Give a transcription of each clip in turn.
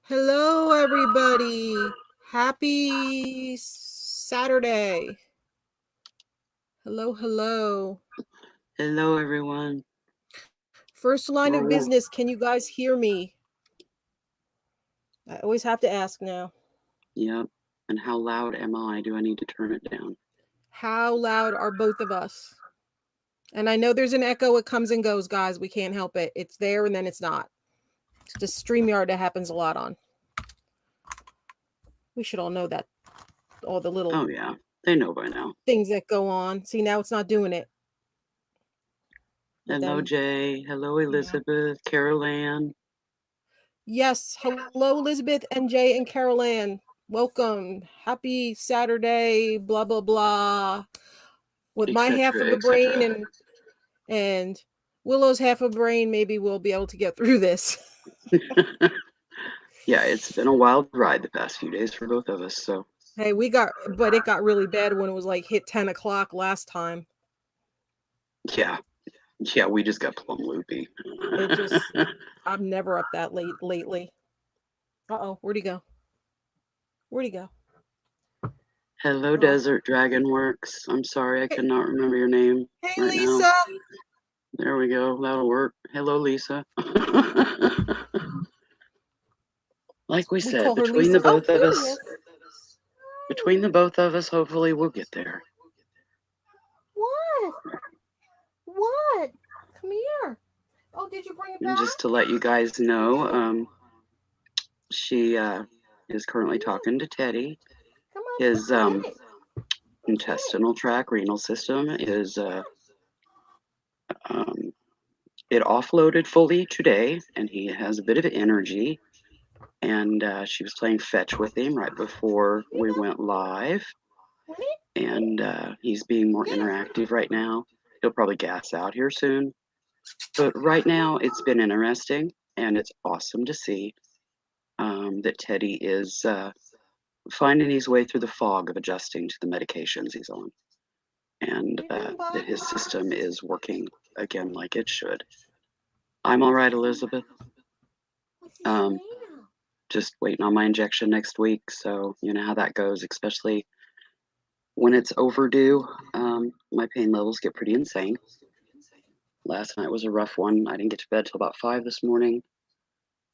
Hello, everybody. Happy Saturday. Hello, hello. Hello, everyone. First line of We're, business. Can you guys hear me? I always have to ask now. yep. And how loud am I? Do I need to turn it down? How loud are both of us? And I know there's an echo. It comes and goes, guys. We can't help it. It's there and then it's not. It's just StreamYard that happens a lot on. We should all know that. All the little Oh, yeah. They know by now. things that go on. See, now it's not doing it. But Hello, then, Jay. Hello, yeah. Elizabeth. Carol Ann. Yes. Hello, Elizabeth and Jay and Carol Ann. Welcome. Happy Saturday, blah, blah, blah. With my half of Etc. the brain Etc. and Willow's half of brain, maybe we'll be able to get through this. Yeah, it's been a wild ride the past few days for both of us. So, Hey, but it got really bad when it was like hit 10 o'clock last time. yeah. Yeah, we just got plumb loopy. It just, I'm never up that late lately. Uh-oh, where'd he go? Where'd he go? Hello, Oh, Desert Dragon Works. I'm sorry, I hey, cannot remember your name hey, right now. Lisa. There we go. That'll work. Hello, Lisa. Like we We said, call her between Lisa. the Oh, both of here he us, is. between the both of us, hopefully we'll get there. What? What? Come here. Oh, did you bring it And back? just to let you guys know, she is currently Come on. talking to Teddy. Come on. His Let's get it. Let's get it. intestinal tract, renal system is Yes. um, it offloaded fully today, and he has a bit of energy. And she was playing fetch with him right before Here you we go. went live, Want it? and he's being more Get it. interactive right now. He'll probably gas out here soon, but right now it's been interesting, and it's awesome to see that Teddy is finding his way through the fog of adjusting to the medications he's on, and What are you doing, that bud? his system is working again like it should. I'm all right, Elizabeth. What's the Um, smell? just waiting on my injection next week, so you know how that goes, especially when it's overdue. My pain levels get pretty insane. Last night was a rough one. I didn't get to bed till about 5 this morning.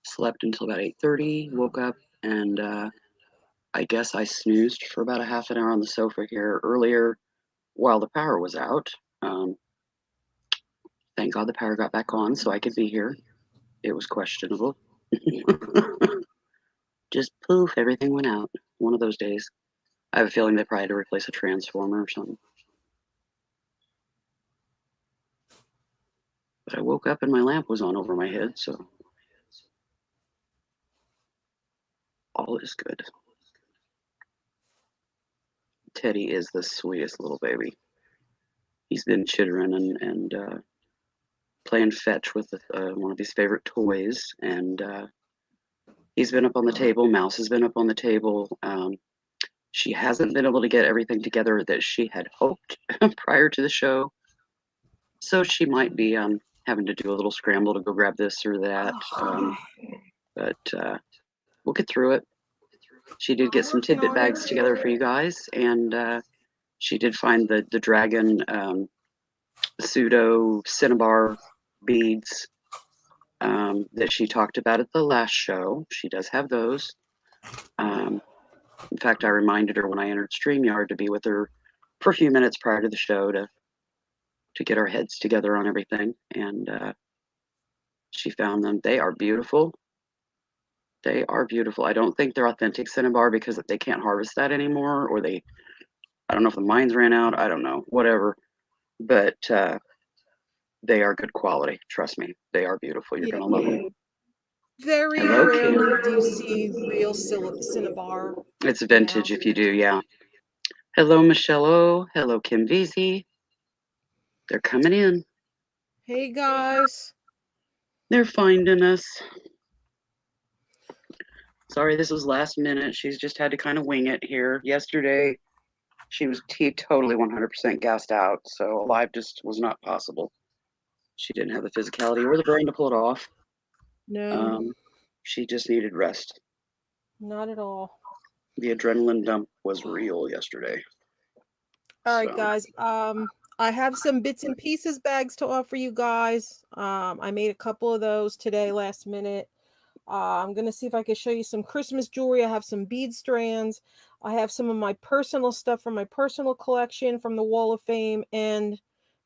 Slept until about 8:30. Woke up and I guess I snoozed for about a half an hour on the sofa here earlier while the power was out. Um, thank God the power got back on so I could be here. It was questionable. Just poof, everything went out. One of those days. I have a feeling they probably had to replace a transformer or something. But I woke up and my lamp was on over my head, so all is good. Teddy is the sweetest little baby. He's been chittering and playing fetch with one of his favorite toys, and he's been up on the table. Mouse has been up on the table. She hasn't been able to get everything together that she had hoped prior to the show, so she might be having to do a little scramble to go grab this or that. Oh, But we'll get through it. She did get I'm some working tidbit on it. bags together for you guys, and she did find the dragon pseudo cinnabar beads that she talked about at the last show. She does have those. Um, in fact, I reminded her when I entered StreamYard to be with her for a few minutes prior to the show to get our heads together on everything, and she found them. They are beautiful. They are beautiful. I don't think they're authentic cinnabar because they can't harvest that anymore, or they. I don't know if the mines ran out. I don't know. Whatever. But they are good quality. Trust me, they are beautiful. You're Yeah. gonna love them. Very Hello, rarely do you Kim. see real cinnabar. It's Yeah. vintage if you do, yeah. Hello, Michelle O. Hello, Kim VZ. They're coming in. Hey, guys. They're finding us. Sorry, this was last minute. She's just had to kind of wing it here. Yesterday, she was totally 100% gassed out, so live just was not possible. She didn't have the physicality or the brain to pull it off. No. Um, she just needed rest. Not at all. The adrenaline dump was real yesterday. All right, So, guys. I have some bits and pieces bags to offer you guys. I made a couple of those today, last minute. I'm gonna see if I can show you some Christmas jewelry. I have some bead strands. I have some of my personal stuff from my personal collection from the Wall of Fame and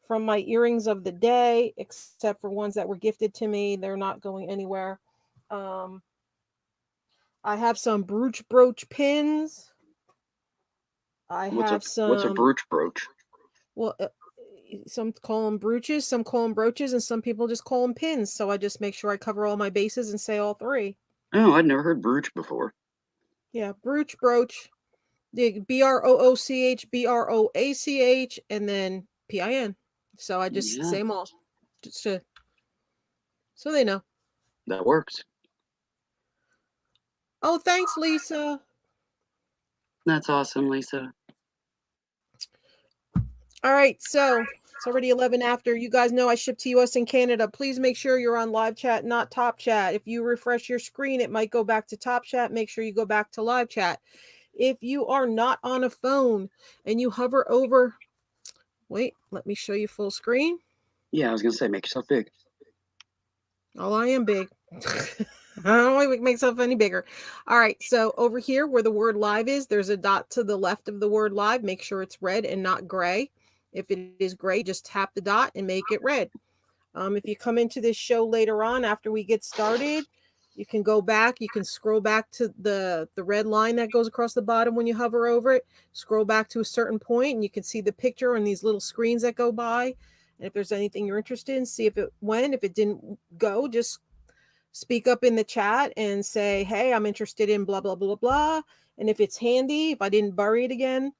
from my earrings of the day, except for ones that were gifted to me. They're not going anywhere. Um, I have some brooch pins. I have what's a some, brooch? well, some call them brooches, some call them brooches, and some people just call them pins. So I just make sure I cover all my bases and say all three. Oh, I'd never heard brooch before. Yeah, brooch, the BROOCH, and then PIN. So I just Yeah, say them all, just to, so they know. that works. Oh, thanks, Lisa. That's awesome, Lisa. All right, so it's already 11 after. You guys know I ship to US and Canada. Please make sure you're on live chat, not top chat. If you refresh your screen, it might go back to top chat. Make sure you go back to live chat. If you are not on a phone and you hover over, wait, let me show you full screen. Yeah, I was gonna say, make yourself big. Oh, I am big. I don't want to make myself any bigger. All right, so over here where the word live is, there's a dot to the left of the word live. Make sure it's red and not gray. If it is gray, just tap the dot and make it red. If you come into this show later on after we get started, you can go back. You can scroll back to the red line that goes across the bottom when you hover over it. Scroll back to a certain point, and you can see the picture and these little screens that go by. And if there's anything you're interested in, see if it went. If it didn't go, just speak up in the chat and say, "Hey, I'm interested in blah blah blah blah." And if it's handy, if I didn't bury it again,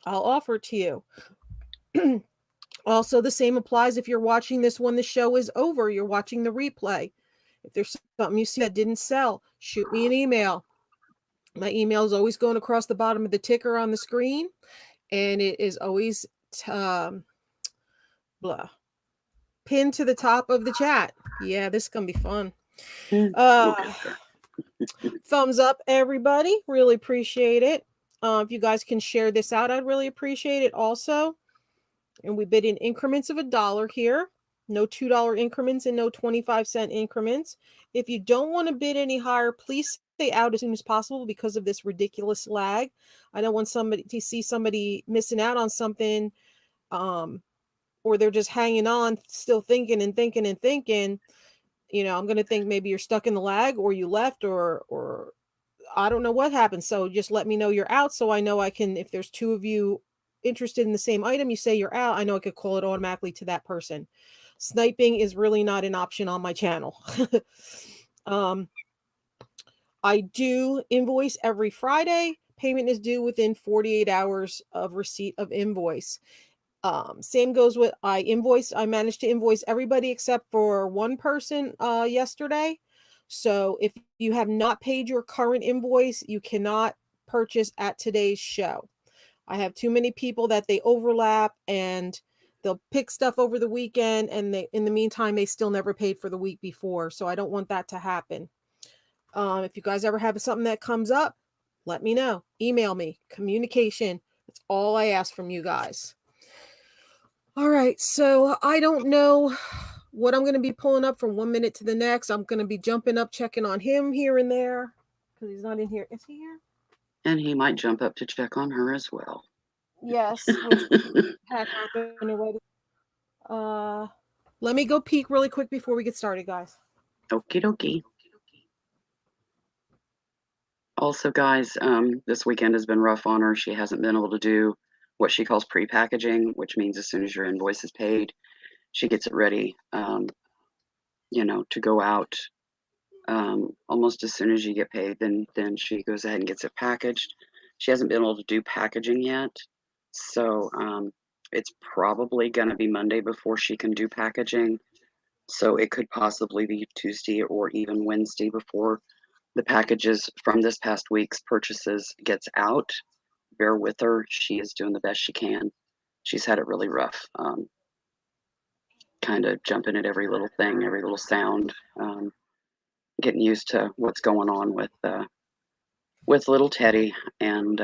I'll offer it to you. Also, the same applies if you're watching this when the show is over, you're watching the replay. If there's something you see that didn't sell, shoot me an email. My email is always going across the bottom of the ticker on the screen, and it is always blah pinned to the top of the chat. Yeah, this is gonna be fun. We'll get there. Thumbs up, everybody. Really appreciate it. If you guys can share this out, I'd really appreciate it also. And we bid in increments of $1 here. No $2 increments and no 25-cent increments. If you don't want to bid any higher, please stay out as soon as possible because of this ridiculous lag. I don't want somebody to see somebody missing out on something, or they're just hanging on, still thinking and thinking and thinking. You know, I'm going to think maybe you're stuck in the lag or you left or I don't know what happened. So just let me know you're out so I know I can, if there's two of you interested in the same item, you say you're out, I know I could call it automatically to that person. Sniping is really not an option on my channel. I do invoice every Friday. Payment is due within 48 hours of receipt of invoice. Same goes with I managed to invoice everybody except for one person yesterday. So if you have not paid your current invoice, you cannot purchase at today's show. I have too many people that they overlap and they'll pick stuff over the weekend and they in the meantime they still never paid for the week before. So I don't want that to happen. If you guys ever have something that comes up, let me know. Email me. Communication. That's all I ask from you guys. All right, so I don't know what I'm going to be pulling up from 1 minute to the next. I'm going to be jumping up, checking on him here and there because he's not in here. Is he here? And he might jump up to check on her as well. Yes, which had happened already. Let me go peek really quick before we get started, guys. Okie dokie. Also, guys, this weekend has been rough on her. She hasn't been able to do what she calls pre-packaging, which means as soon as your invoice is paid, she gets it ready, to go out. Almost as soon as you get paid, then she goes ahead and gets it packaged. She hasn't been able to do packaging yet, so it's probably going to be Monday before she can do packaging. So it could possibly be Tuesday or even Wednesday before the packages from this past week's purchases gets out. Bear with her. She is doing the best she can. She's had it really rough. Kind of jumping at every little thing, every little sound, getting used to what's going on with with little Teddy, and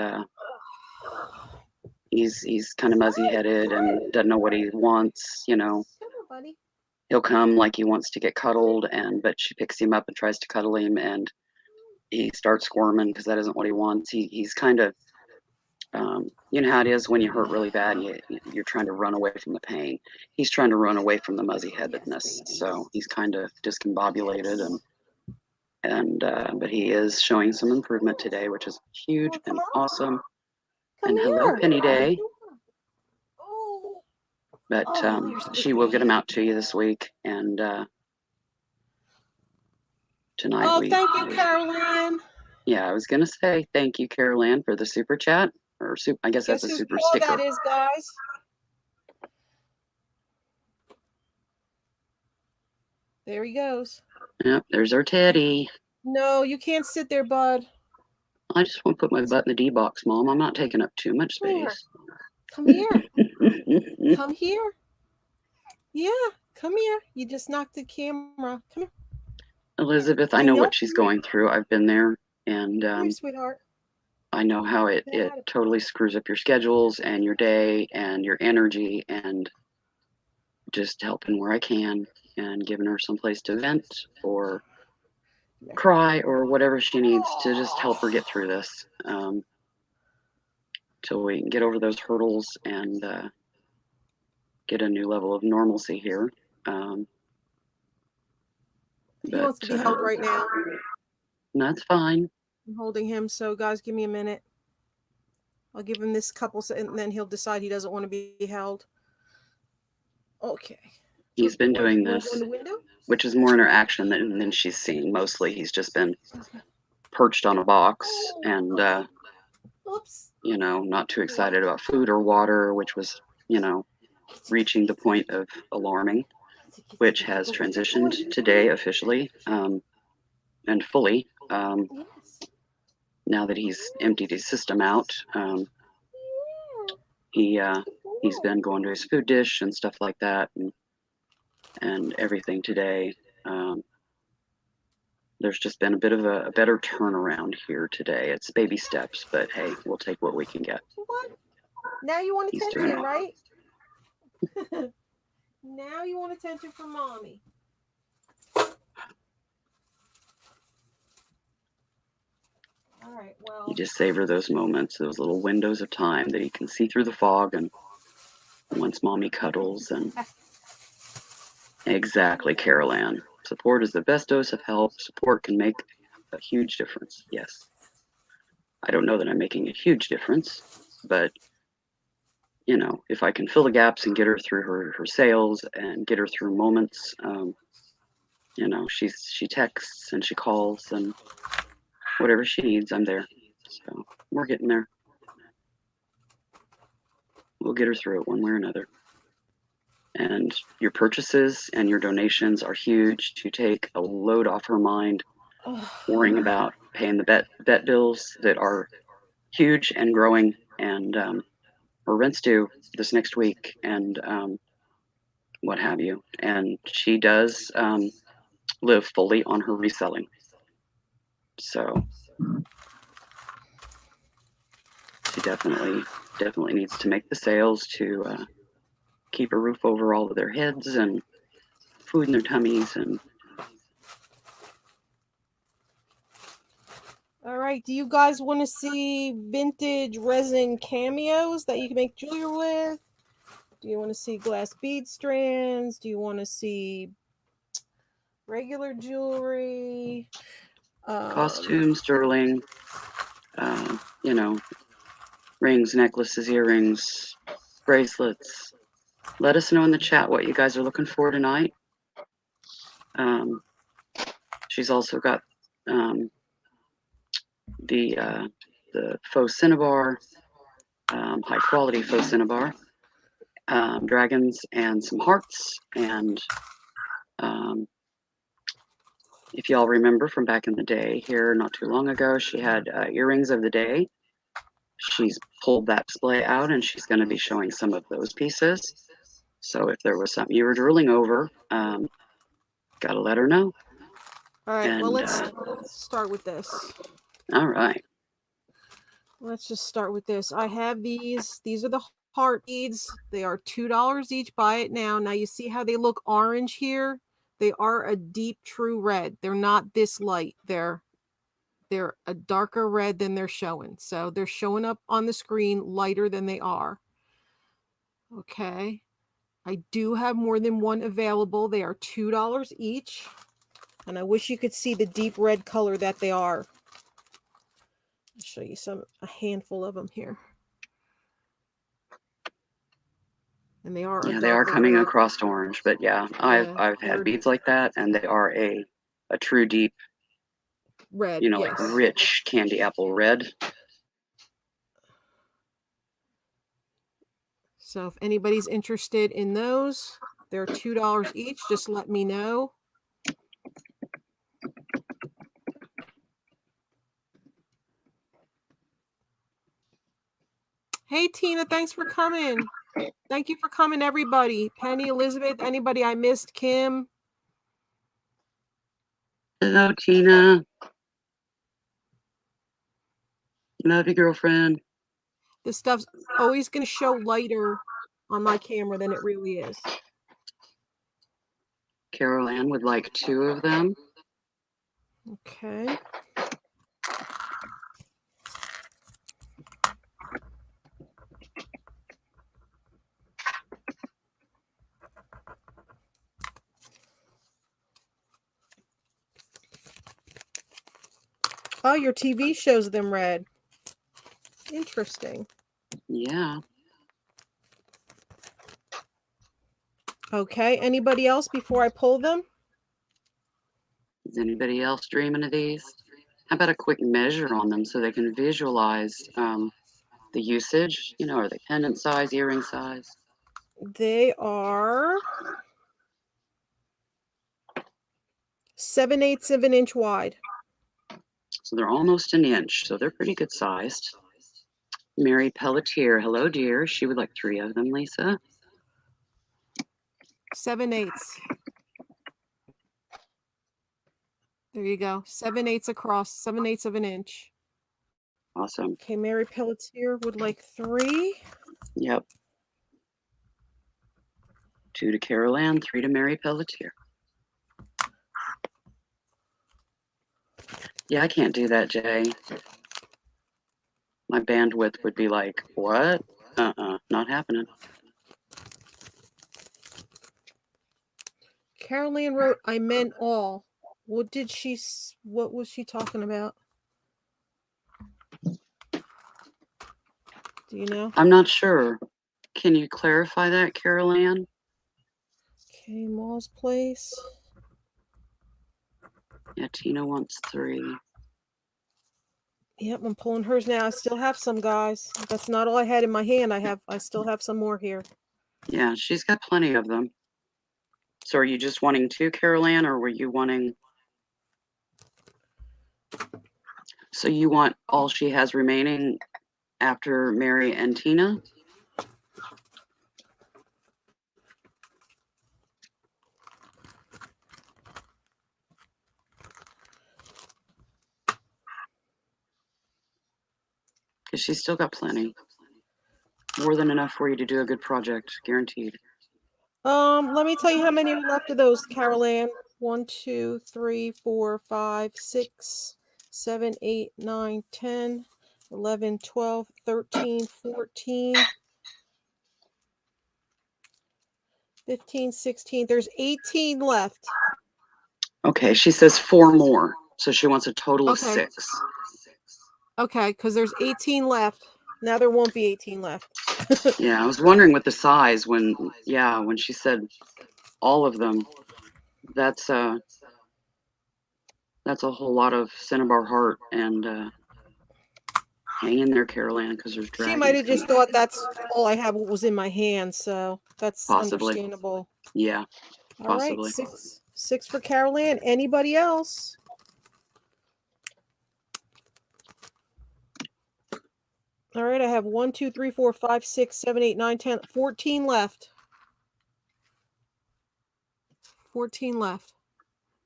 he's kind of muzzy headed and doesn't know what he wants. You know, Come on, buddy. he'll come like he wants to get cuddled, and but she picks him up and tries to cuddle him, and he starts squirming because that isn't what he wants. He's kind of you know how it is when you hurt really bad and you're trying to run away from the pain. He's trying to run away from the muzzy Yes, headedness, baby. so he's kind of discombobulated, Yes. and but he is showing some improvement today, which is huge Well, come and on. awesome. Come And hello, here. Penny What are you Day. doing? Oh. But Oh, you're so she will get pretty. them out to you this week, and tonight Oh, thank you, Caroline. yeah, I was gonna say thank you, Carol Ann, for the super chat or I guess that's Guess a whose super paw sticker. that is, guys? There he goes. Yep, there's our Teddy. No, you can't sit there, bud. I just want to put my butt in the D box, Mom. I'm not taking up too much Come here. space. Come here. Come here. Yeah, come here. You just knocked the camera. Come here. Elizabeth, I I know know. what she's going through. I've been there, and Come here, sweetheart. I know how it Got it. totally screws up your schedules and your day and your energy, and just helping where I can and giving her some place to vent or cry or whatever she needs to just help her get through this till we can get over those hurdles and get a new level of normalcy here. He wants to be held right now. That's fine. I'm holding him, so guys, give me a minute. I'll give him this couple, and then he'll decide he doesn't want to be held. Okay. He's been Boy, doing you want to go in this, the window? which is more interaction than she's seen. Mostly, he's just been perched on a box and, Oops. you know, not too excited about food or water, which was, you know, reaching the point of alarming, which has transitioned today officially and fully. Yes. Now that he's emptied his system out, he's been going to his food dish and stuff like that, and everything today. There's just been a bit of a better turnaround here today. It's baby steps, but hey, we'll take what we can get. What? Now you want He's doing attention, it. right? Now you want attention from mommy. All right, well. You just savor those moments, those little windows of time that you can see through the fog, and once mommy cuddles and exactly, Carol Ann. Support is the best dose of help. Support can make a huge difference. Yes. I don't know that I'm making a huge difference, but you know, if I can fill the gaps and get her through her sales and get her through moments, you know, she texts and she calls and whatever she needs, I'm there. So we're getting there. We'll get her through it one way or another. And your purchases and your donations are huge to take a load off her mind, worrying about paying the vet bills that are huge and growing, and her rent's due this next week, and what have you. And she does live fully on her reselling. So she definitely needs to make the sales to keep a roof over all of their heads and food in their tummies. And all right, do you guys want to see vintage resin cameos that you can make jewelry with? Do you want to see glass bead strands? Do you want to see regular jewelry? costume, sterling, you know, rings, necklaces, earrings, bracelets. Let us know in the chat what you guys are looking for tonight. She's also got the faux cinnabar, high quality faux cinnabar, dragons, and some hearts. And if y'all remember from back in the day here, not too long ago, she had earrings of the day. She's pulled that display out, and she's going to be showing some of those pieces. So if there was something you were drooling over, got to let her know. All right, And, well, let's start with this. All right. Let's just start with this. I have these. These are the heart beads. They are $2 each. Buy it now. Now you see how they look orange here? They are a deep true red. They're not this light. They're a darker red than they're showing. So they're showing up on the screen lighter than they are. Okay. I do have more than one available. They are $2 each. And I wish you could see the deep red color that they are. I'll show you a handful of them here. And they are a Yeah, they are darker coming red. across orange, but yeah, Yeah, I've had beads like that, and they are a true deep, red, you know, like yes. rich candy apple red. So if anybody's interested in those, they're $2 each. Just let me know. Hey, Tina, thanks for coming. Thank you for coming, everybody. Penny, Elizabeth, anybody I missed, Kim. Hello, Tina. Love you, girlfriend. This stuff's always going to show lighter on my camera than it really is. Carol Ann would like 2 of them. Okay. Oh, your TV shows them red. Interesting. Yeah. Okay. Anybody else before I pull them? Is anybody else dreaming of these? How about a quick measure on them so they can visualize the usage? You know, are they pendant size, earring size? They are 7/8 of an inch wide. So they're almost an inch, so they're pretty good sized. Mary Pelletier, hello, dear. She would like 3 of them, Lisa. 7/8. There you go. 7/8 across, 7/8 of an inch. Awesome. Okay, Mary Pelletier would like 3. Yep. 2 to Carol Ann, 3 to Mary Pelletier. Yeah, I can't do that, Jay. My bandwidth would be like, what? Not happening. Carol Ann wrote, I meant all. What was she talking about? Do you know? I'm not sure. Can you clarify that, Carol Ann? Okay, Mall's Place. Yeah, Tina wants 3. Yep, I'm pulling hers now. I still have some, guys. That's not all I had in my hand. I still have some more here. Yeah, she's got plenty of them. So are you just wanting 2, Carol Ann, or were you wanting... So you want all she has remaining after Mary and Tina? Because she's still got plenty. More than enough for you to do a good project, guaranteed. Let me tell you how many are left of those, Carol Ann. 1, 2, 3, 4, 5, 6, 7, 8, 9, 10, 11, 12, 13, 14, 15, 16. There's 18 left. Okay, she says 4 more. So she wants a total of 6. Okay, because there's 18 left. Now there won't be 18 left. Yeah, I was wondering with the size when she said all of them. That's a whole lot of Cinnabar heart, and hang in there, Carol Ann, because there's dragons. She might have just thought that's all I have was in my hand, so that's possibly understandable. Yeah, All right, possibly. six for Carol Ann. Anybody else? All right, I have 1, 2, 3, 4, 5, 6, 7, 8, 9, 10, 14 left. 14 left.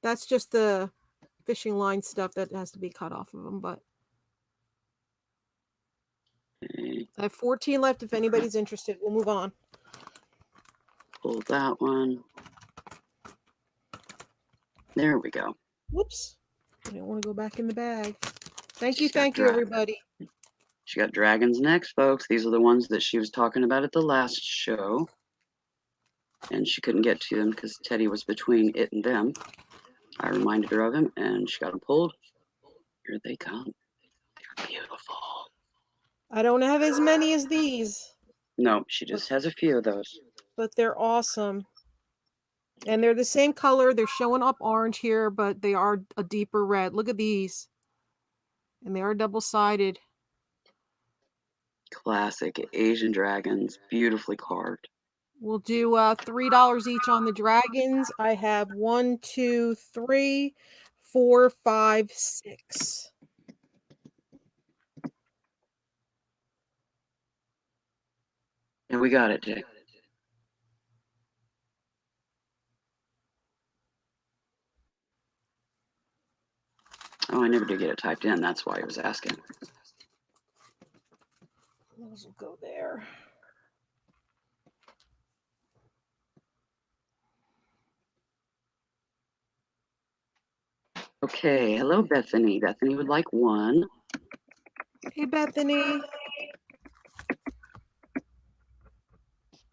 That's just the fishing line stuff that has to be cut off of them, but Okay, I have 14 left if anybody's interested. We'll move on. pull that one. There we go. Whoops. I don't want to go back in the bag. Thank you, She's got everybody. She got dragons next, folks. These are the ones that she was talking about at the last show. And she couldn't get to them because Teddy was between it and them. I reminded her of him, and she got them pulled. Here they come. They're beautiful. I don't have as many as these. No, she just has a few of those. But they're awesome. And they're the same color. They're showing up orange here, but they are a deeper red. Look at these. And they are double-sided. Classic Asian dragons, beautifully carved. We'll do $3 each on the dragons. I have 1, 2, 3, 4, 5, 6. And we got it, Jay. Oh, I never did get it typed in. That's why I was asking. Those will go there. Okay, hello, Bethany. Bethany would like one. Hey, Bethany.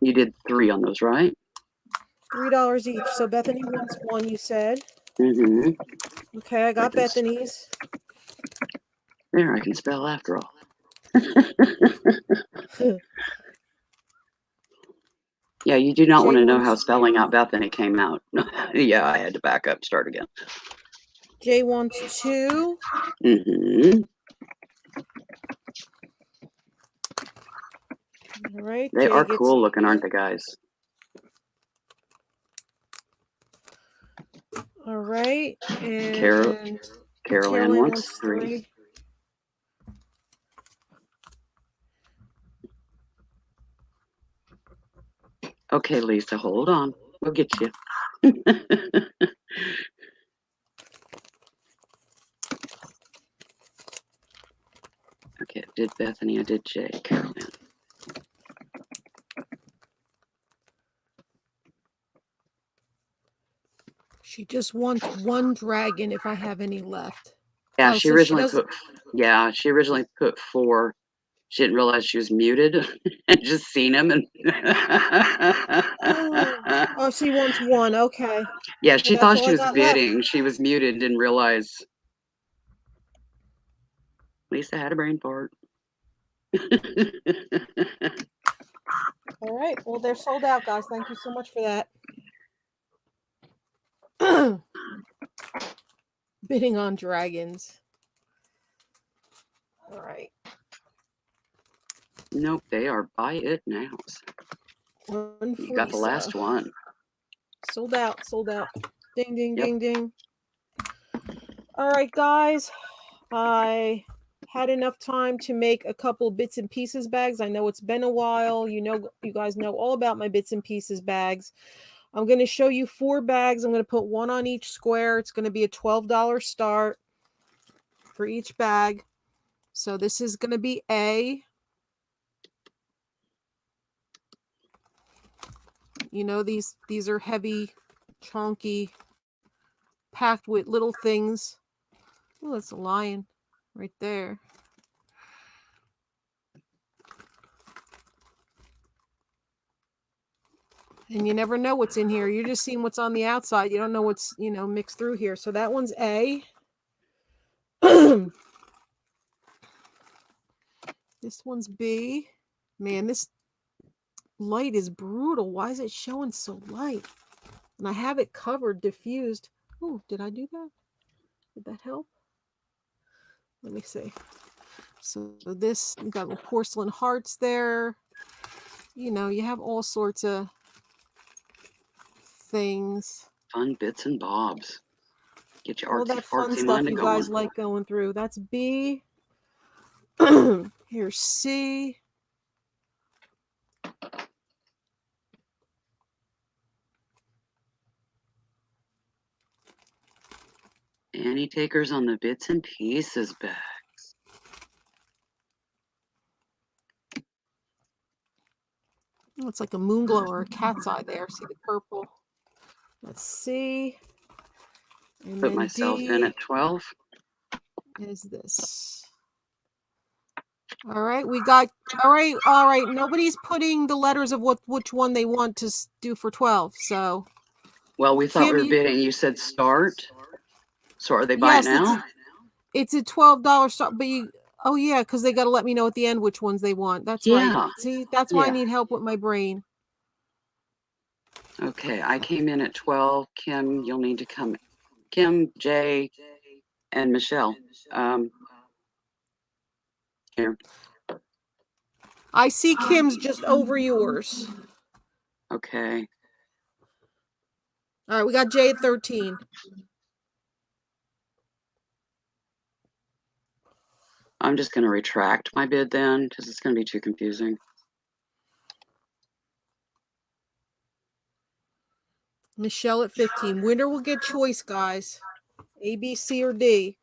You did 3 on those, right? $3 each. So Bethany wants one, you said. Mm-hmm. Okay, I got Bethany's. There, I can spell after all. Yeah, you do not want to know how spelling out Bethany came out. Yeah, I had to back up, start again. Jay wants 2. Mm-hmm. All right. They Jay are gets cool looking, aren't they, guys? All right. Carol And Ann wants 3. Okay, Lisa, hold on. We'll get you. Okay, I did Bethany, I did Jay, Carol Ann. She just wants 1 dragon if I have any left. Yeah, Oh, she originally put 4. She didn't realize she was muted and just seen him and Oh, she wants 1. Okay. yeah, Well, she that's thought all she I was got left. bidding. She was muted, didn't realize Lisa had a brain fart. All right. Well, they're sold out, guys. Thank you so much for that. Bidding on dragons. All right. Nope, they are buy it now. One for You got the last one. Sold out. Sold out. Ding, ding, Yep. ding, ding. All right, guys. I had enough time to make a couple bits and pieces bags. I know it's been a while. You guys know all about my bits and pieces bags. I'm going to show you 4 bags. I'm going to put 1 on each square. It's going to be a $12 start for each bag. So this is going to be A. You know, these are heavy, chunky, packed with little things. Oh, that's a lion right there. And you never know what's in here. You're just seeing what's on the outside. You don't know what's, mixed through here. So that one's A. This one's B. Man, this light is brutal. Why is it showing so light? And I have it covered, diffused. Oh, did I do that? Did that help? Let me see. So this, you got little porcelain hearts there. You have all sorts of things. Fun bits and bobs. Get your all that fun artsy stuff mind you going. guys like going through. That's B. Here's C. Any takers on the bits and pieces bags? it's like a moon glow or a cat's eye there. See the purple? Let's see. And Put then myself in D at 12. is this. All right, we got all right. Nobody's putting the letters of which one they want to do for 12. So, Well, we thought Kim, we were bidding. You said start. So are they buying yes, now? it's a $12 start, but oh yeah, because they got to let me know at the end which ones they want. That's right. Yeah. See, that's why I Yeah. need help with my brain. Okay, I came in at 12. Kim, you'll need to come. Kim, Jay, and Michelle. Here. I see Kim's just over yours. Okay. All right, we got Jay at 13. I'm just going to retract my bid then because it's going to be too confusing. Michelle at 15. Winner will get choice, guys. A, B, C, or D.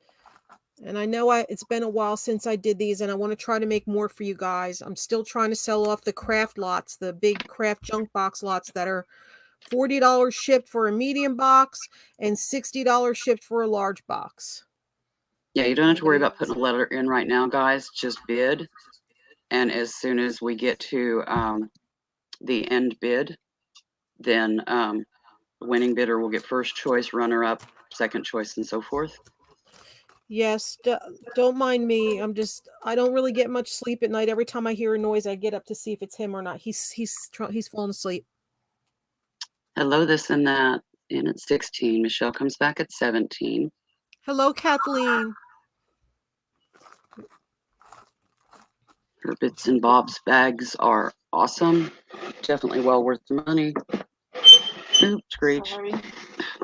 And I know it's been a while since I did these, and I want to try to make more for you guys. I'm still trying to sell off the craft lots, the big craft junk box lots that are $40 shipped for a medium box and $60 shipped for a large box. Yeah, you don't have to worry about putting a letter in right now, guys. Just bid. And as soon as we get to the end bid, then the winning bidder will get first choice, runner up, second choice, and so forth. Yes, don't mind me. I don't really get much sleep at night. Every time I hear a noise, I get up to see if it's him or not. He's fallen asleep. Hello, this and that. In at 16. Michelle comes back at 17. Hello, Kathleen. Her bits and bobs bags are awesome. Definitely well worth the money. Oops, screech. Sorry.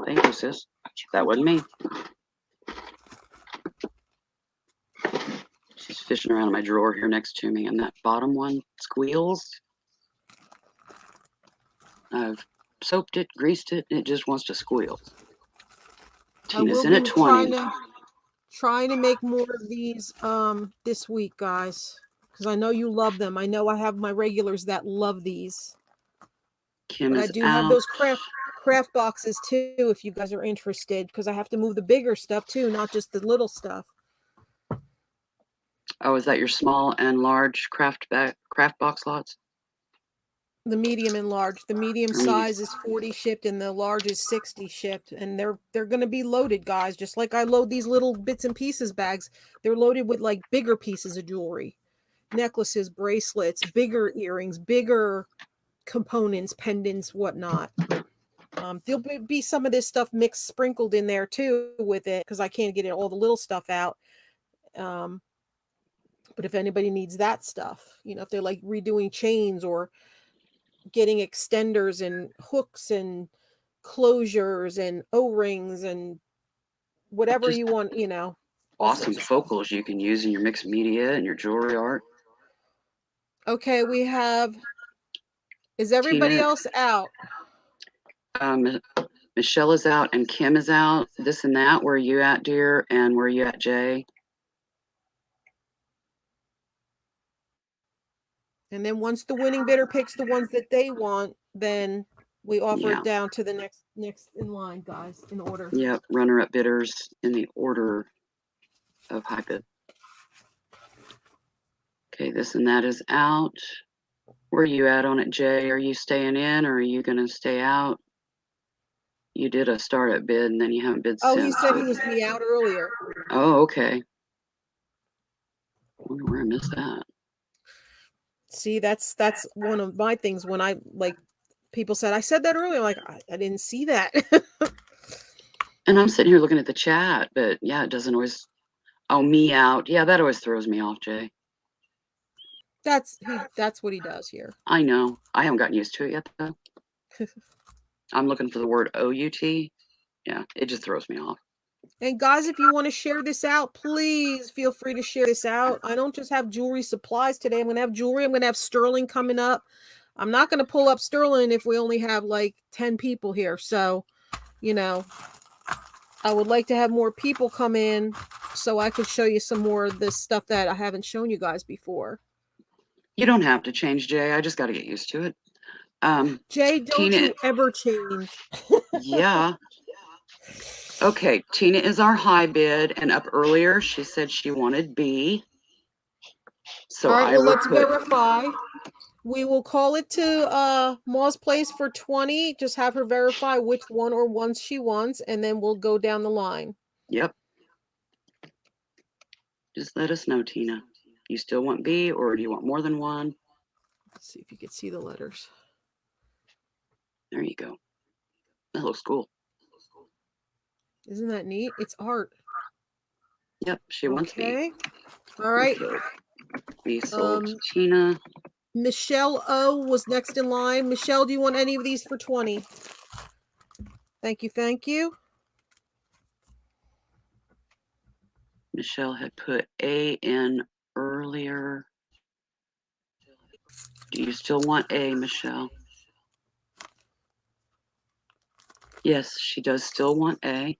Thank you, sis. That wasn't me. She's fishing around in my drawer here next to me, and that bottom one squeals. I've soaped it, greased it, and it just wants to squeal. Tina's in at 20. Trying to make more of these this week, guys, because I know you love them. I know I have my regulars that love these. Kim but I is do out. have those craft boxes too, if you guys are interested, because I have to move the bigger stuff too, not just the little stuff. Oh, is that your small and large craft box lots? The medium and large. The medium size is 40 shipped and the large is 60 shipped, and they're going to be loaded, guys, just like I load these little bits and pieces bags. They're loaded with like bigger pieces of jewelry, necklaces, bracelets, bigger earrings, bigger components, pendants, whatnot. There'll be some of this stuff mixed, sprinkled in there too with it, because I can't get all the little stuff out. But if anybody needs that stuff, if they're like redoing chains or getting extenders and hooks and closures and O-rings and whatever Just you want, awesome focals you can use in your mixed media and your jewelry art. Okay, is everybody else out? Michelle is out and Kim is out. This and that. Where are you at, dear? And where are you at, Jay? And then once the winning bidder picks the ones that they want, then we offer it down to the next in line, guys, in order. Yep, runner-up bidders in the order of high bid. Okay, this and that is out. Where are you at on it, Jay? Are you staying in or are you going to stay out? You did a startup bid and then you haven't bid since. Oh, he said he was me out earlier. Oh, okay. I wonder where I missed that. See, that's one of my things when I people said I said that earlier. Like I didn't see that. And I'm sitting here looking at the chat, but yeah, it doesn't always. Oh, me out. Yeah, that always throws me off, Jay. That's what he does here. I know. I haven't gotten used to it yet, though. I'm looking for the word OUT. Yeah, it just throws me off. And guys, if you want to share this out, please feel free to share this out. I don't just have jewelry supplies today. I'm going to have jewelry. I'm going to have sterling coming up. I'm not going to pull up sterling if we only have like 10 people here. So, I would like to have more people come in so I could show you some more of this stuff that I haven't shown you guys before. You don't have to change, Jay. I just got to get used to it. Jay, don't Tina, you ever change. yeah. Okay, Tina is our high bid, and up earlier she said she wanted B. So All right, I well, will let's put, verify. We will call it to Maw's place for 20. Just have her verify which one or ones she wants, and then we'll go down the line. yep. Just let us know, Tina. You still want B, or do you want more than one? Let's see if you can see the letters. There you go. That looks cool. Isn't that neat? It's art. Yep, she wants B. Okay. All right. Okay. B sold to Tina. Michelle O was next in line. Michelle, do you want any of these for 20? Thank you. Thank you. Michelle had put A in earlier. Do you still want A, Michelle? Yes, she does still want A.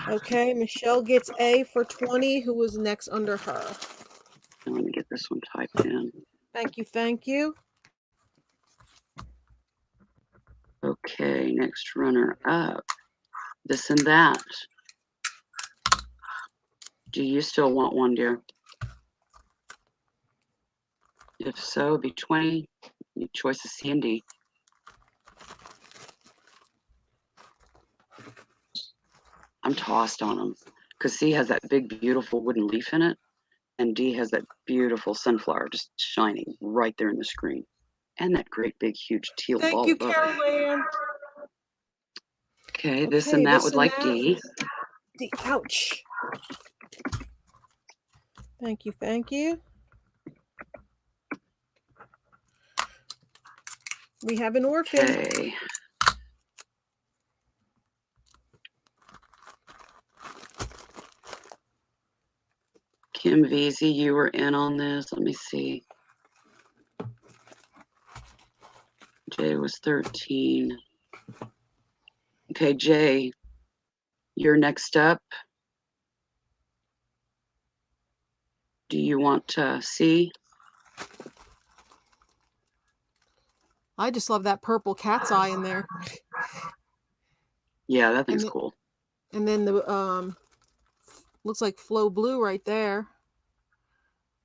Okay, Michelle gets A for 20. Who was next under her? And let me get this one typed in. Thank you. Thank you. Okay, next runner up. This and that. Do you still want one, dear? If so, it'd be 20. Your choice is C and D. I'm tossed on them because C has that big, beautiful wooden leaf in it, and D has that beautiful sunflower just shining right there in the screen, and that great, big, huge teal Thank ball you, above it. Carol Ann. Okay, this Okay, and that this would and like that. D. D. Ouch. Thank you. Thank you. We have an orphan. Okay. Kim Veazey, you were in on this. Let me see. Jay was 13. Okay, Jay, you're next up. Do you want C? I just love that purple cat's eye in there. Yeah, that thing's And cool. and then the looks like Flow Blue right there.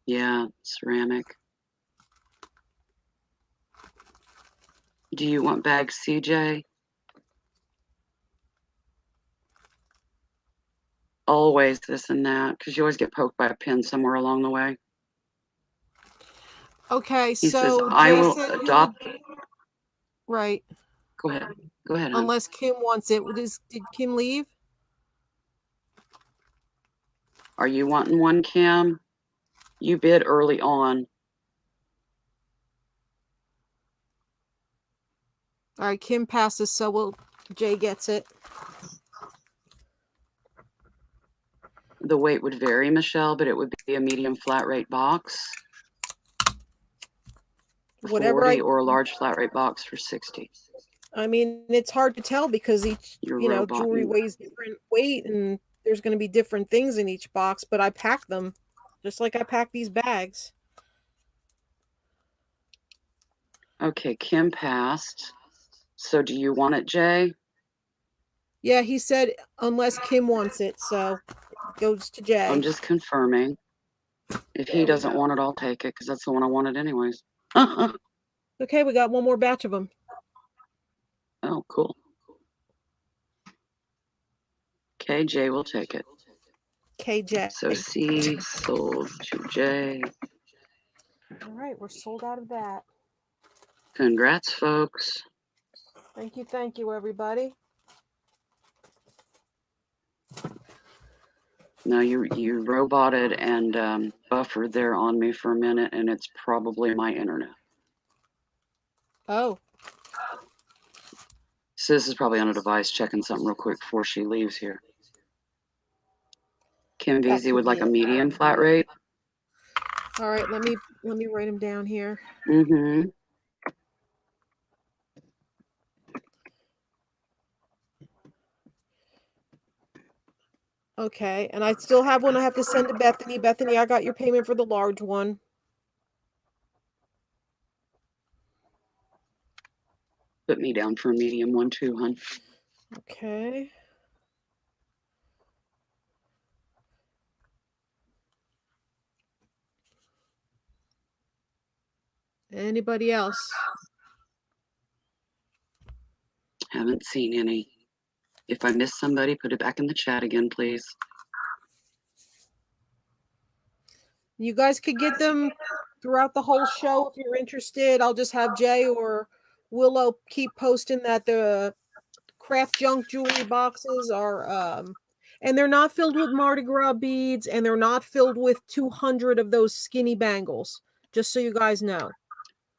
Yeah, ceramic. Do you want bag CJ? Always this and that, because you always get poked by a pin somewhere along the way. Okay, He says, so I Jay will said adopt. right. Go ahead. Go ahead, hon. Unless Kim wants it. Did Kim leave? Are you wanting one, Kim? You bid early on. All right, Kim passes, so Jay gets it. The weight would vary, Michelle, but it would be a medium flat rate box for Whatever 40 or a large flat rate box for 60. I mean, it's hard to tell because each, You're jewelry roboting. weighs different weight and there's going to be different things in each box, but I pack them just like I pack these bags. Okay, Kim passed. So do you want it, Jay? Yeah, he said unless Kim wants it, so it goes to Jay. I'm just confirming. If he doesn't want it, I'll take it because that's the one I wanted anyways. Okay, we got one more batch of them. Oh, cool. Okay, Jay will take it. KJ. So C sold to J. All right, we're sold out of that. Congrats, folks. Thank you, everybody. No, you roboted and buffered there on me for a minute, and it's probably my internet. Oh. So this is probably on a device checking something real quick before she leaves here. Kim That Veazey could would be like a it. medium flat rate. All right, let me write them down here. Mm-hmm. Okay, and I still have one I have to send to Bethany. Bethany, I got your payment for the large one. Put me down for a medium one too, hun. Okay. Anybody else? Haven't seen any. If I miss somebody, put it back in the chat again, please. You guys could get them throughout the whole show if you're interested. I'll just have Jay or Willow keep posting that the craft junk jewelry boxes are and they're not filled with Mardi Gras beads and they're not filled with 200 of those skinny bangles, just so you guys know.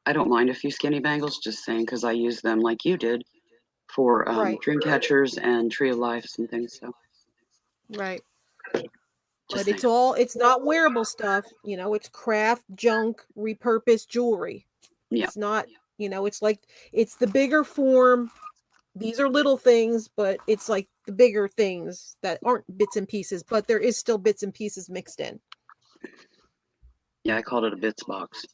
I don't mind a few skinny bangles, just saying, because I use them like you did for Right. dream catchers and tree of lives and things. So Right. just But saying. it's not wearable stuff, you know, it's craft junk repurposed jewelry. Yeah. It's not, you know, it's like it's the bigger form. These are little things, but it's like the bigger things that aren't bits and pieces, but there is still bits and pieces mixed in. Yeah, I called it a bits box.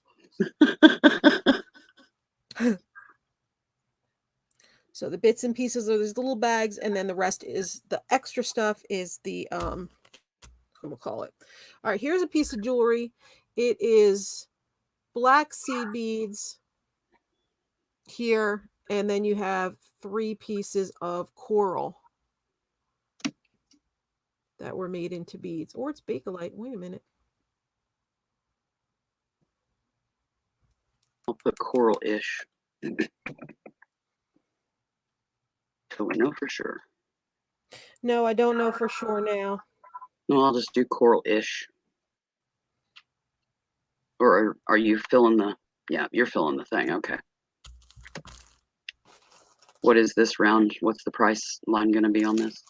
So the bits and pieces are these little bags, and then the rest is the extra stuff is the we'll call it. All right, here's a piece of jewelry. It is black seed beads here, and then you have 3 pieces of coral that were made into beads. Or it's Bakelite. Wait a minute. I'll put coral-ish. So we know for sure. No, I don't know for sure now. No, I'll just do coral-ish. Or are you filling the... Yeah, you're filling the thing. Okay. What is this round? What's the price line going to be on this?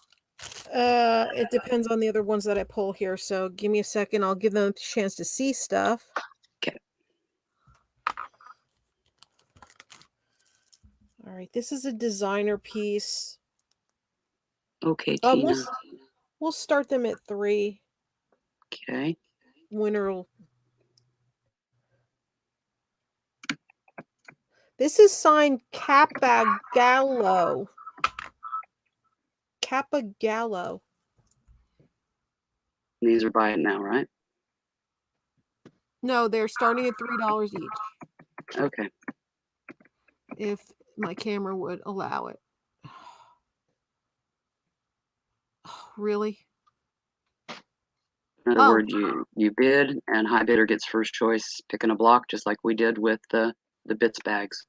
It depends on the other ones that I pull here. So give me a second. I'll give them a chance to see stuff. Okay. All right, this is a designer piece. Okay, Tina. We'll start them at 3. Okay. Winner will... This is signed Cappagallo. Cappagallo. These are buy it now, right? No, they're starting at $3 each. Okay. If my camera would allow it. Oh, really? In other words, you bid, and high bidder gets first choice, picking a block, just like we did with the bits bags.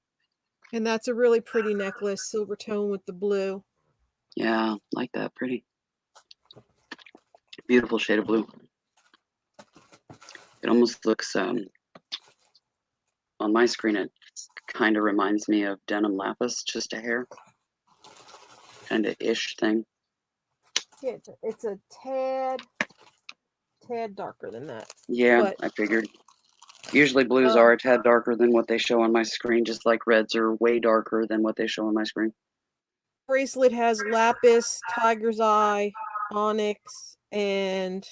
And that's a really pretty necklace, silver tone with the blue. Yeah, like that. Pretty. Beautiful shade of blue. It almost looks, on my screen, it kind of reminds me of denim lapis, just a hair. Kind of ish thing. Yeah, it's a tad darker than that. Yeah, but I figured. Usually blues are a tad darker than what they show on my screen, just like reds are way darker than what they show on my screen. Bracelet has lapis, tiger's eye, onyx, and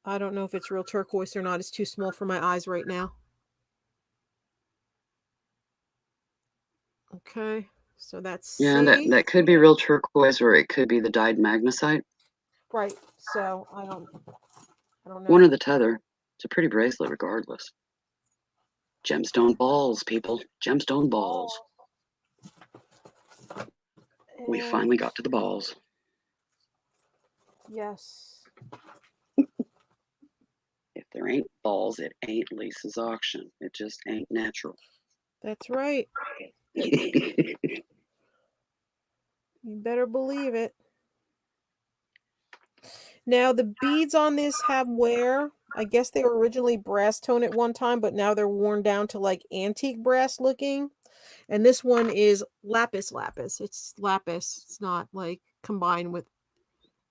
I don't know if it's real turquoise or not. It's too small for my eyes right now. Okay, so that's Yeah, that could be real turquoise, or it could be the dyed magnesite. Right. So I don't know. One or the t'other. It's a pretty bracelet, regardless. Gemstone balls, people. Gemstone balls. We finally got to the balls. Yes. If there ain't balls, it ain't Lisa's auction. It just ain't natural. That's right. You better believe it. Now, the beads on this have wear. I guess they were originally brass tone at one time, but now they're worn down to like antique brass looking. And this one is lapis. It's lapis. It's not like combined with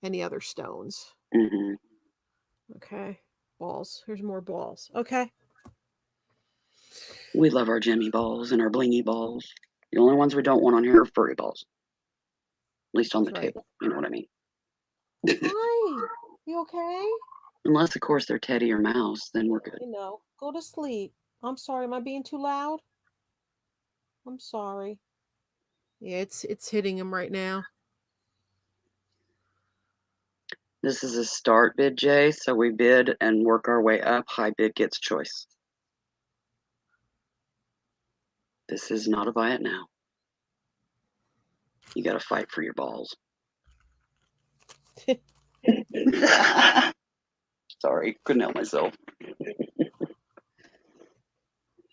any other stones. Mm-hmm. Okay. Balls. Here's more balls. Okay. We love our Jimmy balls and our blingy balls. The only ones we don't want on here are furry balls. At least on the table. You know what I mean? Hi. You okay? Unless, of course, they're Teddy or Mouse, then we're good. You know, go to sleep. I'm sorry. Am I being too loud? I'm sorry. Yeah, it's hitting him right now. This is a start bid, Jay, so we bid and work our way up. High bid gets choice. This is not a buy it now. You got to fight for your balls. Sorry, couldn't help myself.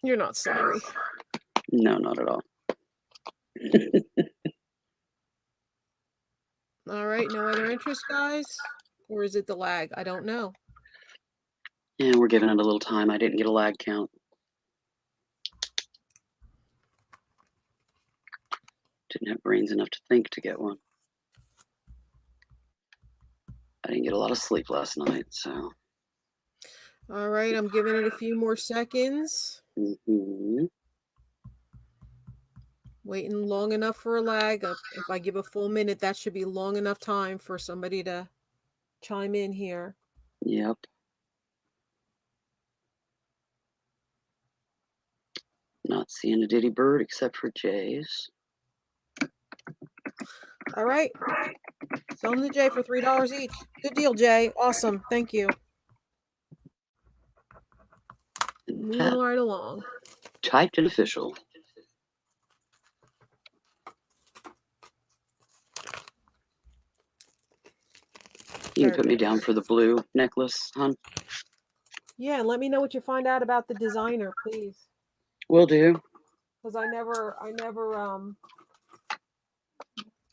You're not sorry. No, not at all. All right, no other interest, guys? Or is it the lag? I don't know. Yeah, we're giving it a little time. I didn't get a lag count. Didn't have brains enough to think to get one. I didn't get a lot of sleep last night, so. All right, I'm giving it a few more seconds. Waiting long enough for a lag. If I give a full minute, that should be long enough time for somebody to chime in here. Yep. Not seeing a diddy bird except for Jay's. All right. Sell them to Jay for $3 each. Good deal, Jay. Awesome. Thank you. Moving right along. Typed and official. You can put me down for the blue necklace, hon. Yeah, and let me know what you find out about the designer, please. Will do. Because I never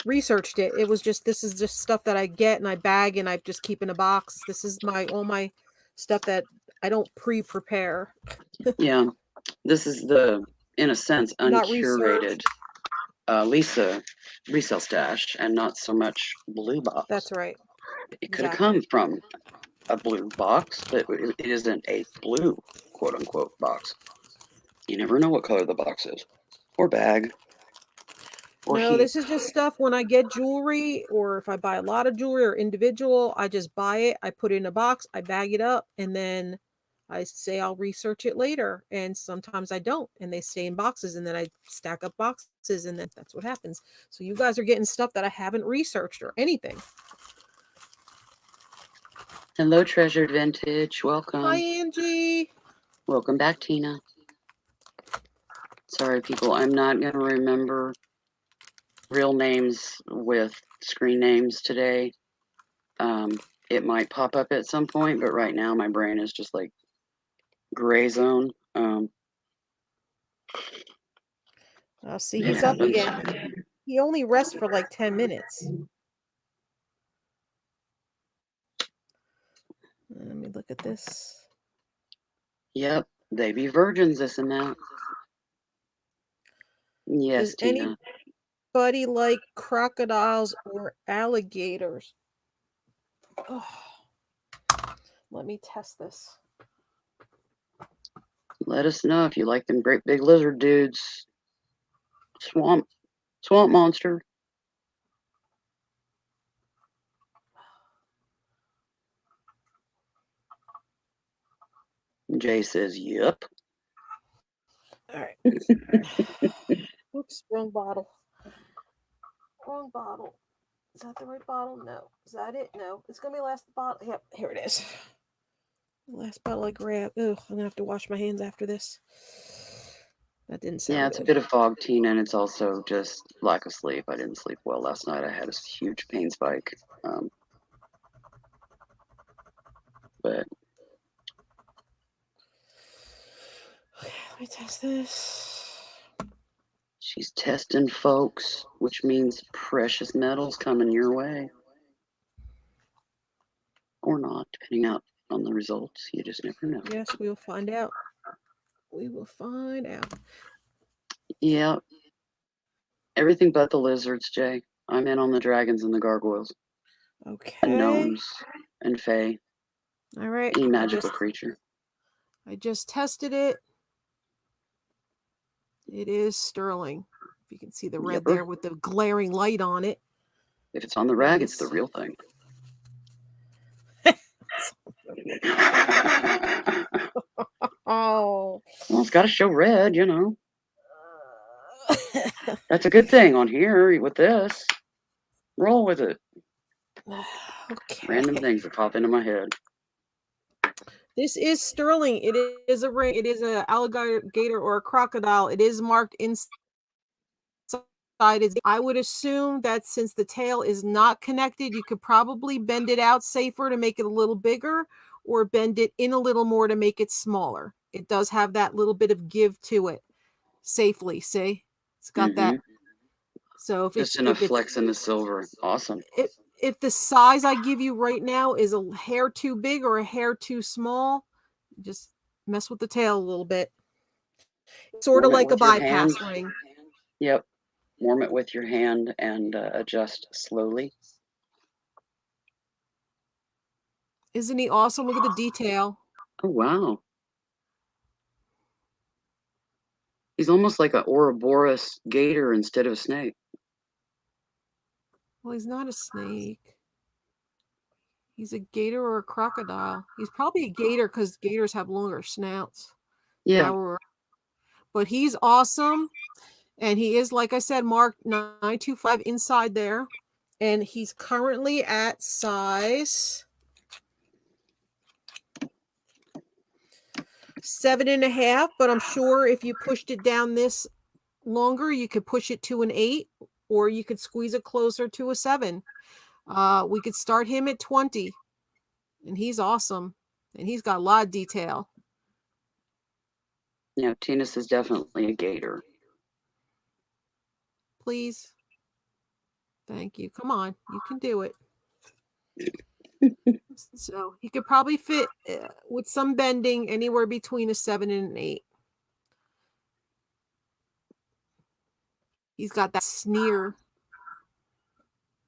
researched it. It was just, this is just stuff that I get and I bag and I just keep in a box. This is all my stuff that I don't pre-prepare. Yeah, this is the, in a sense, uncurated Lisa resale stash, and not so much blue box. That's right. It could have come from a blue box, but it isn't a blue quote unquote box. You never know what color the box is, or bag. No, this is just stuff when I get jewelry, or if I buy a lot of jewelry or individual, I just buy it, I put it in a box, I bag it up, and then I say I'll research it later. And sometimes I don't, and they stay in boxes, and then I stack up boxes, and then that's what happens. So you guys are getting stuff that I haven't researched or anything. Hello, Treasured Vintage. Welcome. Hi, Angie. Welcome back, Tina. Sorry, people, I'm not going to remember real names with screen names today. It might pop up at some point, but right now my brain is just like gray zone. See, he's up again. He only rests for like 10 minutes. Let me look at this. Yep, they be virgins, this and that. Yes, Does Tina. anybody like crocodiles or alligators? Oh, let me test this. Let us know if you like them great big lizard dudes. Swamp monster. Jay says, yep. All right. Oops, wrong bottle. Wrong bottle. Is that the right bottle? No. Is that it? No. It's going to be the last bottle. Yep, here it is. The last bottle I grabbed. Ugh, I'm going to have to wash my hands after this. That didn't sound Yeah, it's good. a bit of fog, Tina, and it's also just lack of sleep. I didn't sleep well last night. I had a huge pain spike. But okay, let me test this. She's testing, folks, which means precious metals coming your way. Or not, depending on the results. You just never know. Yes, we'll find out. We will find out. Yeah. Everything but the lizards, Jay. I'm in on the dragons and the gargoyles. Okay. And gnomes and fae. All right. Any magical creature. I just tested it. It is sterling. If you can see the red there with the glaring light on it. If it's on the rag, it's the real thing. Oh. Well, it's got to show red, you know. That's a good thing on here with this. Roll with it. Random Okay. things that pop into my head. This is sterling. It is a ring. It is an alligator or a crocodile. It is marked inside. I would assume that since the tail is not connected, you could probably bend it out safer to make it a little bigger, or bend it in a little more to make it smaller. It does have that little bit of give to it safely. See, it's got that. So Just enough flex in the silver. Awesome. if the size I give you right now is a hair too big or a hair too small, just mess with the tail a little bit. It's sort of Warm it like a with your hand. bypass ring. Yep. Warm it with your hand and adjust slowly. Isn't he awesome? Look at the detail. Oh, wow. He's almost like an Ouroboros gator instead of a snake. Well, he's not a snake. He's a gator or a crocodile. He's probably a gator because gators have longer snouts. Yeah. Narrower. But he's awesome. And he is, like I said, marked 925 inside there. And he's currently at size 7.5. But I'm sure if you pushed it down this longer, you could push it to an 8, or you could squeeze it closer to a 7. We could start him at 20. And he's awesome. And he's got a lot of detail. Yeah, Tinus is definitely a gator. Please. Thank you. Come on. You can do it. So he could probably fit with some bending anywhere between a 7 and an 8. He's got that sneer.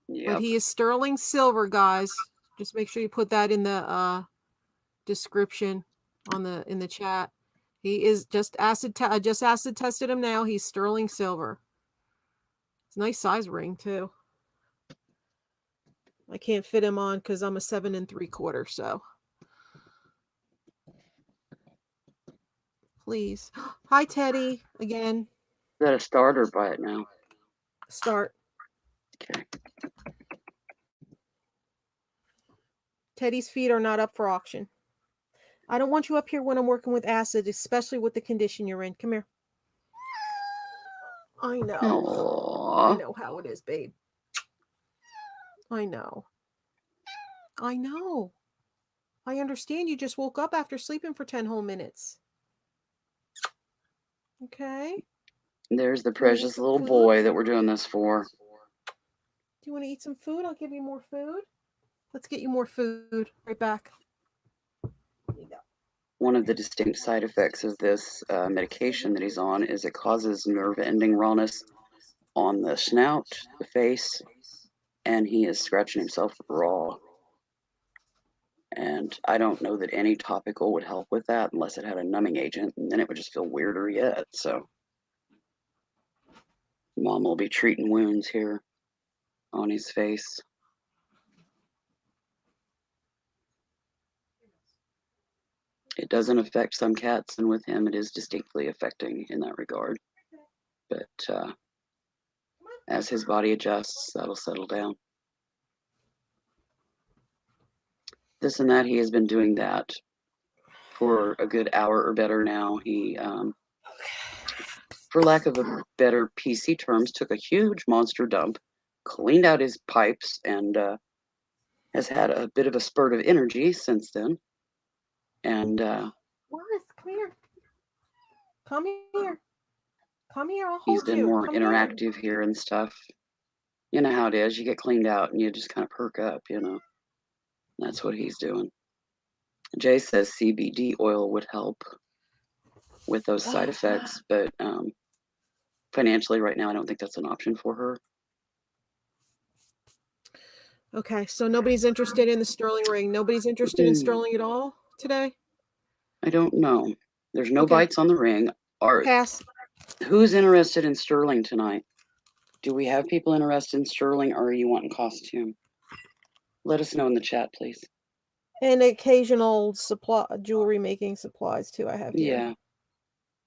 Yep. But he is sterling silver, guys. Just make sure you put that in the description in the chat. He is just acid tested him now. He's sterling silver. It's a nice size ring too. I can't fit him on because I'm a 7 3/4. So please, hi Teddy again. Is that a start or buy it now? Start. Okay. Teddy's feet are not up for auction. I don't want you up here when I'm working with acid, especially with the condition you're in. Come here. I know. Aww. I know how it is, babe. I know. I know. I understand you just woke up after sleeping for 10 whole minutes. Okay. There's the precious little boy that we're doing this for. Do you want to eat some food? I'll give you more food. Let's get you more food. Right back. There you go. One of the distinct side effects of this medication that he's on is it causes nerve ending rawness on the snout, the face, and he is scratching himself raw. And I don't know that any topical would help with that unless it had a numbing agent, and then it would just feel weirder yet. So Mom will be treating wounds here on his face. It doesn't affect some cats, and with him it is distinctly affecting in that regard. But as his body adjusts, that'll settle down. This and that, he has been doing that for a good hour or better now. He, for lack of a better PC terms, took a huge monster dump, cleaned out his pipes, and has had a bit of a spurt of energy since then. And Morris, come here. Come here. Come here. I'll he's hold been you. more Come interactive here and stuff. You know how it is. You get cleaned out and you just kind of perk up, you know. That's what he's doing. Jay says CBD oil would help with those side effects, but financially right now, I don't think that's an option for her. Okay, so nobody's interested in the sterling ring. Nobody's interested in sterling at all today? I don't know. There's no bites on the ring. Pass. Who's interested in sterling tonight? Do we have people interested in sterling, or are you wanting costume? Let us know in the chat, please. And occasional jewelry making supplies too I have here. Yeah.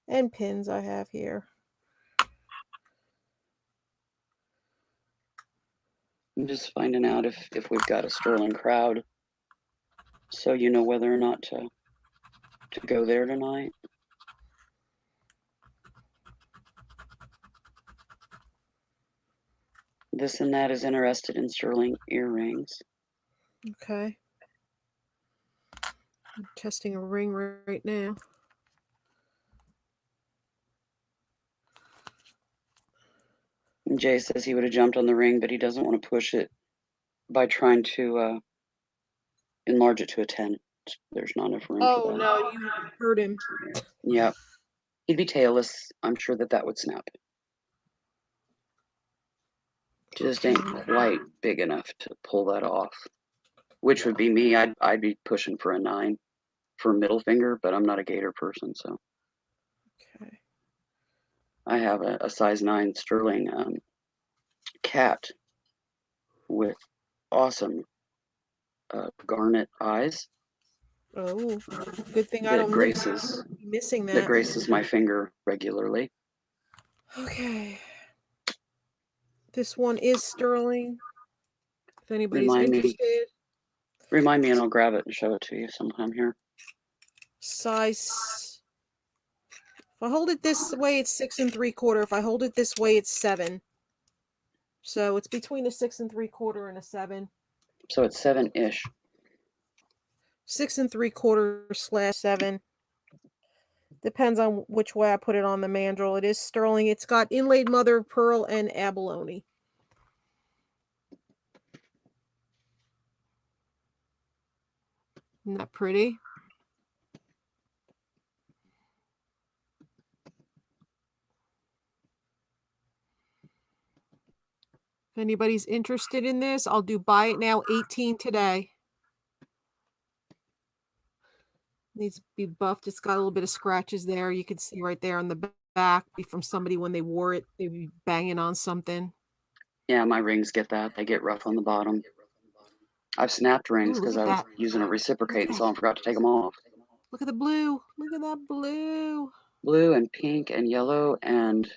And pins I have here. I'm just finding out if we've got a sterling crowd, so you know whether or not to go there tonight. This and that is interested in sterling earrings. Okay. I'm testing a ring right now. And Jay says he would have jumped on the ring, but he doesn't want to push it by trying to enlarge it to a 10. There's not enough room for that. Oh no, you hurt him. Yep. He'd be tailless. I'm sure that would snap. Just ain't quite big enough to pull that off. Which would be me. I'd be pushing for a 9 for middle finger, but I'm not a gator person, so. Okay. I have a size 9 sterling cat with awesome garnet eyes. Oh, good thing I that don't graces be missing that that. graces my finger regularly. Okay. This one is sterling. If anybody's Remind interested. me, and I'll grab it and show it to you sometime here. Size. If I hold it this way, it's 6 3/4. If I hold it this way, it's 7. So it's between a 6 3/4 and a 7. So it's 7-ish. 6 3/4/7. Depends on which way I put it on the mandrel. It is sterling. It's got inlaid mother of pearl and abalone. Isn't that pretty? If anybody's interested in this, I'll do buy it now, 18 today. Needs to be buffed. It's got a little bit of scratches there. You can see right there on the back from somebody when they wore it. They'd be banging on something. Yeah, my rings get that. They get rough on the bottom. I've snapped rings because I was using a reciprocate and saw I forgot to take them off. Look at the blue. Look at that blue. Blue and pink and yellow and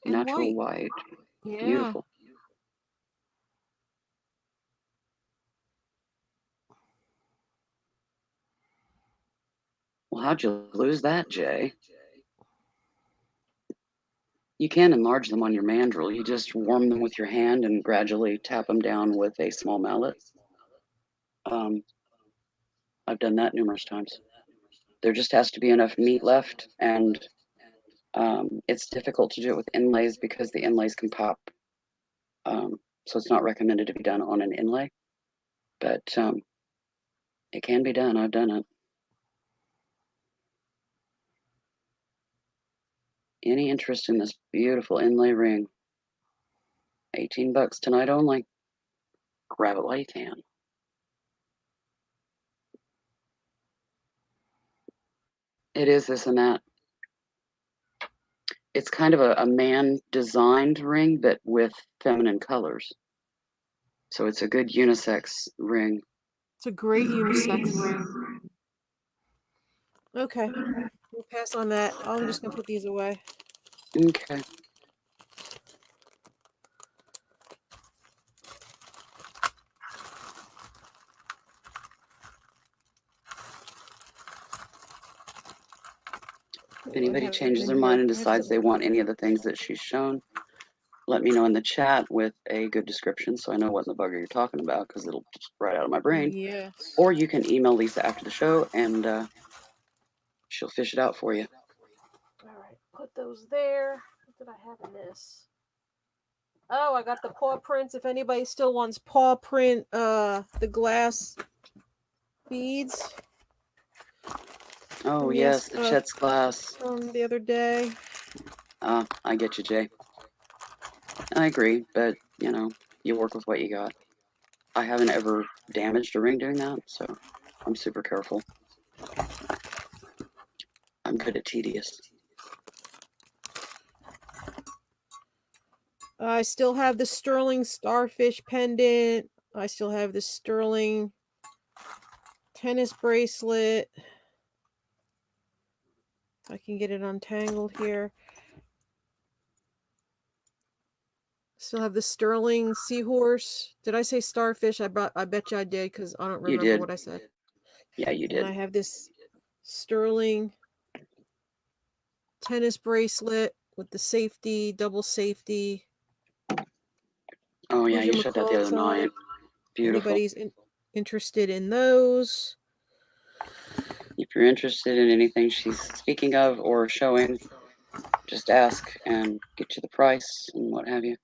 natural white. Yeah. Beautiful. Well, how'd you lose that, Jay? You can enlarge them on your mandrel. You just warm them with your hand and gradually tap them down with a small mallet. I've done that numerous times. There just has to be enough meat left, and it's difficult to do it with inlays because the inlays can pop. So it's not recommended to be done on an inlay, but it can be done. I've done it. Any interest in this beautiful inlay ring? $18 tonight only. Grab it while you can. It is this and that. It's kind of a man designed ring, but with feminine colors. So it's a good unisex ring. It's a great unisex ring. Okay. We'll pass on that. I'm just going to put these away. Okay. If anybody changes their mind and decides they want any of the things that she's shown, let me know in the chat with a good description so I know what in the bugger you're talking about, because it'll just right out of my brain. Yes. Or you can email Lisa after the show and she'll fish it out for you. All right, put those there. What did I have in this? Oh, I got the paw prints. If anybody still wants paw print, the glass beads. Oh, yes, the Chet's glass. From the other day. I get you, Jay. I agree, but, you know, you work with what you got. I haven't ever damaged a ring doing that, so I'm super careful. I'm good at tedious. I still have the sterling starfish pendant. I still have the sterling tennis bracelet. If I can get it untangled here. Still have the sterling seahorse. Did I say starfish? I bet you I did because I don't You remember did. what I said. Yeah, you And did. I have this sterling tennis bracelet with the safety, double safety, Oh yeah, you showed that the other whatchamacallits on night. it. Beautiful. Anybody's interested in those? If you're interested in anything she's speaking of or showing, just ask and get you the price and what have you.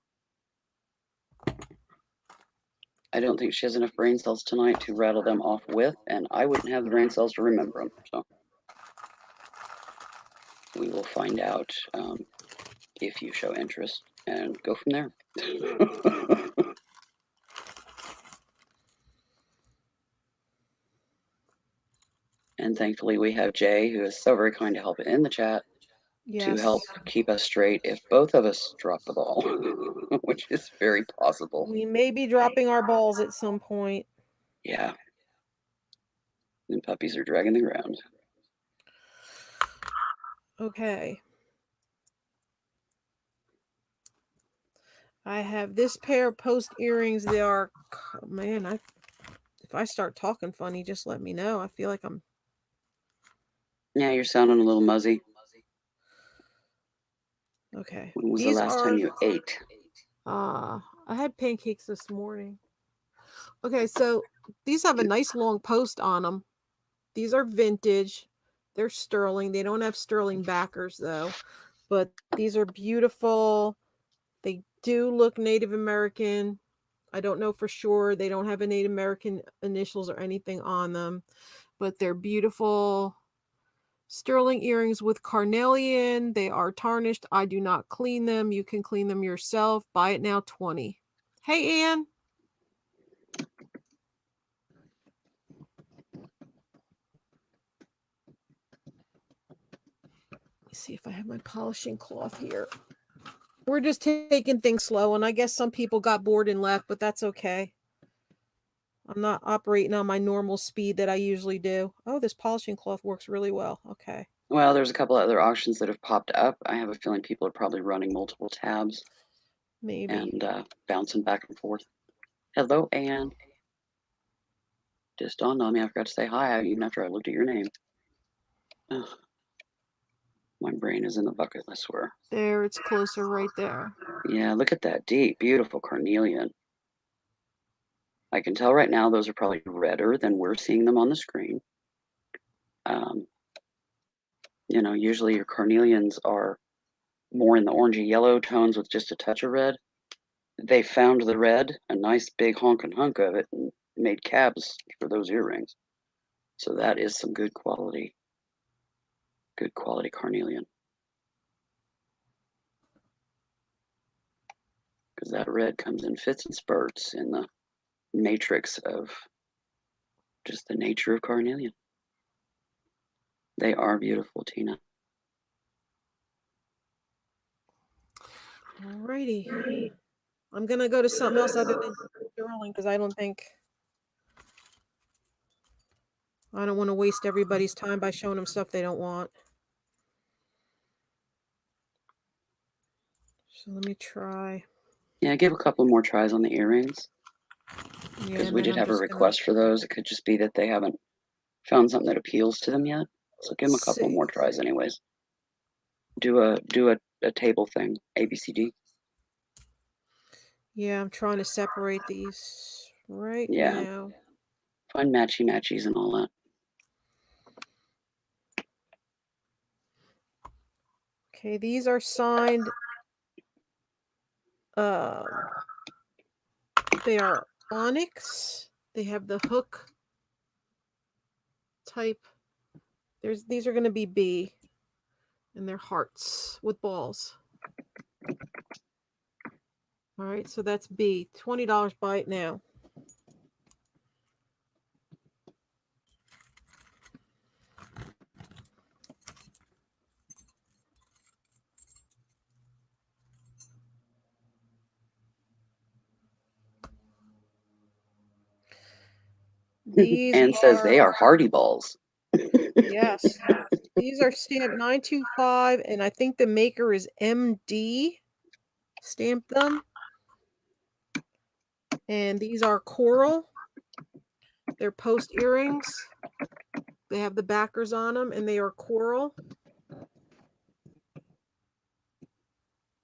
I don't think she has enough brain cells tonight to rattle them off with, and I wouldn't have the brain cells to remember them. So we will find out if you show interest and go from there. And thankfully, we have Jay, who is so very kind to help in the chat to help Yes. keep us straight if both of us drop the ball, which is very possible. We may be dropping our balls at some point. Yeah. And puppies are dragging the ground. Okay. I have this pair of post earrings. They are, man, if I start talking funny, just let me know. I feel like I'm. Yeah, you're sounding a little muzzy. Okay. When was the These last time are, you ate? I had pancakes this morning. Okay, so these have a nice long post on them. These are vintage. They're sterling. They don't have sterling backers though, but these are beautiful. They do look Native American. I don't know for sure. They don't have a Native American initials or anything on them, but they're beautiful sterling earrings with carnelian. They are tarnished. I do not clean them. You can clean them yourself. Buy it now, 20. Hey, Ann. Let me see if I have my polishing cloth here. We're just taking things slow, and I guess some people got bored and left, but that's okay. I'm not operating on my normal speed that I usually do. Oh, this polishing cloth works really well. Okay. Well, there's a couple other auctions that have popped up. I have a feeling people are probably running multiple tabs Maybe. and bouncing back and forth. Hello, Anne. Just dawned on me I forgot to say hi even after I looked at your name. Ugh, my brain is in the bucket, I swear. There, it's closer right there. Yeah, look at that deep, beautiful carnelian. I can tell right now those are probably redder than we're seeing them on the screen. Um, usually your carnelians are more in the orangey yellow tones with just a touch of red. They found the red, a nice big honking hunk of it, and made cabs for those earrings. So that is some good quality carnelian. Because that red comes in fits and spurts in the matrix of just the nature of carnelian. They are beautiful, Tina. Alrighty. I'm going to go to something else other than sterling because I don't want to waste everybody's time by showing them stuff they don't want. So let me try. Yeah, give a couple more tries on the earrings. Yeah, Because and we then did I'm have a just going to request for those. It could just be that they haven't found something that appeals to them yet. So give them a couple see. more tries anyways. Do a table thing, ABCD. Yeah, I'm trying to separate these right Yeah. now. Find matchies and all that. Okay, these are signed. They are onyx. They have the hook type. These are going to be B, and they're hearts with balls. All right, so that's B. $20. Buy it now. These And says they are hardy balls. yes. These are stamped 925, and I think the maker is MD. Stamped them. And these are coral. They're post earrings. They have the backers on them, and they are coral.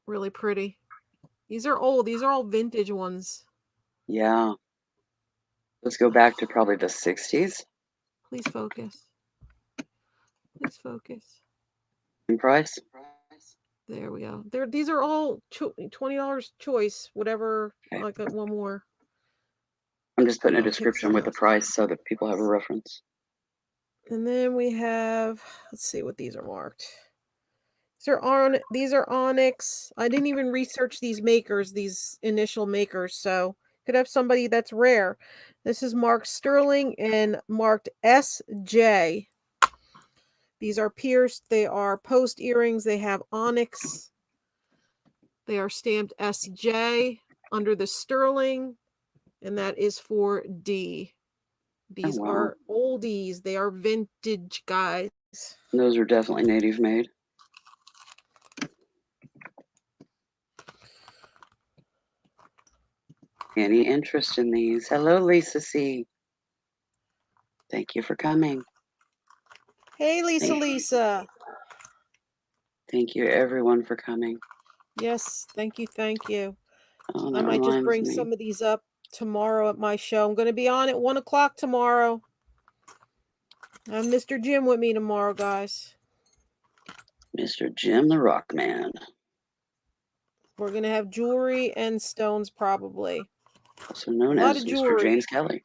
Really pretty. These are old. These are all vintage ones. Yeah. Let's go back to probably the 60s Please focus. Please focus. in price. There we go. These are all $20 choice, whatever. Okay. I got one more. I'm just putting a I'll pick description some with the up. price so that people have a reference. And then we have, let's see what these are marked. These are onyx. I didn't even research these makers, these initial makers, so could have somebody that's rare. This is marked sterling and marked SJ. These are pierced. They are post earrings. They have onyx. They are stamped SJ under the sterling, and that is for D. Oh, These wow. are oldies. They are vintage, guys. Those are definitely native made. Any interest in these? Hello, Lisa C. Thank you for coming. Hey, Lisa. Thank you, everyone, for coming. Yes, thank you, thank you. Oh, I that might just reminds bring me. some of these up tomorrow at my show. I'm going to be on at 1 o'clock tomorrow. I have Mr. Jim with me tomorrow, guys. Mr. Jim the Rock Man. We're going to have jewelry and stones, probably. Also known A lot as of Mr. jewelry. James Kelly.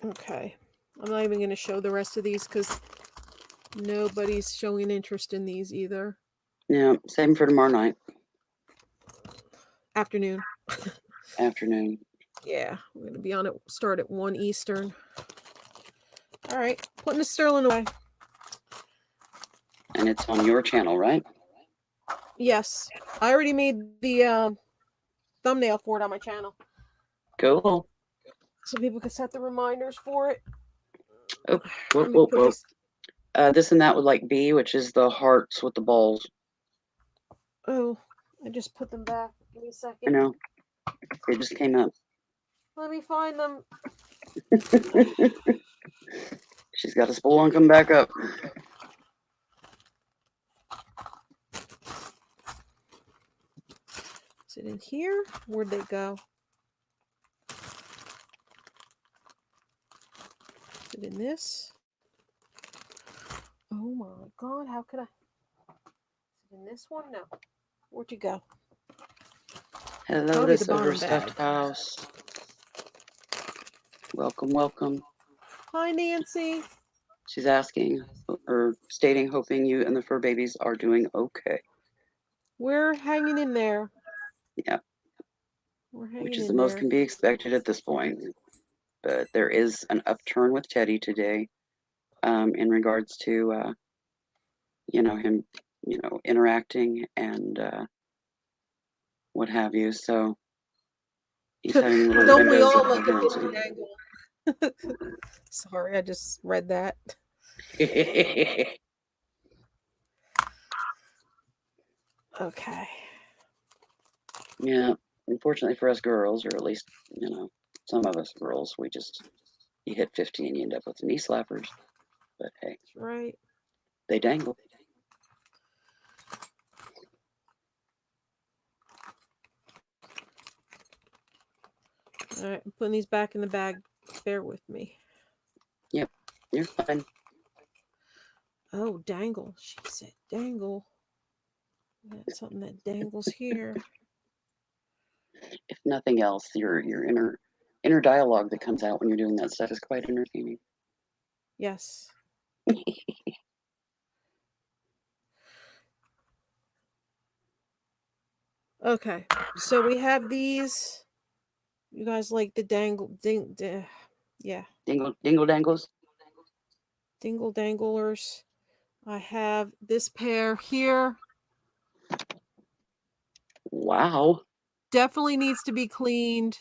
Okay. I'm not even going to show the rest of these because nobody's showing interest in these either. Yeah, same for tomorrow night. Afternoon. Afternoon. Yeah, we're going to be on it. Start at 1 Eastern. All right. Putting the sterling away. And it's on your channel, right? Yes. I already made the thumbnail for it on my channel. Cool. So people can set the reminders for it. Oh, Let me put these. this and that would like B, which is the hearts with the balls. Oh, I just put them back. Give me a I second. know. It just came up. Let me find them. She's got a spool on come back up. Is it in here? Where'd they go? Is it in this? Oh my god, how could I? Is it in this one? No. Where'd you go? Hello, Probably this the bottom overstuffed bag. house. Welcome, welcome. Hi, Nancy. She's asking or stating, hoping you and the fur babies are doing okay. We're hanging in there. Yeah. We're hanging Which is the in most there. can be expected at this point. But there is an upturn with Teddy today, in regards to him, interacting and what have you. So he's having little Don't we windows of all like a coherency. dangle? Sorry, I just read that. Okay. Yeah, unfortunately for us girls, or at least some of us girls, you hit 50 and you end up with knee slappers. But hey, That's right. they dangle. All right, I'm putting these back in the bag. Bear with me. Yep, you're fine. Oh, dangle. She said dangle. That's something that dangles here. If nothing else, your inner dialogue that comes out when you're doing that stuff is quite entertaining. Yes. Okay. So we have these. You guys like the yeah. Dingle dangles. Dingle danglers. I have this pair here. Wow. Definitely needs to be cleaned.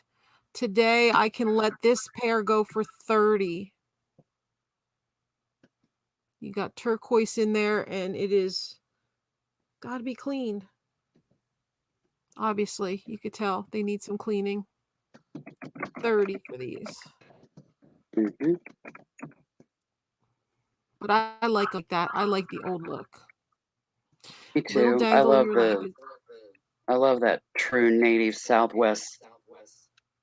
Today I can let this pair go for 30. You got turquoise in there and it is got to be cleaned. Obviously, you could tell they need some cleaning. 30 for these. Hmm. But I like that. I like the old look. Me Little too. dangle in your life is I love that true native Southwest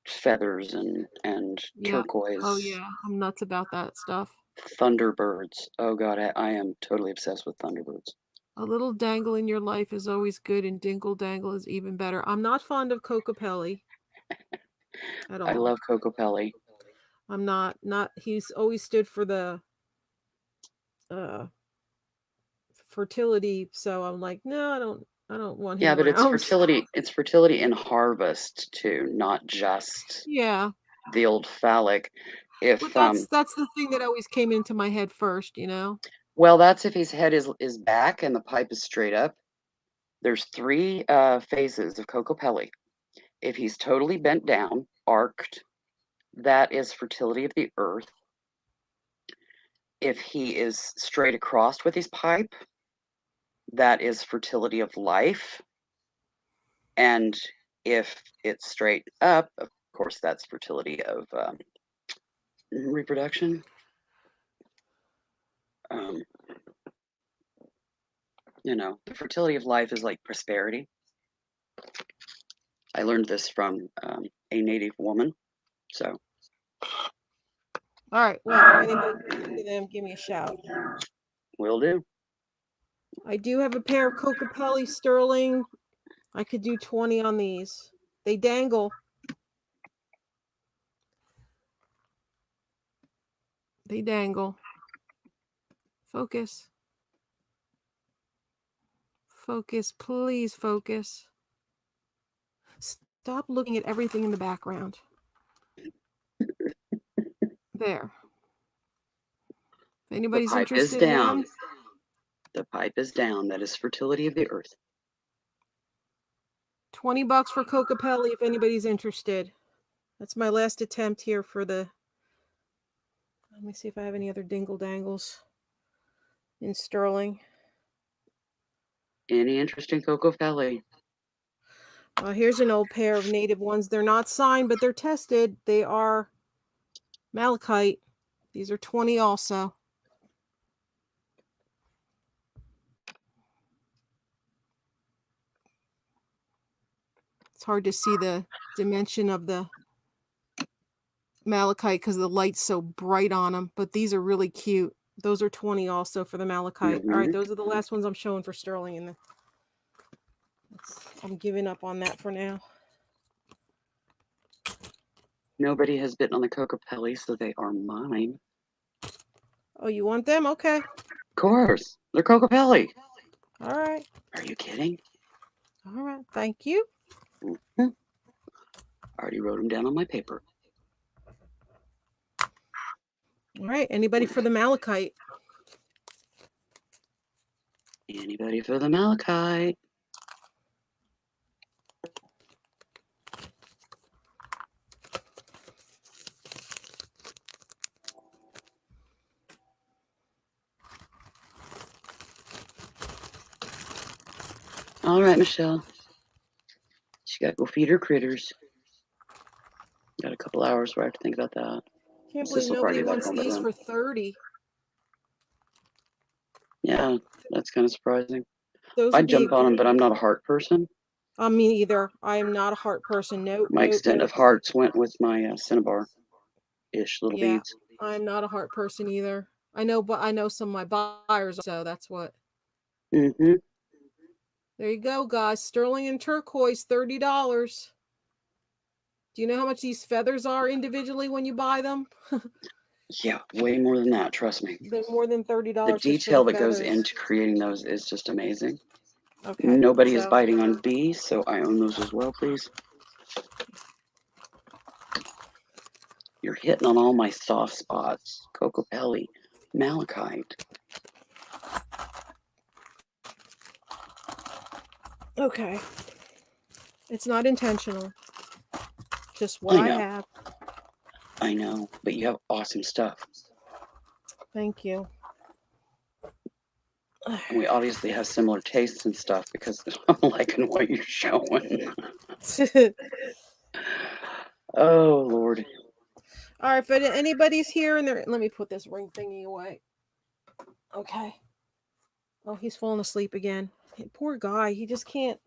feathers and yeah. Oh turquoise yeah, I'm nuts about that stuff. Thunderbirds. Oh God, I am totally obsessed with Thunderbirds. A little dangle in your life is always good, and dingle dangle is even better. I'm not fond of Cocopelli at I all. love Coco Pelli. I'm not he's always stood for the uh fertility, so I'm like, no, I don't want him Yeah, but around. it's fertility in harvest too, not just Yeah. the old phallic. But If that's the thing that always came into my head first, you know? well, that's if his head is back and the pipe is straight up. There's three phases of Coco Pelli. If he's totally bent down, arced, that is fertility of the earth. If he is straight across with his pipe, that is fertility of life. And if it's straight up, of course, that's fertility of reproduction. Um, the fertility of life is like prosperity. I learned this from a native woman. So, All right. Well, if anybody wants any of them, give me a shout. will do. I do have a pair of Cocopelli Sterling. I could do 20 on these. They dangle. They dangle. Focus. Focus. Please focus. Stop looking at everything in the background. There. If The anybody's pipe is interested in down. them, The pipe is down. That is fertility of the earth. $20 for Cocopelli if anybody's interested. That's my last attempt here for the. Let me see if I have any other dingle dangles in sterling. Any interest in Coco Pelli? Here's an old pair of native ones. They're not signed, but they're tested. They are malachite. These are 20 also. It's hard to see the dimension of the malachite because the light's so bright on them, but these are really cute. Those are 20 also for the malachite. All right, Mm-hmm. those are the last ones I'm showing for sterling. I'm giving up on that for now. Nobody has bitten on the Coco Pelli, so they are mine. Oh, you want them? Okay. Of course. They're Coco Pelli. All right. Are you kidding? All right. Thank you. Mm-hmm. I already wrote them down on my paper. All right. Anybody for the malachite? Anybody for the malachite? All right, Michelle. She got to go feed her critters. Got a couple hours where I have to think about that. Can't believe Sis will probably nobody be back wants home by these then. for 30. Yeah, that's kind of surprising. Those I would be a jumped on them, but great. I'm not a heart person. Me either. I am not a heart person. Nope, My nope, extent nope. of hearts went with my cinnabar-ish little Yeah, beads. I'm not a heart person either. I know, but I know some of my buyers, so that's what. Mm-hmm. There you go, guys. Sterling and turquoise, $30. Do you know how much these feathers are individually when you buy them? Yeah, way more than that, trust me. They're more than The $30 just for the detail that goes feathers. into creating those is just amazing. Okay, Nobody is so biting on bees, so I own those as well, please. You're hitting on all my soft spots. Coco Pelli, malachite. okay, it's not intentional. Just what I I know, have. but you have awesome stuff. Thank you. And we obviously have similar tastes and stuff because I'm liking what you're showing. Oh, Lord. All right, if anybody's here and they're, let me put this ring thingy away. Okay. Oh, he's falling asleep again. Poor guy. He just can't.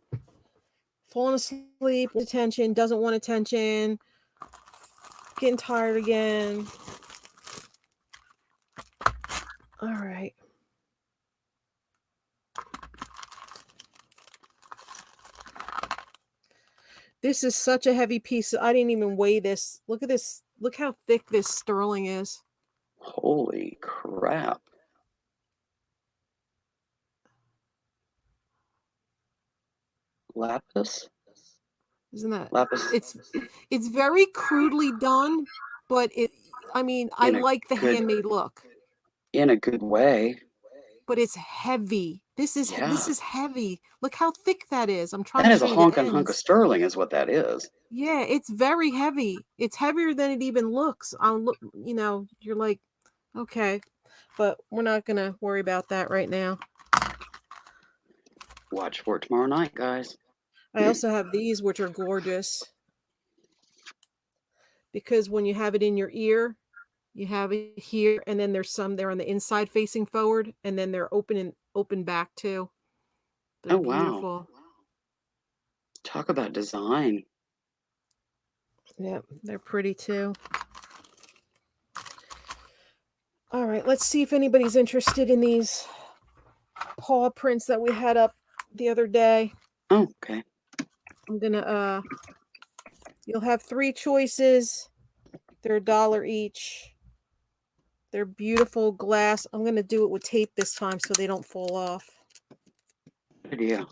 Falling asleep, attention, doesn't want attention, getting tired again. All right. This is such a heavy piece. I didn't even weigh this. Look at this. Look how thick this sterling is. Holy crap. Lapis? Isn't that? Lapis It's very crudely done, but I mean, I in a like the good handmade look. in a good way. But it's heavy. This is Yeah. heavy. Look how thick that is. I'm trying That to is show a you the honkin' hunk of ends. sterling is what that is. Yeah, it's very heavy. It's heavier than it even looks. Look, you're like, okay, but we're not gonna worry about that right now. Watch for it tomorrow night, guys. I also have these, which are gorgeous, because when you have it in your ear, you have it here, and then there's some there on the inside facing forward, and then they're open back too. They're Oh, wow. beautiful. Talk about design. Yeah, they're pretty too. All right, let's see if anybody's interested in these paw prints that we had up the other day. Oh, okay. I'm gonna you'll have 3 choices. They're $1 each. They're beautiful glass. I'm gonna do it with tape this time so they don't fall off. Good idea.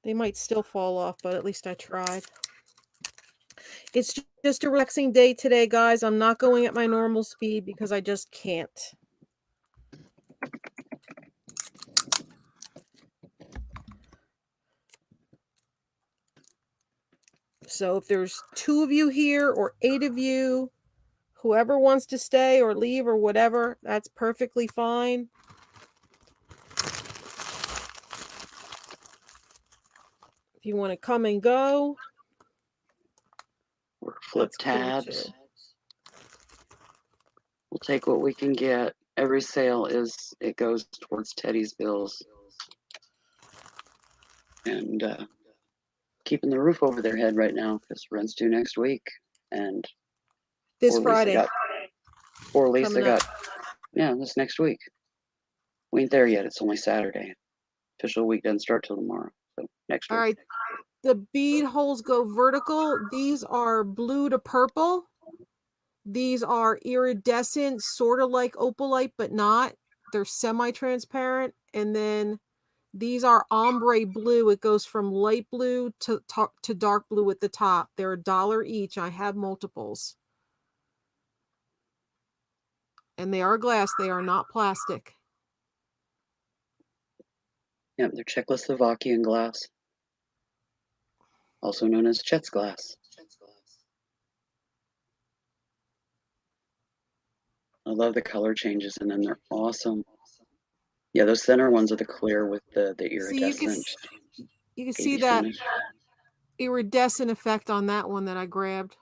They might still fall off, but at least I tried. It's just a relaxing day today, guys. I'm not going at my normal speed because I just can't. So if there's 2 of you here or 8 of you, whoever wants to stay or leave or whatever, that's perfectly fine. If you want to come and go, Or flip that's cool tabs. too. We'll take what we can get. Every sale it goes towards Teddy's bills. And keeping the roof over their head right now because rent's due next week. And This Friday poor Lisa coming up. yeah, this next week. We ain't there yet. It's only Saturday. Official week doesn't start till tomorrow. So next All week. right. The bead holes go vertical. These are blue to purple. These are iridescent, sort of like opalite, but not. They're semi-transparent. And then these are ombre blue. It goes from light blue to dark blue at the top. They're $1 each. I have multiples. And they are glass. They are not plastic. Yep, they're Czechoslovakian glass, also known as Chet's glass. I love the color changes in them. They're awesome. Yeah, those center ones are the clear with the See, iridescent you can see 80s that finish. iridescent effect on that one that I grabbed.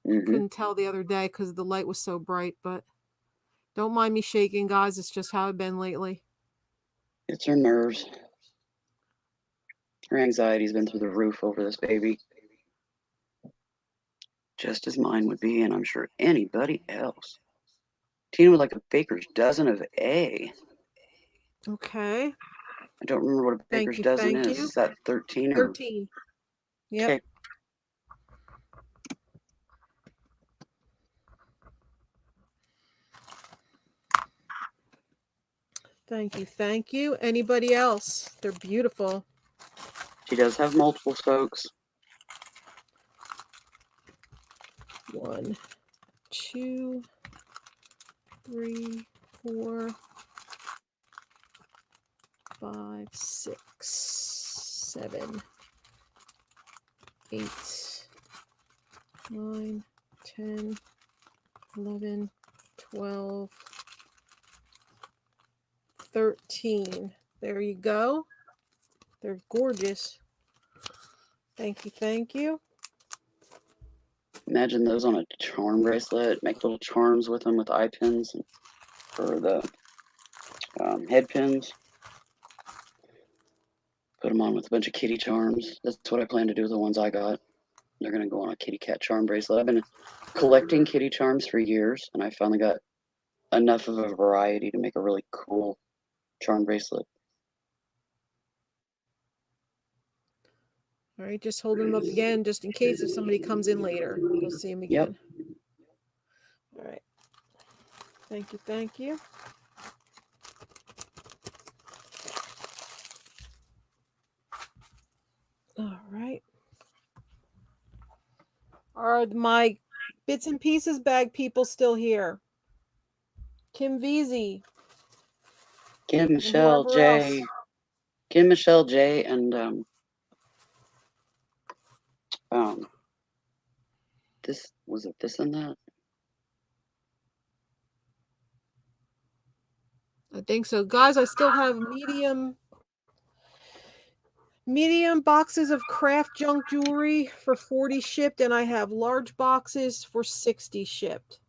Mm-hmm. Couldn't tell the other day because the light was so bright, but don't mind me shaking, guys. It's just how I've been lately. It's her nerves. Her anxiety's been through the roof over this baby. Just as mine would be, and I'm sure anybody else. Tina would like a baker's dozen of A. Okay. I don't remember what a baker's dozen Thank is. you. Is that 13 or? 13. Yep. Okay. Thank you. Anybody else? They're beautiful. She does have multiples, folks. 1, 2, 3, 4, 5, 6, 7, 8, 9, 10, 11, 12, 13. There you go. They're gorgeous. Thank you, thank you. Imagine those on a charm bracelet. Make little charms with them with eye pins or the head pins. Put them on with a bunch of kitty charms. That's what I plan to do with the ones I got. They're going to go on a kitty cat charm bracelet. I've been collecting kitty charms for years, and I finally got enough of a variety to make a really cool charm bracelet. All right, just holding them up again, just in case if somebody comes in later, they'll see them again. Yep. All right. Thank you, thank you. All right. Are my bits and pieces bag people still here? Kim Veazey. Kim, Michelle, Jay. Kim, Michelle, Jay, and this was it. This and that. I think so, guys. I still have medium boxes of craft junk jewelry for 40 shipped, and I have large boxes for 60 shipped.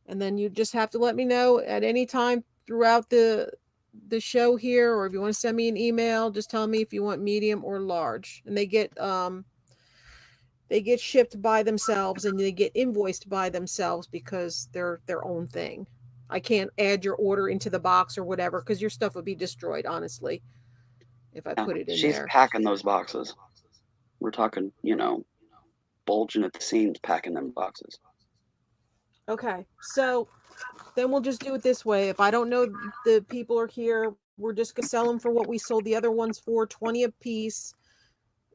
And then you just have to let me know at any time throughout the show here, or if you want to send me an email, just tell me if you want medium or large. And they get shipped by themselves and they get invoiced by themselves because they're their own thing. I can't add your order into the box or whatever because your stuff would be destroyed, honestly, if I put it in She's there. packing those boxes. We're talking, bulging at the seams, packing them boxes. Okay, so then we'll just do it this way. If I don't know the people are here, we're just gonna sell them for what we sold the other ones for, 20 a piece.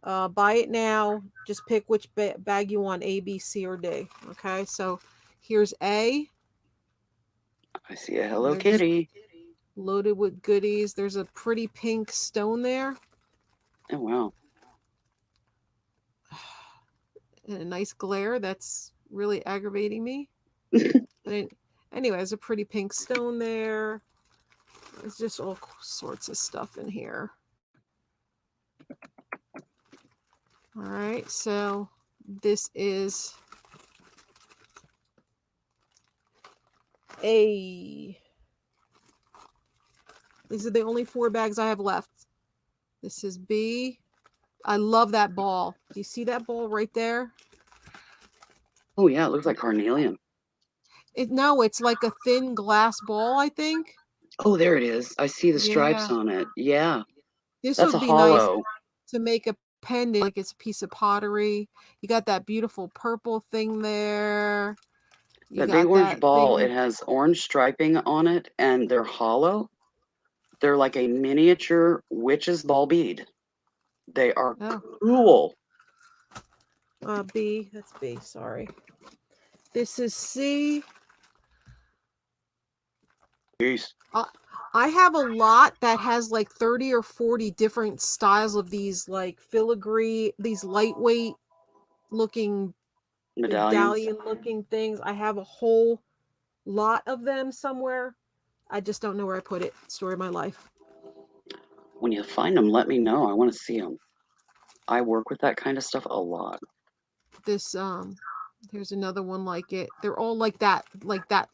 Buy it now. Just pick which bag you want, A, B, C, or D. Okay, so here's A. I see a Hello Kitty. Loaded with goodies. There's a pretty pink stone there. Oh, wow. And a nice glare that's really aggravating me. But anyway, there's a pretty pink stone there. There's just all sorts of stuff in here. All right, so this is A. These are the only 4 bags I have left. This is B. I love that ball. Do you see that ball right there? Oh, yeah, it looks like carnelian. No, it's like a thin glass ball, I think. Oh, there it is. I see the stripes on it. Yeah. This That's would a be hollow. nice to make a pendant, like it's a piece of pottery. You got that beautiful purple thing there. That big orange ball, it has orange striping on it, and they're hollow. They're like a miniature witch's ball bead. They are cool. B. That's B. Sorry. This is C. Peace. I have a lot that has like 30 or 40 different styles of these like filigree, these lightweight looking medallion looking things. I have a whole lot of them somewhere. I just don't know where I put it. Story of my life. When you find them, let me know. I want to see them. I work with that kind of stuff a lot. This here's another one like it. They're all like that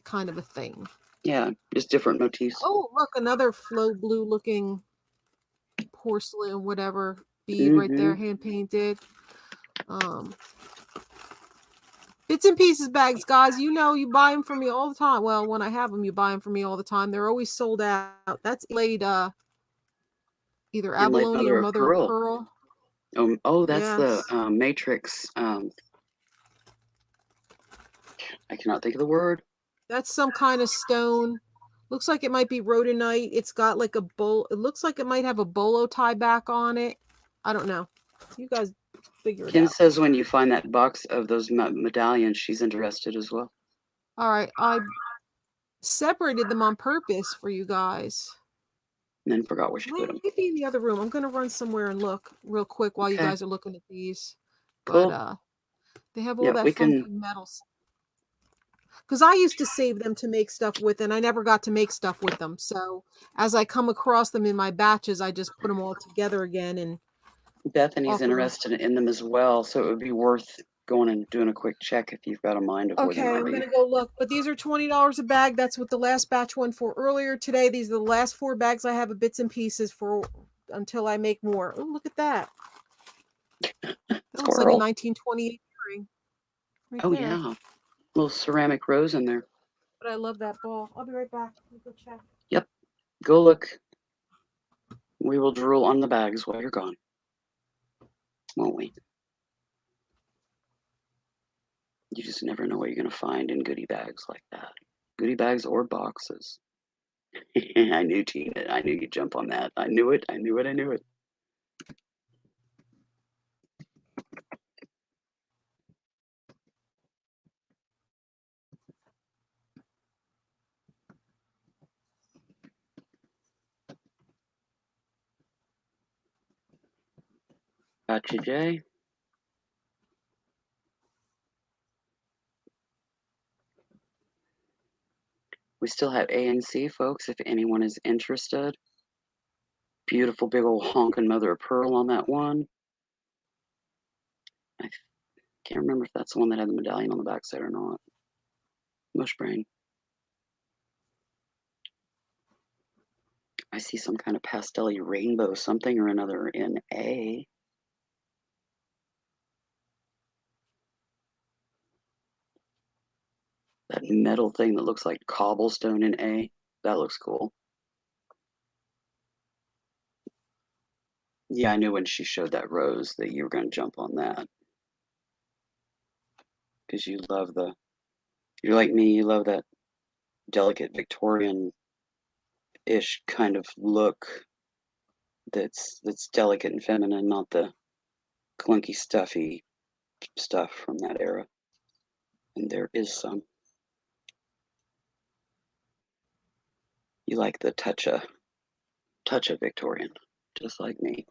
kind of a thing. Yeah, just different motifs. Oh, look, another flow blue looking porcelain whatever bead right there, hand painted. Bits and pieces bags, guys. You know, you buy them from me all the time. Well, when I have them, you buy them from me all the time. They're always sold out. That's laid either abalone or mother of pearl. That's the matrix. I cannot think of the word. That's some kind of stone. Looks like it might be rhodonite. It's got like a bowl. It looks like it might have a bolo tie back on it. I don't know. You guys figure it out. Kim says when you find that box of those medallions, she's interested as well. All right. I separated them on purpose for you guys. And then forgot where she put them. Maybe in the other room. I'm going to run somewhere and look real quick while you guys are looking at these. Cool. But they have all that funky metals. because I used to save them to make stuff with, and I never got to make stuff with them. So as I come across them in my batches, I just put them all together again and Bethany's offer them. interested in them as well, so it would be worth going and doing a quick check if you've got a mind of where they Okay, might I'm be. gonna go look. But these are $20 a bag. That's what the last batch went for earlier today. These are the last 4 bags I have of bits and pieces for until I make more. Oh, look at that. That looks like a Squirrel. 1928 earring right Oh there. yeah, little ceramic rose in there. But I love that ball. I'll be right back. Let me go check. Yep. Go look. We will drool on the bags while you're gone, won't we? You just never know what you're gonna find in goodie bags like that. Goodie bags or boxes. I knew, Tina. I knew you'd jump on that. I knew it. I knew it. I knew it. Gotcha, Jay. We still have A and C, folks, if anyone is interested. Beautiful big old honking mother of pearl on that one. I can't remember if that's the one that had the medallion on the backside or not. Mush brain. I see some kind of pastel-y rainbow something or another in A. That metal thing that looks like cobblestone in A. That looks cool. Yeah, I knew when she showed that rose that you were going to jump on that. Because you love the, you're like me, you love that delicate Victorian-ish kind of look that's delicate and feminine, not the clunky, stuffy stuff from that era. And there is some. You like the touch of Victorian, just like me.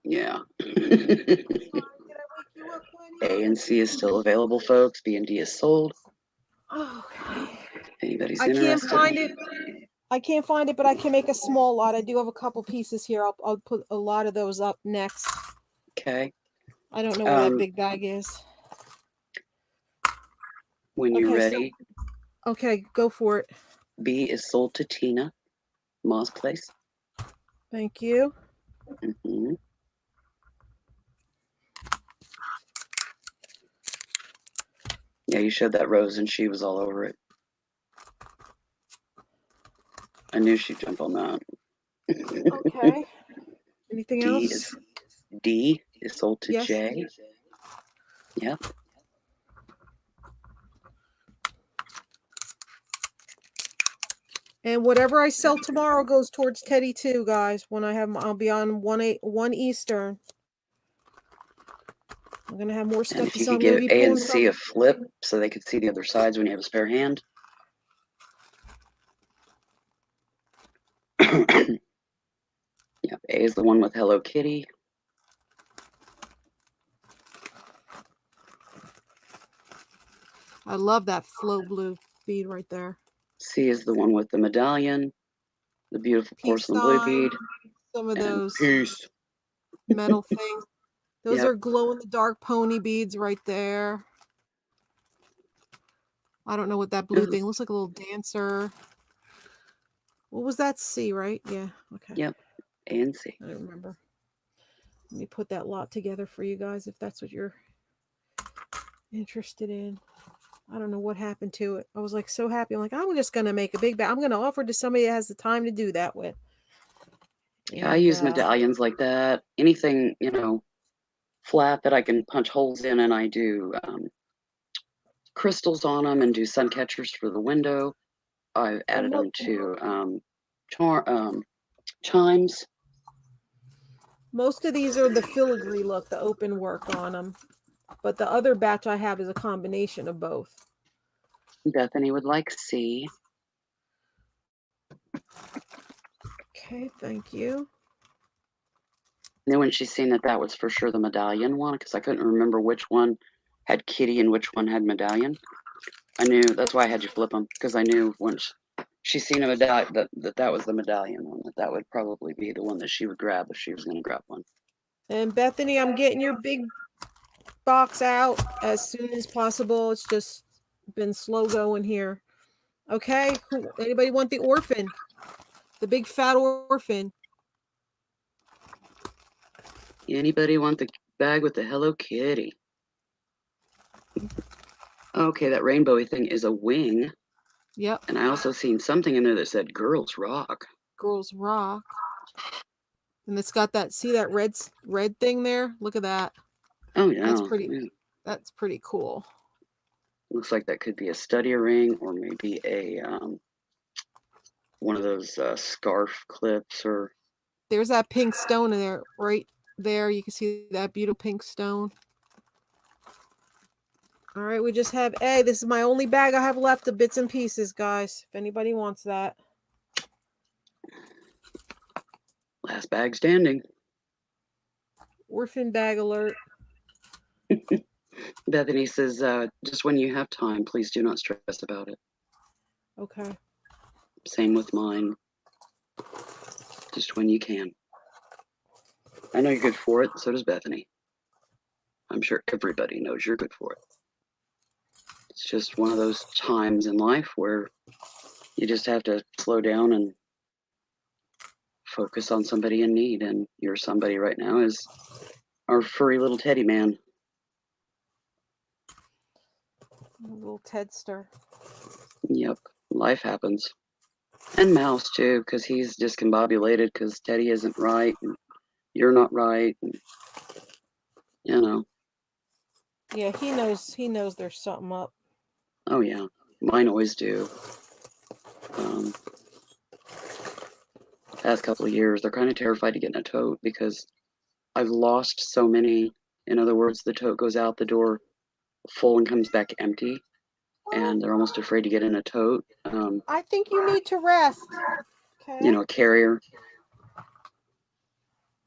Yeah. Did I wake you up, A honey? and C is still available, folks. B and D is sold. Okay. Anybody's I can't interested. find it. I can't find it, but I can make a small lot. I do have a couple pieces here. I'll put a lot of those up next. Okay. I don't know where that big bag is. When you're Okay, ready, okay, go for it. B is sold to Tina, Moss Place. Thank you. Mm-hmm. Yeah, you showed that rose and she was all over it. I knew she'd jump on that. Okay. Anything else? D is sold to Yes. J. Yep. And whatever I sell tomorrow goes towards Teddy too, guys. When I have, I'll be on 1 Eastern. I'm gonna have more stuff And if to you sell. could I'm gonna give be A pulling and C some. a flip so they could see the other sides when you have a spare hand. Yep, A is the one with Hello Kitty. I love that flow blue bead right there. C is the one with the medallion, the beautiful Peace porcelain blue sign. bead. Some of And those peace. metal things. Those Yep. are glow in the dark pony beads right there. I don't know what that blue thing looks like. A little dancer. What was that? C, right? Yeah. Okay. Yep. A and C. I don't remember. Let me put that lot together for you guys if that's what you're interested in. I don't know what happened to it. I was like so happy. I'm like, I'm just gonna make a big bag. I'm gonna offer it to somebody that has the time to do that with. Yeah, I And use medallions like that. Anything, flat that I can punch holes in, and I do crystals on them and do sun catchers for the window. I've added them to chimes. most of these are the filigree look, the open work on them. But the other batch I have is a combination of both. Bethany would like C. Okay, thank you. And then when she seen that that was for sure the medallion one, because I couldn't remember which one had kitty and which one had medallion. I knew that's why I had you flip them, because I knew once she seen a medallion that was the medallion one, that would probably be the one that she would grab if she was going to grab one. And Bethany, I'm getting your big box out as soon as possible. It's just been slow going here. Okay, anybody want the orphan? The big fat orphan. Anybody want the bag with the Hello Kitty? Okay, that rainbowy thing is a wing. Yep. And I also seen something in there that said "Girls Rock." Girls Rock. And it's got that, see that red thing there? Look at that. Oh yeah, That's pretty. yeah. That's pretty cool. Looks like that could be a study ring or maybe a one of those scarf clips or. There's that pink stone in there, right there. You can see that beautiful pink stone. All right, we just have, hey, this is my only bag I have left of bits and pieces, guys. If anybody wants that. Last bag standing. Orphan bag alert. Bethany says, just when you have time, please do not stress about it. Okay. Same with mine. Just when you can. I know you're good for it, so does Bethany. I'm sure everybody knows you're good for it. It's just one of those times in life where you just have to slow down and focus on somebody in need. And your somebody right now is our furry little teddy man. A little Tedster. Yep, life happens. And Mouse too, because he's discombobulated because Teddy isn't right and you're not right. And, you know. Yeah, he knows. He knows there's something up. Oh yeah, mine always do. Past couple of years, they're kind of terrified to get in a tote because I've lost so many. In other words, the tote goes out the door full and comes back empty, and they're almost afraid to get in a tote. I think you need to rest. Okay. You know, a carrier.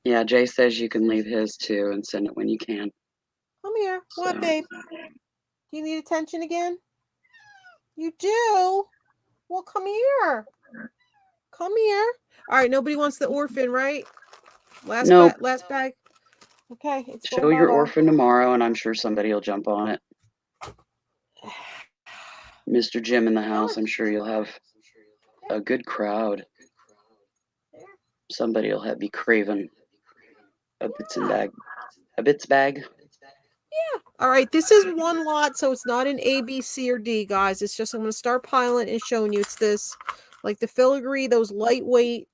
Yeah, Jay says you can leave his too and send it when you can. Come here. So, What, babe? Do you need attention again? You do? Well, come here. Come here. All right, nobody wants the orphan, right? nope. Last bag. Okay, it's Show going by your there. orphan tomorrow, and I'm sure somebody will jump on it. Mr. Jim in the house, I'm sure you'll have a good crowd. Somebody will be craving a bits bag. Yeah. All right, this is one lot, so it's not an A, B, C, or D, guys. It's just I'm going to start piling and showing you. It's this, like the filigree, those lightweight,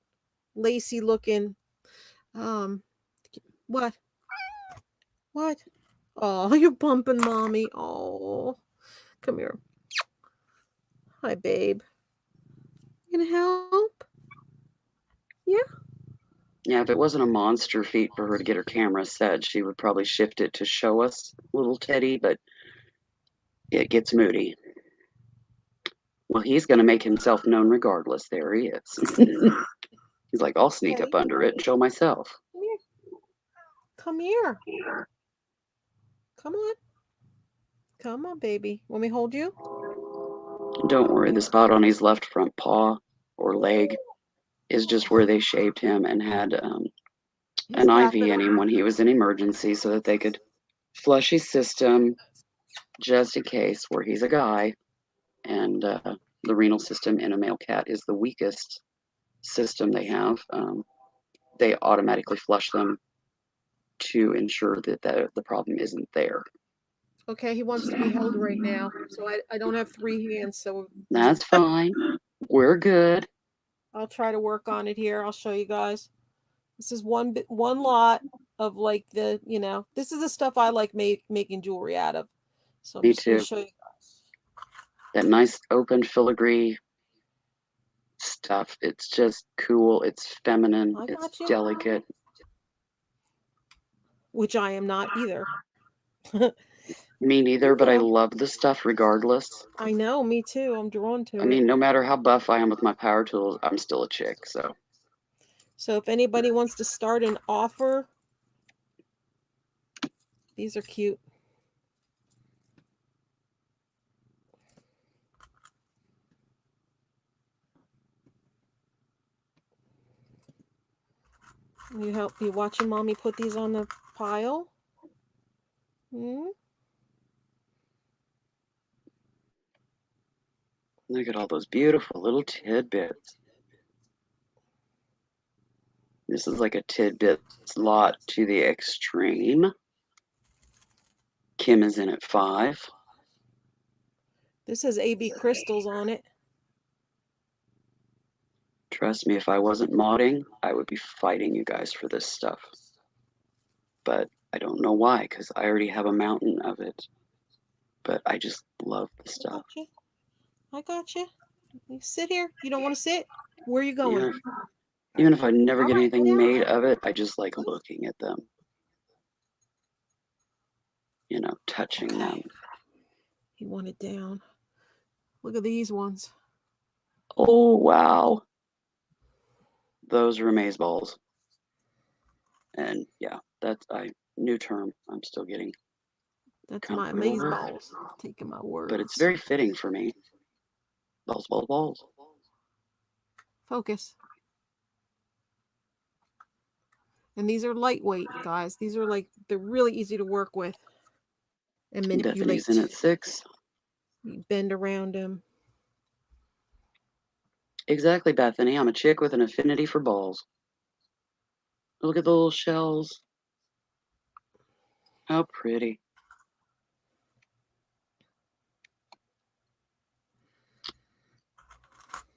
lacy looking. What? What? Oh, you're bumping mommy. Oh, come here. Hi, babe. You gonna help? Yeah. Yeah, if it wasn't a monster feat for her to get her camera set, she would probably shift it to show us little Teddy, but it gets moody. Well, he's going to make himself known regardless. There he is. He's like, I'll sneak up under it and show myself. Come here. Come here. Come on. Come on, baby. Want me to hold you? Don't worry, the spot on his left front paw or leg is just where they shaved him and had He's an IV catheter. in him when he was in emergency so that they could flush his system just in case, where he's a guy. And the renal system in a male cat is the weakest system they have. They automatically flush them to ensure that the problem isn't there. Okay, he wants to be held right now. So I don't have 3 hands, so That's fine. We're good. I'll try to work on it here. I'll show you guys. This is one lot of like this is the stuff I like making jewelry out of. So I'm Me just going to too. show you guys. That nice open filigree stuff. It's just cool. It's feminine. I It's got you. delicate. Which I am not either. Me neither, but I love the stuff regardless. I know, me too. I'm drawn to I it. mean, no matter how buff I am with my power tools, I'm still a chick, so. So if anybody wants to start an offer, these are cute. You watching mommy put these on the pile? Hmm? Look at all those beautiful little tidbits. This is like a tidbit lot to the extreme. Kim is in at 5. This has AB crystals on it. Trust me, if I wasn't modding, I would be fighting you guys for this stuff. But I don't know why, because I already have a mountain of it. But I just love the stuff. I got you. You sit here. You don't want to sit? Where are you going? Yeah. Even if I never All get right, go anything down made there. of it, I just like looking at them. You know, touching them. He wanted down. Look at these ones. Oh, wow. Those are amaze balls. And yeah, that's a new term I'm still getting That's my comfortable amaze with. balls. Taking my words. But it's very fitting for me. Balls, balls, balls. Focus. And these are lightweight, guys. These are they're really easy to work with and Bethany's in manipulate. at 6. You bend around them. Exactly, Bethany. I'm a chick with an affinity for balls. Look at the little shells. How pretty.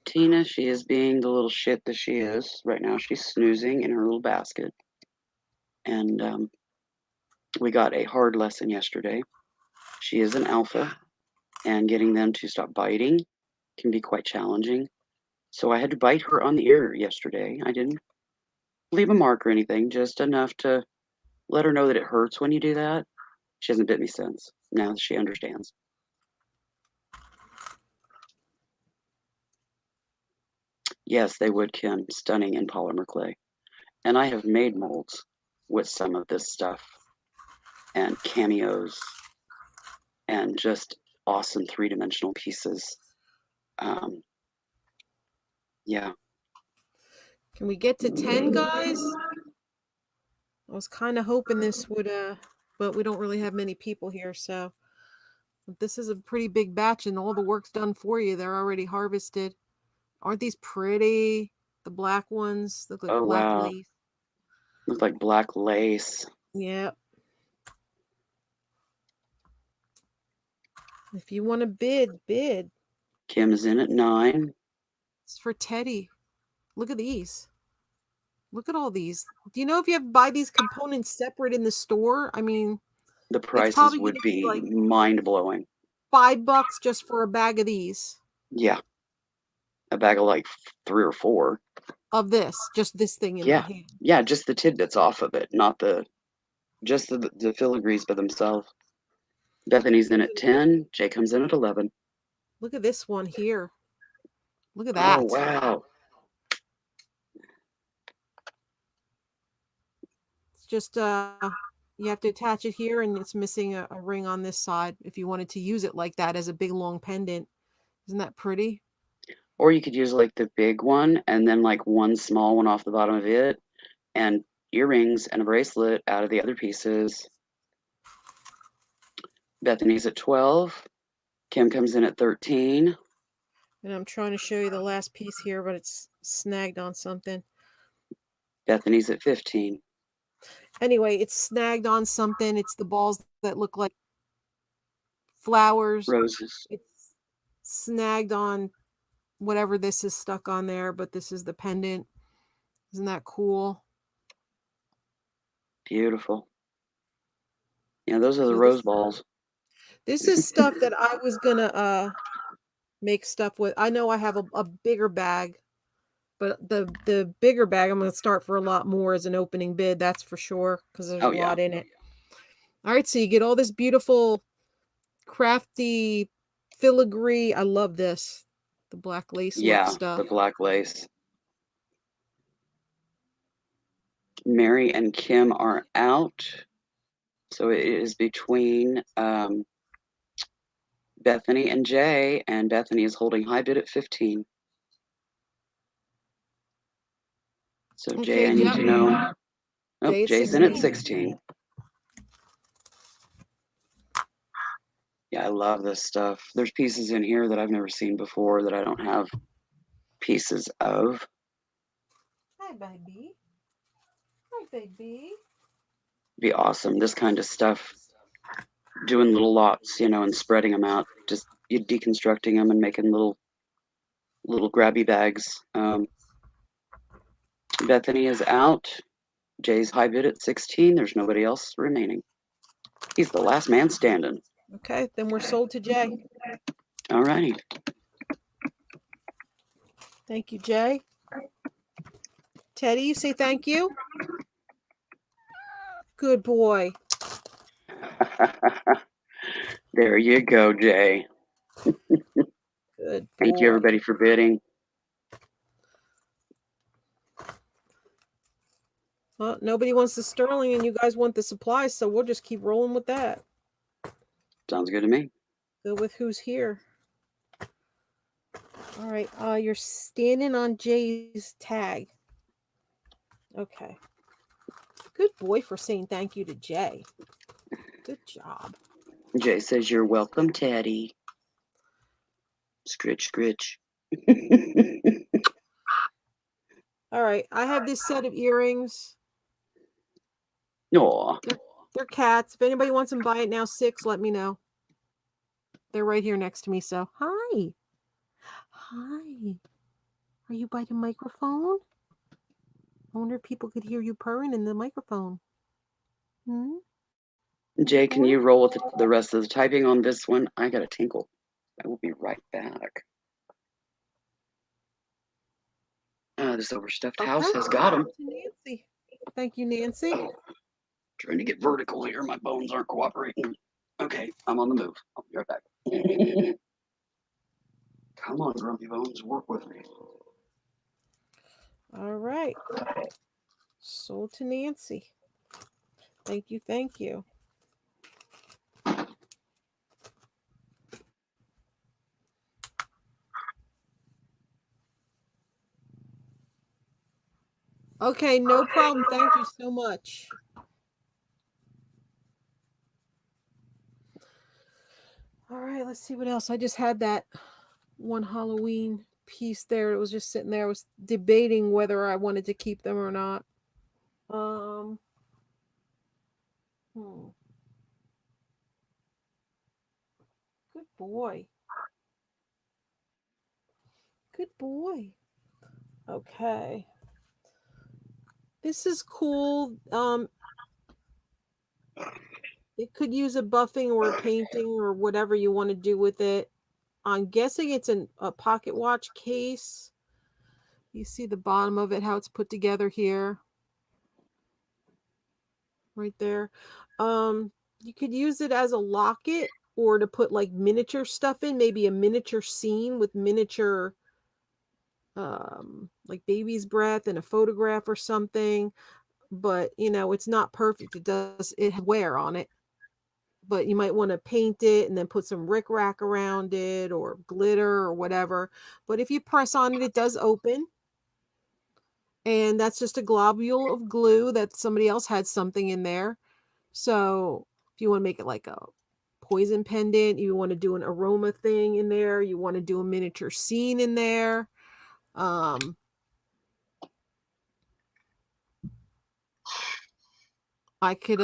Tina, she is being the little shit that she is. Right now, she's snoozing in her little basket. And we got a hard lesson yesterday. She is an alpha, and getting them to stop biting can be quite challenging. So I had to bite her on the ear yesterday. I didn't leave a mark or anything, just enough to let her know that it hurts when you do that. She hasn't bit me since. Now she understands. Yes, they would, Kim. Stunning in polymer clay. And I have made molds with some of this stuff and cameos and just awesome 3-dimensional pieces. Um, yeah. Can we get to 10, guys? I was kind of hoping this would, but we don't really have many people here, so. This is a pretty big batch and all the work's done for you. They're already harvested. Aren't these pretty? The black ones look like Oh, black wow. lace. Look like black lace. Yeah. If you want to bid. Kim's in at 9. It's for Teddy. Look at these. Look at all these. Do you know if you have to buy these components separate in the store? I mean, The it's prices probably going would to be be like mind blowing. $5 just for a bag of these. Yeah. A bag of like 3 or 4. Of this, just this thing in my Yeah. hand. Yeah, just the tidbits off of it, not just the filigrees by themselves. Bethany's in at 10. Jay comes in at 11. Look at this one here. Look at Oh, that. wow. It's just you have to attach it here and it's missing a ring on this side if you wanted to use it like that as a big long pendant. Isn't that pretty? Or you could use like the big one and then like one small one off the bottom of it and earrings and a bracelet out of the other pieces. Bethany's at 12. Kim comes in at 13. And I'm trying to show you the last piece here, but it's snagged on something. Bethany's at 15. Anyway, it's snagged on something. It's the balls that look like flowers. Roses. It's snagged on whatever this is stuck on there, but this is the pendant. Isn't that cool? Beautiful. Yeah, those are the So rose balls. this is stuff that I was gonna make stuff with. I know I have a bigger bag, but the bigger bag I'm going to start for a lot more as an opening bid, that's for sure, because there's Oh, a yeah. lot in it. All right, so you get all this beautiful crafty filigree. I love this. The black lace look Yeah, stuff. the black lace. Mary and Kim are out. So it is between Bethany and Jay, and Bethany is holding high bid at 15. So Jay, Okay, I need yep. to know. Oh, Jay at Jay's in at 16. 16. Yeah, I love this stuff. There's pieces in here that I've never seen before that I don't have pieces of. Hi, baby. Hi, baby. Be awesome. This kind of stuff, doing little lots, and spreading them out, just you deconstructing them and making little grabby bags. Bethany is out. Jay's high bid at 16. There's nobody else remaining. He's the last man standing. Okay, then we're sold to Jay. All righty. Thank you, Jay. Teddy, you say thank you. Good boy. There you go, Jay. Good Thank you, boy. everybody, for bidding. Well, nobody wants the sterling, and you guys want the supplies, so we'll just keep rolling with that. Sounds good to me. Go with who's here. All right, you're standing on Jay's tag. Okay. Good boy for saying thank you to Jay. Good job. Jay says, "You're welcome, Teddy." Scritch, scritch. All right, I have this set of earrings. Aw. They're cats. If anybody wants them, buy it now. 6, let me know. They're right here next to me, so hi. Hi. Are you by the microphone? I wonder if people could hear you purring in the microphone. Hmm? Jay, can you roll with the rest of the typing on this one? I got a tinkle. I will be right back. This overstuffed house has got him. Nancy. Thank you, Nancy. Trying to get vertical here. My bones aren't cooperating. Okay, I'm on the move. I'll be right back. Come on, grumpy bones, work with me. All right. Sold to Nancy. Thank you, thank you. Okay, no problem. Thank you so much. All right, let's see what else. I just had that one Halloween piece there. It was just sitting there. I was debating whether I wanted to keep them or not. Hmm. Good boy. Good boy. Okay. This is cool. It could use a buffing or a painting or whatever you want to do with it. I'm guessing it's a pocket watch case. You see the bottom of it, how it's put together here. Right there. You could use it as a locket or to put like miniature stuff in, maybe a miniature scene with miniature like baby's breath and a photograph or something. But it's not perfect. It has wear on it. But you might want to paint it and then put some rickrack around it or glitter or whatever. But if you press on it, it does open. And that's just a globule of glue that somebody else had something in there. So if you want to make it like a poison pendant, you want to do an aroma thing in there, you want to do a miniature scene in there. I could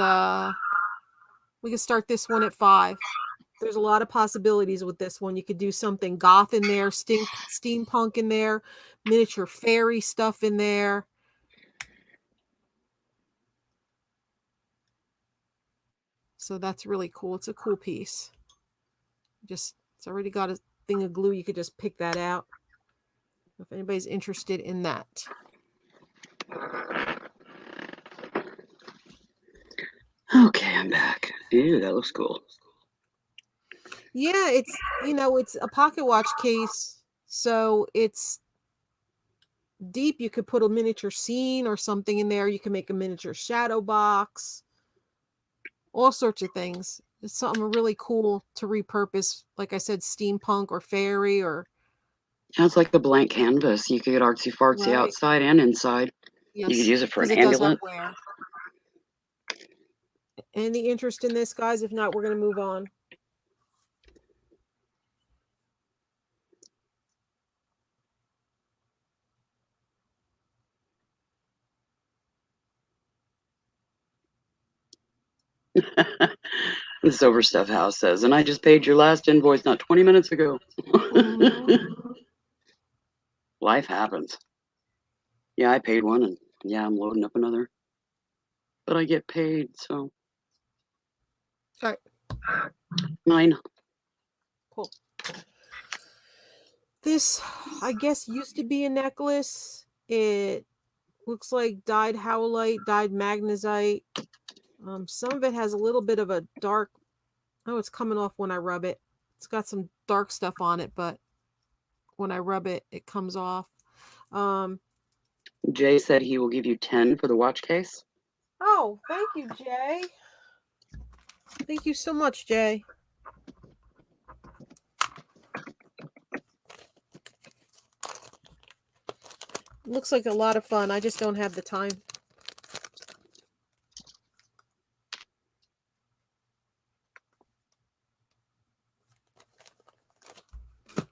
we could start this one at 5. There's a lot of possibilities with this one. You could do something goth in there, steampunk in there, miniature fairy stuff in there. So that's really cool. It's a cool piece. It's already got a thing of glue. You could just pick that out. If anybody's interested in that. Okay, I'm back. Ew, that looks cool. Yeah, it's a pocket watch case, so it's deep, you could put a miniature scene or something in there. You can make a miniature shadow box, all sorts of things. It's something really cool to repurpose, like I said, steampunk or fairy or It's like a blank canvas. You could get artsy fartsy right. outside and inside. You could Yes, use it for because an it does have amulet. wear. Any interest in this, guys? If not, we're going to move on. The Silver Stuff House says, and I just paid your last invoice not 20 minutes ago. Life happens. Yeah, I paid one, and yeah, I'm loading up another. But I get paid, so. All right, 9. cool. This, I guess, used to be a necklace. It looks like dyed howlite, dyed magnesite. Some of it has a little bit of a dark. Oh, it's coming off when I rub it. It's got some dark stuff on it, but when I rub it, it comes off. Jay said he will give you 10 for the watch case. Oh, thank you, Jay. Thank you so much, Jay. Looks like a lot of fun. I just don't have the time.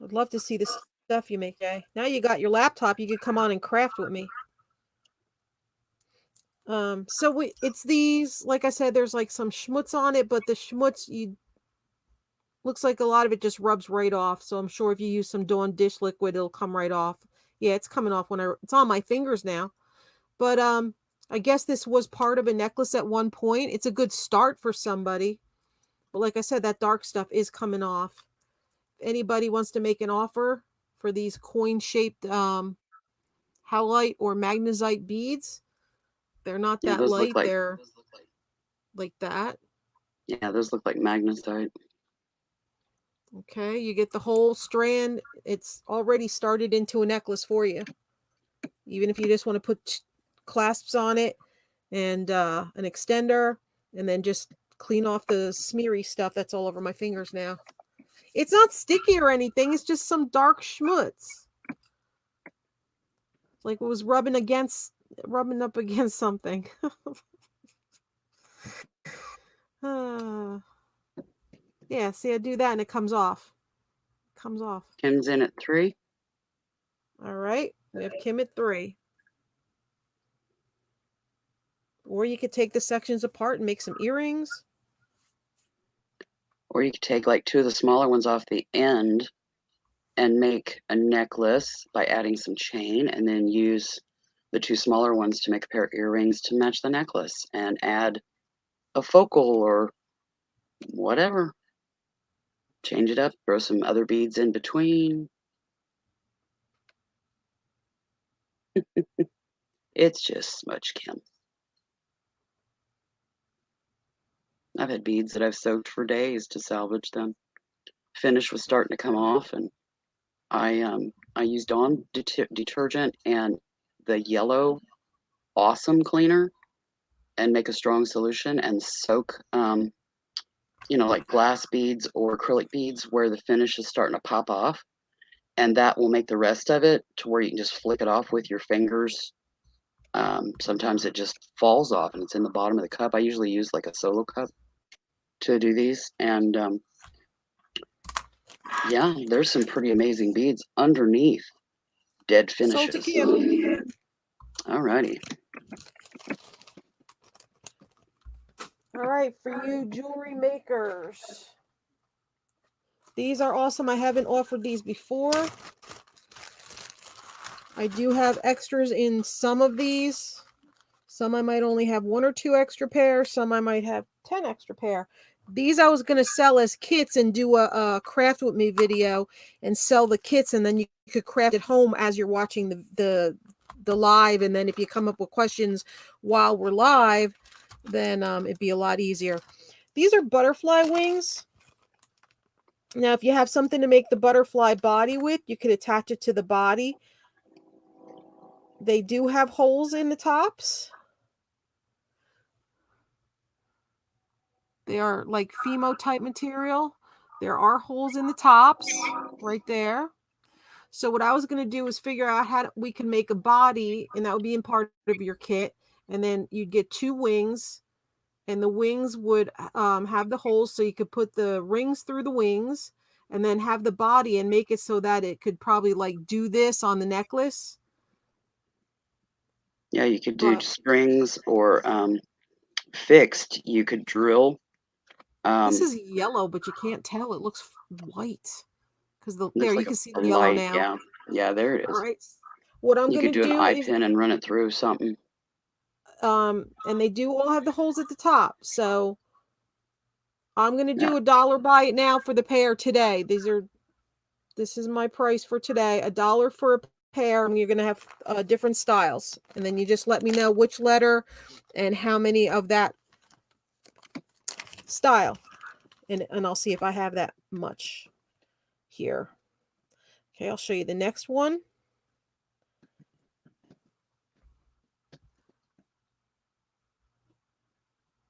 I'd love to see the stuff you make, Jay. Now you got your laptop, you could come on and craft with me. So it's these, like I said, there's like some schmutz on it, but the schmutz, looks like a lot of it just rubs right off. So I'm sure if you use some Dawn dish liquid, it'll come right off. Yeah, it's coming off it's on my fingers now. But I guess this was part of a necklace at one point. It's a good start for somebody. But like I said, that dark stuff is coming off. If anybody wants to make an offer for these coin-shaped howlite or magnesite beads, they're not Yeah, that those look light. like. They're like that. Yeah, those look like magnesite. Okay, you get the whole strand. It's already started into a necklace for you. Even if you just want to put clasps on it and an extender, and then just clean off the smeary stuff that's all over my fingers now. It's not sticky or anything. It's just some dark schmutz. Like it was rubbing up against something. Yeah, see, I do that and it comes off. Comes off. Kim's in at 3. All right, we have Kim at 3. Or you could take the sections apart and make some earrings. Or you could take like 2 of the smaller ones off the end and make a necklace by adding some chain, and then use the 2 smaller ones to make a pair of earrings to match the necklace, and add a focal or whatever. Change it up, throw some other beads in between. It's just smudge, Kim. I've had beads that I've soaked for days to salvage them. Finish was starting to come off, and I used Dawn detergent and the yellow awesome cleaner, and make a strong solution and soak like glass beads or acrylic beads where the finish is starting to pop off, and that will make the rest of it to where you can just flick it off with your fingers. Sometimes it just falls off and it's in the bottom of the cup. I usually use like a solo cup to do these, and yeah, there's some pretty amazing beads underneath dead Sold to finishes. Kim. Alrighty. All right, for you jewelry makers. These are awesome. I haven't offered these before. I do have extras in some of these. Some I might only have 1 or 2 extra pair. Some I might have 10 extra pair. These I was going to sell as kits and do a craft with me video and sell the kits, and then you could craft at home as you're watching the live. And then if you come up with questions while we're live, then it'd be a lot easier. These are butterfly wings. Now, if you have something to make the butterfly body with, you could attach it to the body. They do have holes in the tops. They are like Fimo type material. There are holes in the tops right there. So what I was going to do is figure out how we can make a body, and that would be in part of your kit. And then you'd get 2 wings, and the wings would have the holes so you could put the rings through the wings, and then have the body and make it so that it could probably like do this on the necklace. Yeah, you could do But strings or fixed. You could drill. this Um, is yellow, but you can't tell. It looks white because there looks you like can see a the yellow light. now. Yeah, yeah, there it All is. right. What I'm You going could to do an do eye is pin and run it through something. and they do all have the holes at the top. So I'm going to Yeah, do $1 buy it now for the pair today. This is my price for today. $1 for a pair, and you're going to have different styles. And then you just let me know which letter and how many of that style. And I'll see if I have that much here. Okay, I'll show you the next one.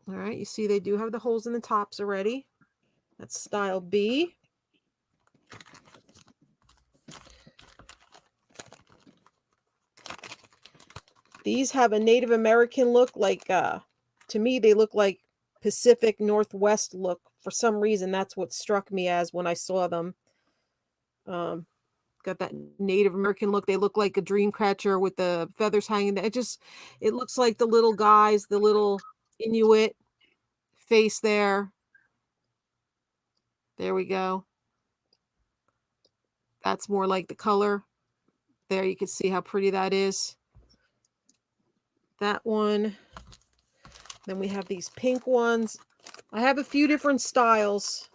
All right, you see they do have the holes in the tops already. That's style B. These have a Native American look, like to me they look like Pacific Northwest look. For some reason, that's what struck me as when I saw them. Got that Native American look. They look like a dream catcher with the feathers hanging down. It looks like the little guys, the little Inuit face there. There we go. That's more like the color. There you can see how pretty that is. That one. Then we have these pink ones. I have a few different styles.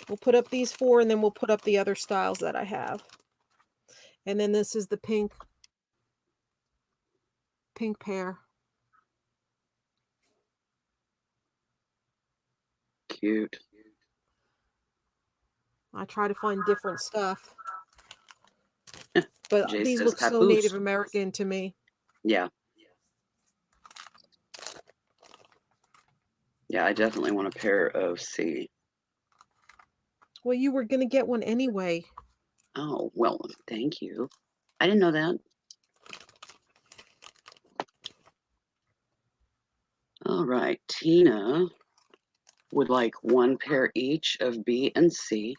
We'll put up these 4 and then we'll put up the other styles that I have. And then this is the pink pair. cute. I try to find different stuff. But Jay these says look so Native papoose. American to me. Yeah. Yeah, I definitely want a pair of C. Well, you were going to get one anyway. Oh, well, thank you. I didn't know that. All right, Tina would like 1 pair each of B and C.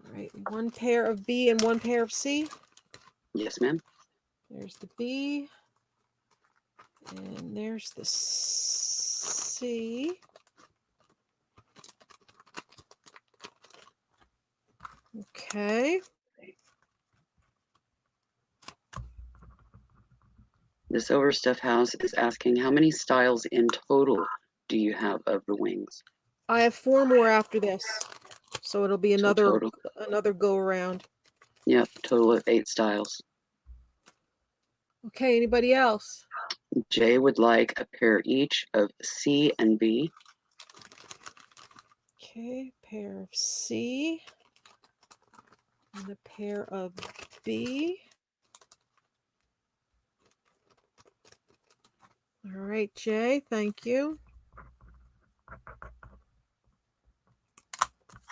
All right, 1 pair of B and 1 pair of C. Yes, ma'am. There's the B. And there's the C. Okay. This overstuffed house is asking how many styles in total do you have of the wings? I have 4 more after this. So it'll be So another total, go around. yep, total of 8 styles. Okay, anybody else? Jay would like a pair each of C and B. Okay, pair of C and a pair of B. All right, Jay, thank you.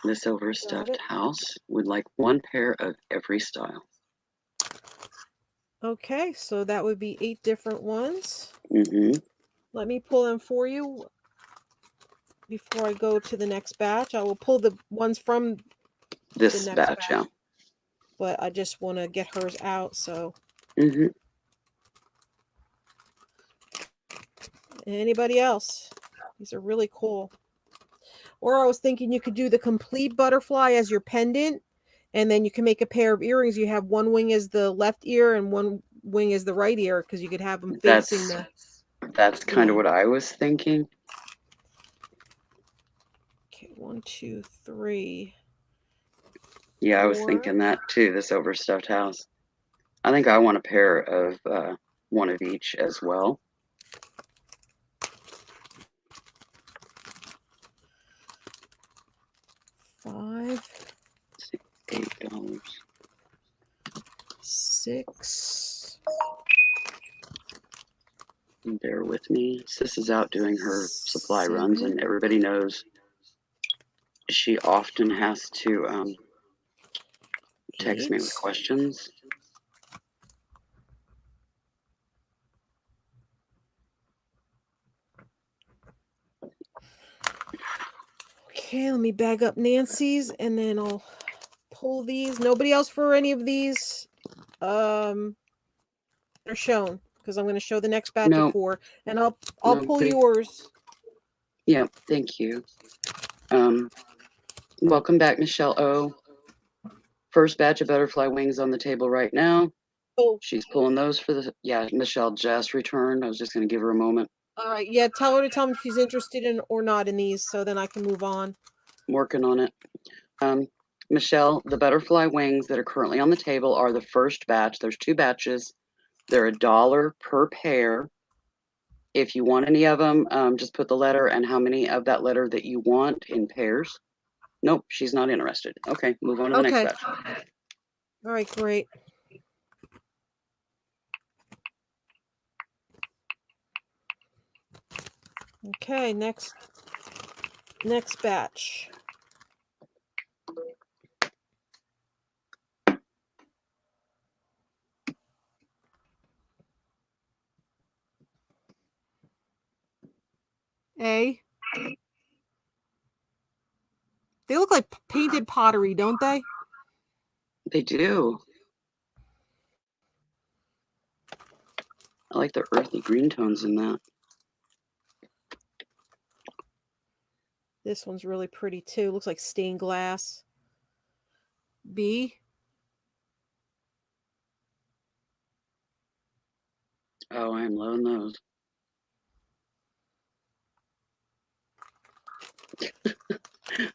This overstuffed house would like 1 pair of every style. Okay, so that would be 8 different ones. Mm-hmm. Let me pull them for you before I go to the next batch. I will pull the ones from the This next batch, yeah. batch, but I just want to get hers out. So, Mm-hmm. anybody else? These are really cool. Or I was thinking you could do the complete butterfly as your pendant, and then you can make a pair of earrings. You have one wing as the left ear and one wing as the right ear, because you could have them facing That's you kind of know. what I was thinking. Okay, 1, 2, 3. Yeah, I was 4. thinking that too, this overstuffed house. I think I want a pair of one of each as well. $5, $8. $6. Bear with me. Sis is out doing her supply runs, 7. and everybody knows she often has to text me with 8. questions. Okay, let me bag up Nancy's and then I'll pull these. Nobody else for any of these are shown because I'm going to show the next batch of No, 4 and I'll pull nobody. yours. Yeah, thank you. Welcome back, Michelle O. First batch of butterfly wings on the table right now. Oh, She's pulling those for the, yeah, Michelle just returned. I was just going to give her a moment. all right. Yeah, tell her to tell me if she's interested in or not in these so then I can move on. I'm working on it. Michelle, the butterfly wings that are currently on the table are the first batch. There's 2 batches. They're $1 per pair. If you want any of them, just put the letter and how many of that letter that you want in pairs. Nope, she's not interested. Okay, move on to the next batch. All right, great. Okay, next batch. A. They look like painted pottery, don't they? They do. I like the earthy green tones in that. This one's really pretty too. Looks like stained glass. B. Oh, I am loving those.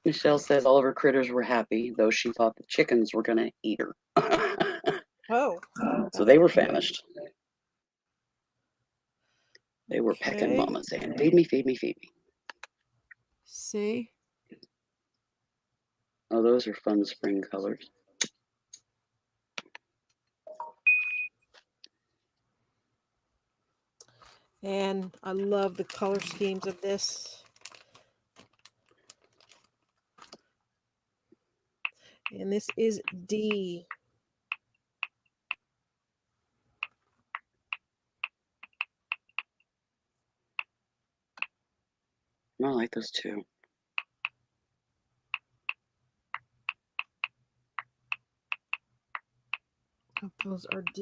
Michelle says all of her critters were happy, though she thought the chickens were going to eat her. Oh. So they were famished. They were pecking Okay. mama saying, feed me, feed me, feed me. C. Oh, those are fun spring colors. And I love the color schemes of this. And this is D. I like those too. Oh, those are D.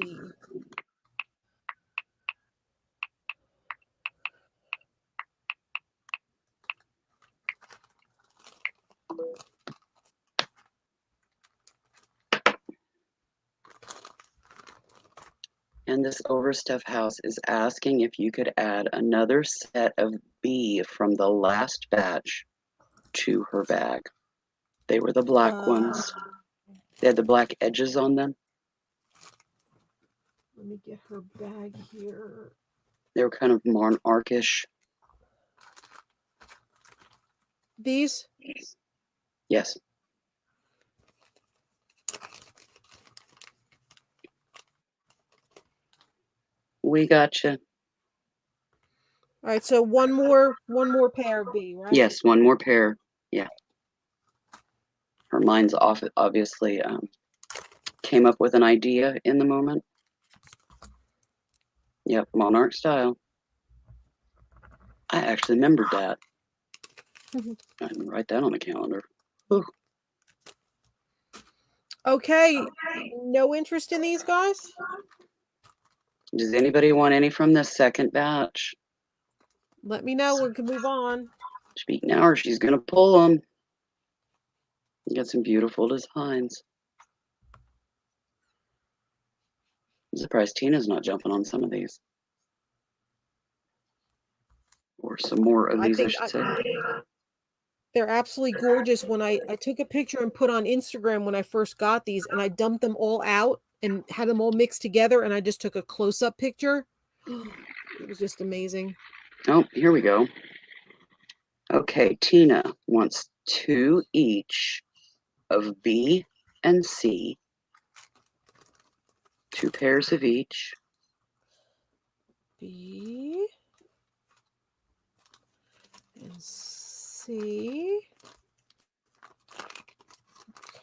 And this overstuff house is asking if you could add another set of B from the last batch to her bag. They were the black ones. They had the black edges on them. Let me get her bag here. They were kind of monarchish. These? Yes. We got you. All right, so one more pair of B, right? Yes, one more pair. Yeah. Her mind's off. Obviously, came up with an idea in the moment. Yep, monarch style. I actually remembered that. I can write that on the calendar. Ooh. Okay, no interest in these guys? Does anybody want any from the second batch? Let me know. We can move on. Speak now or she's going to pull them. You got some beautiful designs. I'm surprised Tina's not jumping on some of these. Or some more of these, I should say. They're absolutely gorgeous. When I took a picture and put on Instagram when I first got these and I dumped them all out and had them all mixed together, and I just took a close-up picture. It was just amazing. Oh, here we go. Okay, Tina wants 2 each of B and C, 2 pairs of each. B and C.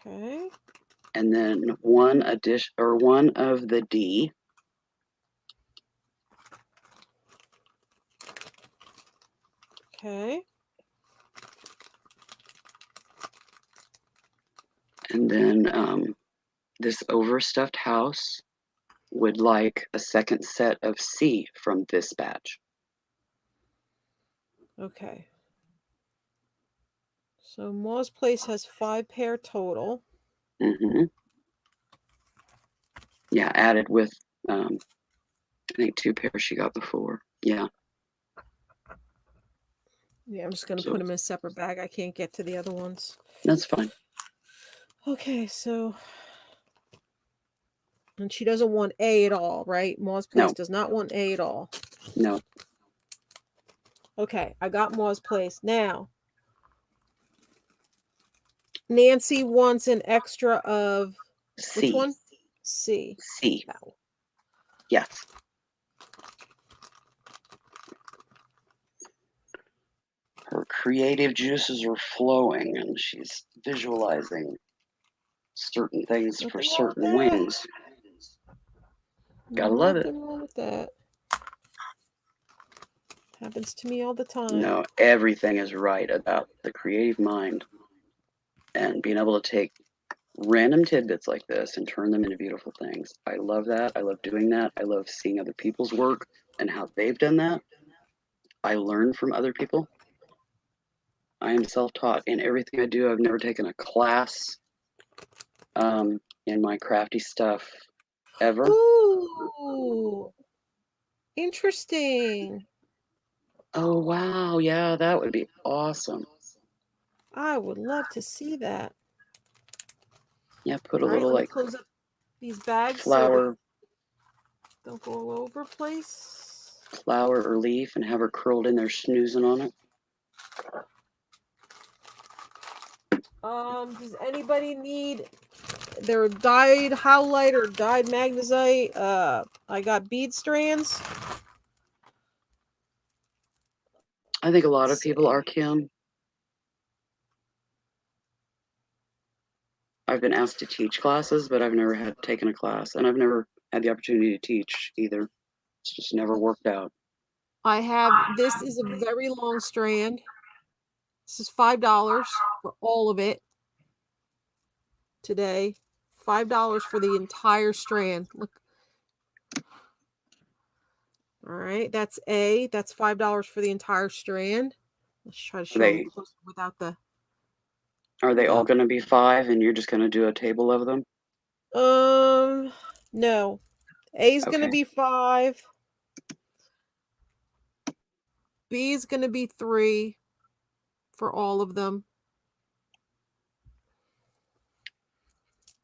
Okay. And then one of the D. Okay. And then this overstuffed house would like a second set of C from this batch. Okay. So Ma's Place has 5 pair total. Mm-hmm. Yeah, added with, I think 2 pairs she got before. Yeah. Yeah, I'm just going to put them in a separate bag. I can't get to the other ones. That's fine. Okay, so... And she doesn't want A at all, right? Ma's Place does not want A at all. No. Okay, I got Ma's Place. Now, Nancy wants an extra of... C. Which one? C. C. Yes. Her creative juices are flowing and she's visualizing certain things for certain wings. Gotta love it. Nothing wrong with that. Happens to me all the time. No, everything is right about the creative mind and being able to take random tidbits like this and turn them into beautiful things. I love that. I love doing that. I love seeing other people's work and how they've done that. I learn from other people. I am self-taught in everything I do. I've never taken a class in my crafty stuff ever. Ooh, interesting. Oh, wow. Yeah, that would be awesome. I would love to see that. Yeah, put a All right, little let me like close up these bags flower, so they don't go all over place. Flower or leaf and have her curled in there snoozing on it. Does anybody need their dyed howlite or dyed magnesite? I got bead strands. I think a lot of people are, Kim. I've been asked to teach classes, but I've never had taken a class, and I've never had the opportunity to teach either. It's just never worked out. I have, this is a very long strand. This is $5 for all of it today. $5 for the entire strand. Look. All right, that's A. That's $5 for the entire strand. Let's try to show them closer without the... Are they all going to be 5 and you're just going to do a table of them? No. A's going to be 5. B's going to be 3 for all of them.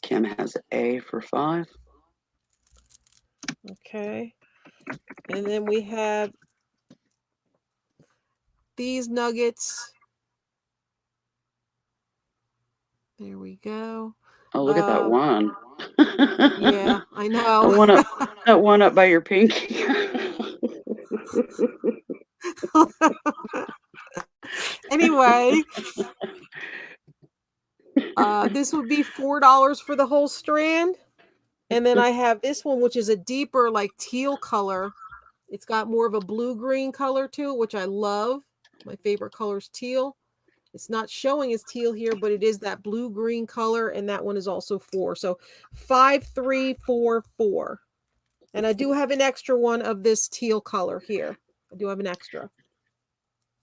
Kim has A for 5. Okay. And then we have these nuggets. There we go. Oh, look at that one. Yeah, I know. That one up by your pinky. Anyway, this would be $4 for the whole strand. And then I have this one, which is a deeper, like teal color. It's got more of a blue-green color to it, which I love. My favorite color is teal. It's not showing as teal here, but it is that blue-green color, and that one is also 4. So 5, 3, 4, 4. And I do have an extra one of this teal color here. I do have an extra.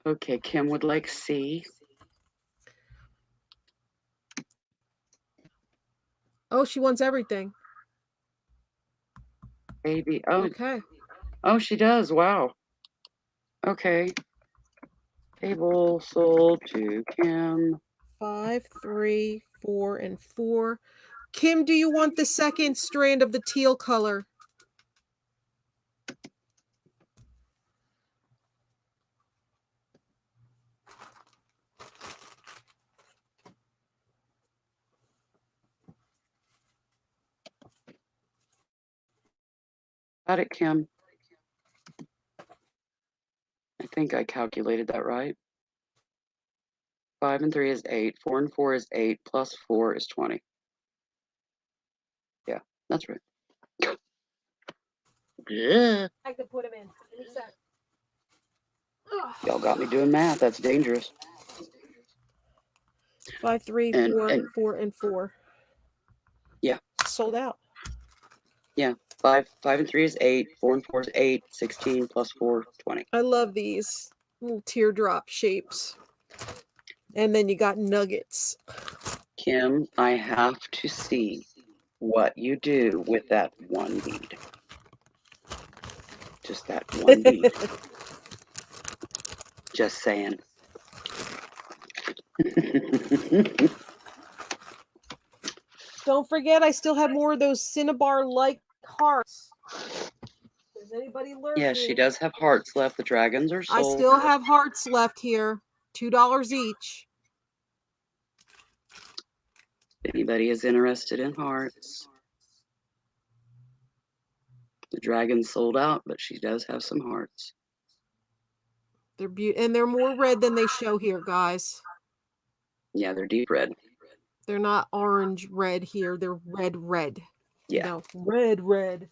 Okay, Kim would like C. Oh, she wants everything. Baby. Oh, okay. Oh, she does. Wow. Okay. Table sold to Kim. 5, 3, 4, and 4. Kim, do you want the second strand of the teal color? Got it, Kim. I think I calculated that right. 5 and 3 is 8. 4 and 4 is 8. Plus 4 is 20. Yeah, that's right. Yeah. I can put them in. Give me a sec. Y'all got me doing math. That's dangerous. 5, 3, And 4, and 4, and 4. yeah, Sold out. yeah. 5 and 3 is 8. 4 and 4 is 8. 16 plus 4, 20. I love these little teardrop shapes. And then you got nuggets. Kim, I have to see what you do with that one bead. Just that one bead. Just saying. Don't forget, I still have more of those Cinnabar-like hearts. Is anybody lurking? Yeah, she does have hearts left. The dragons are I sold. still have hearts left here. $2 each. If anybody is interested in hearts. The dragon's sold out, but she does have some hearts. They're beautiful, and they're more red than they show here, guys. Yeah, they're deep red. They're not orange red here. They're red. Yeah. No, red.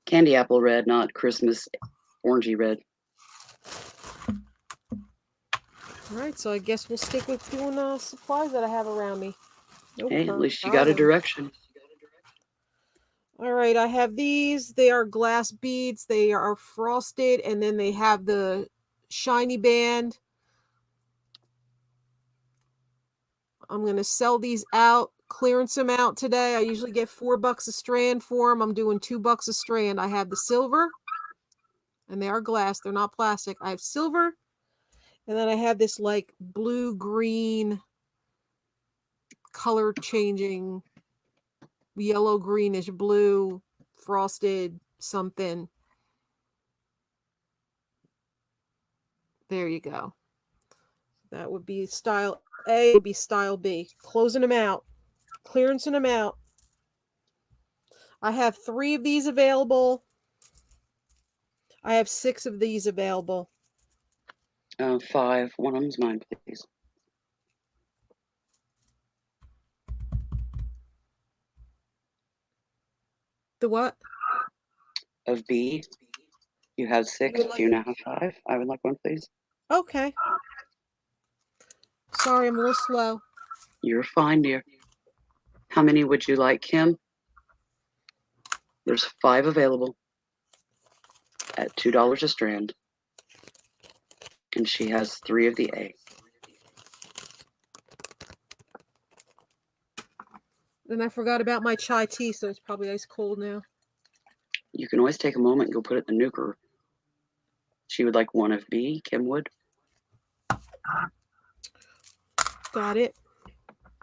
Candy apple red, not Christmas orangey red. All right, so I guess we'll stick with doing supplies that I have around me. Hey, at least you got a direction. All right, I have these. They are glass beads. They are frosted, and then they have the shiny band. I'm going to sell these out, clearance them out today. I usually get $4 a strand for them. I'm doing $2 a strand. I have the silver, and they are glass. They're not plastic. I have silver, and then I have this like blue-green color changing, yellow, greenish, blue, frosted something. There you go. That would be style A, would be style B. Closing them out, clearancing them out. I have 3 of these available. I have 6 of these available. 5. One of them's mine, please. The what? Of B, you have 6. Do you now have 5? I would like one, please. Okay. Sorry, I'm a little slow. You're fine, dear. How many would you like, Kim? There's 5 available at $2 a strand. And she has 3 of the A. And I forgot about my chai tea, so it's probably ice cold now. You can always take a moment and go put it in the nuker. She would like 1 of B, Kim would. Got it.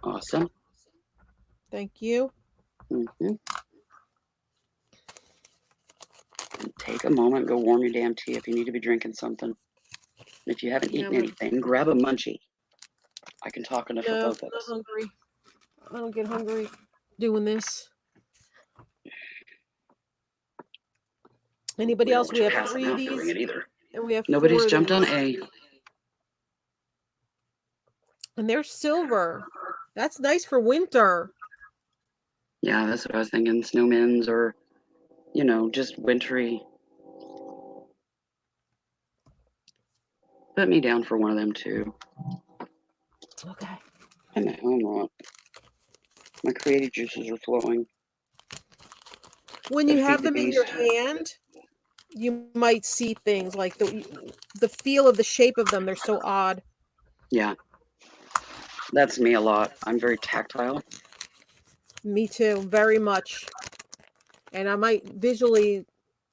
Awesome. Thank you. Mm-hmm. Take a moment, go warm your damn tea if you need to be drinking something. If you haven't eaten anything, grab a munchie. I can talk enough for both of us. I'm not hungry. I don't get hungry doing this. Anybody else? We have 3 of these. And we have Nobody's 4 jumped of on these. A. And they're silver. That's nice for winter. Yeah, that's what I was thinking. Snowmen's or, just wintry. Put me down for one of them, too. Okay. I'm not. My creative juices are flowing. When you have them in your hand, you might see things like the feel of the shape of them. They're so odd. Yeah. That's me a lot. I'm very tactile. Me too, very much. And I might visually,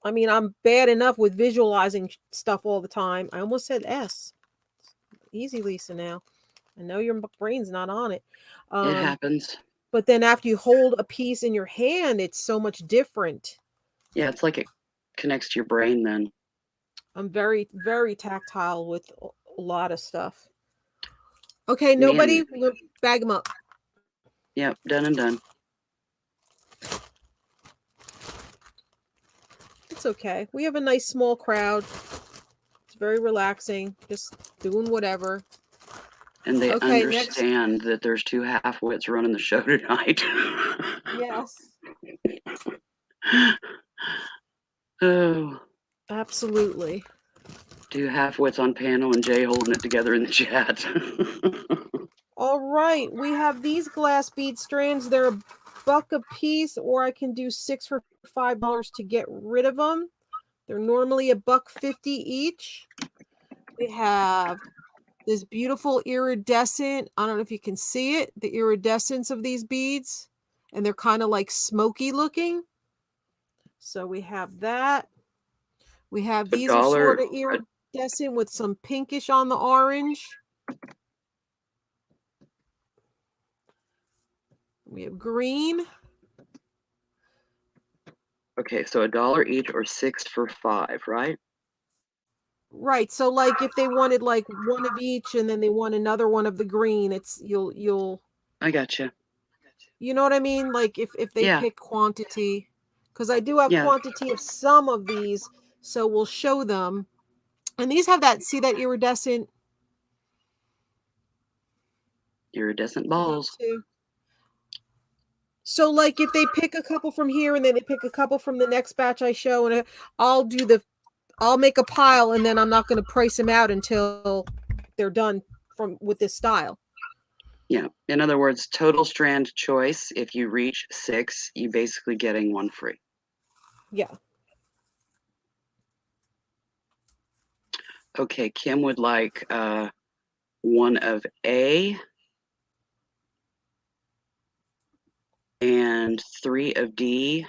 I'm bad enough with visualizing stuff all the time. I almost said S. Easy, Lisa, now. I know your brain's not on it. It happens. But then after you hold a piece in your hand, it's so much different. Yeah, it's like it connects to your brain then. I'm very, very tactile with a lot of stuff. Okay, Me nobody, and we'll bag them up. yep, done and done. It's okay. We have a nice small crowd. It's very relaxing, just doing whatever. And they Okay, next. understand that there's two half-wits running the show tonight. Yes, Oh, absolutely. two half-wits on panel and Jay holding it together in the chat. All right, we have these glass bead strands. They're $1 a piece, or I can do 6 for $5 to get rid of them. They're normally $1.50 each. We have this beautiful iridescent. I don't know if you can see it, the iridescence of these beads, and they're kind of like smoky looking. So we have that. We have these are sort of iridescent with some pinkish on the orange. We have green. Okay, so $1 each or 6 for 5, right? Right. So like if they wanted like one of each and then they want another one of the green, it's you'll I got you. you know what I mean? Like if they Yeah, pick quantity, because I do have yeah. quantity of some of these, so we'll show them. And these have that, see that iridescent Iridescent look balls. too. So like if they pick a couple from here and then they pick a couple from the next batch I show, and I'll make a pile and then I'm not going to price them out until they're done from with this style. Yeah. In other words, total strand choice. If you reach 6, you basically getting one free. Yeah. Okay, Kim would like one of A and 3 of D.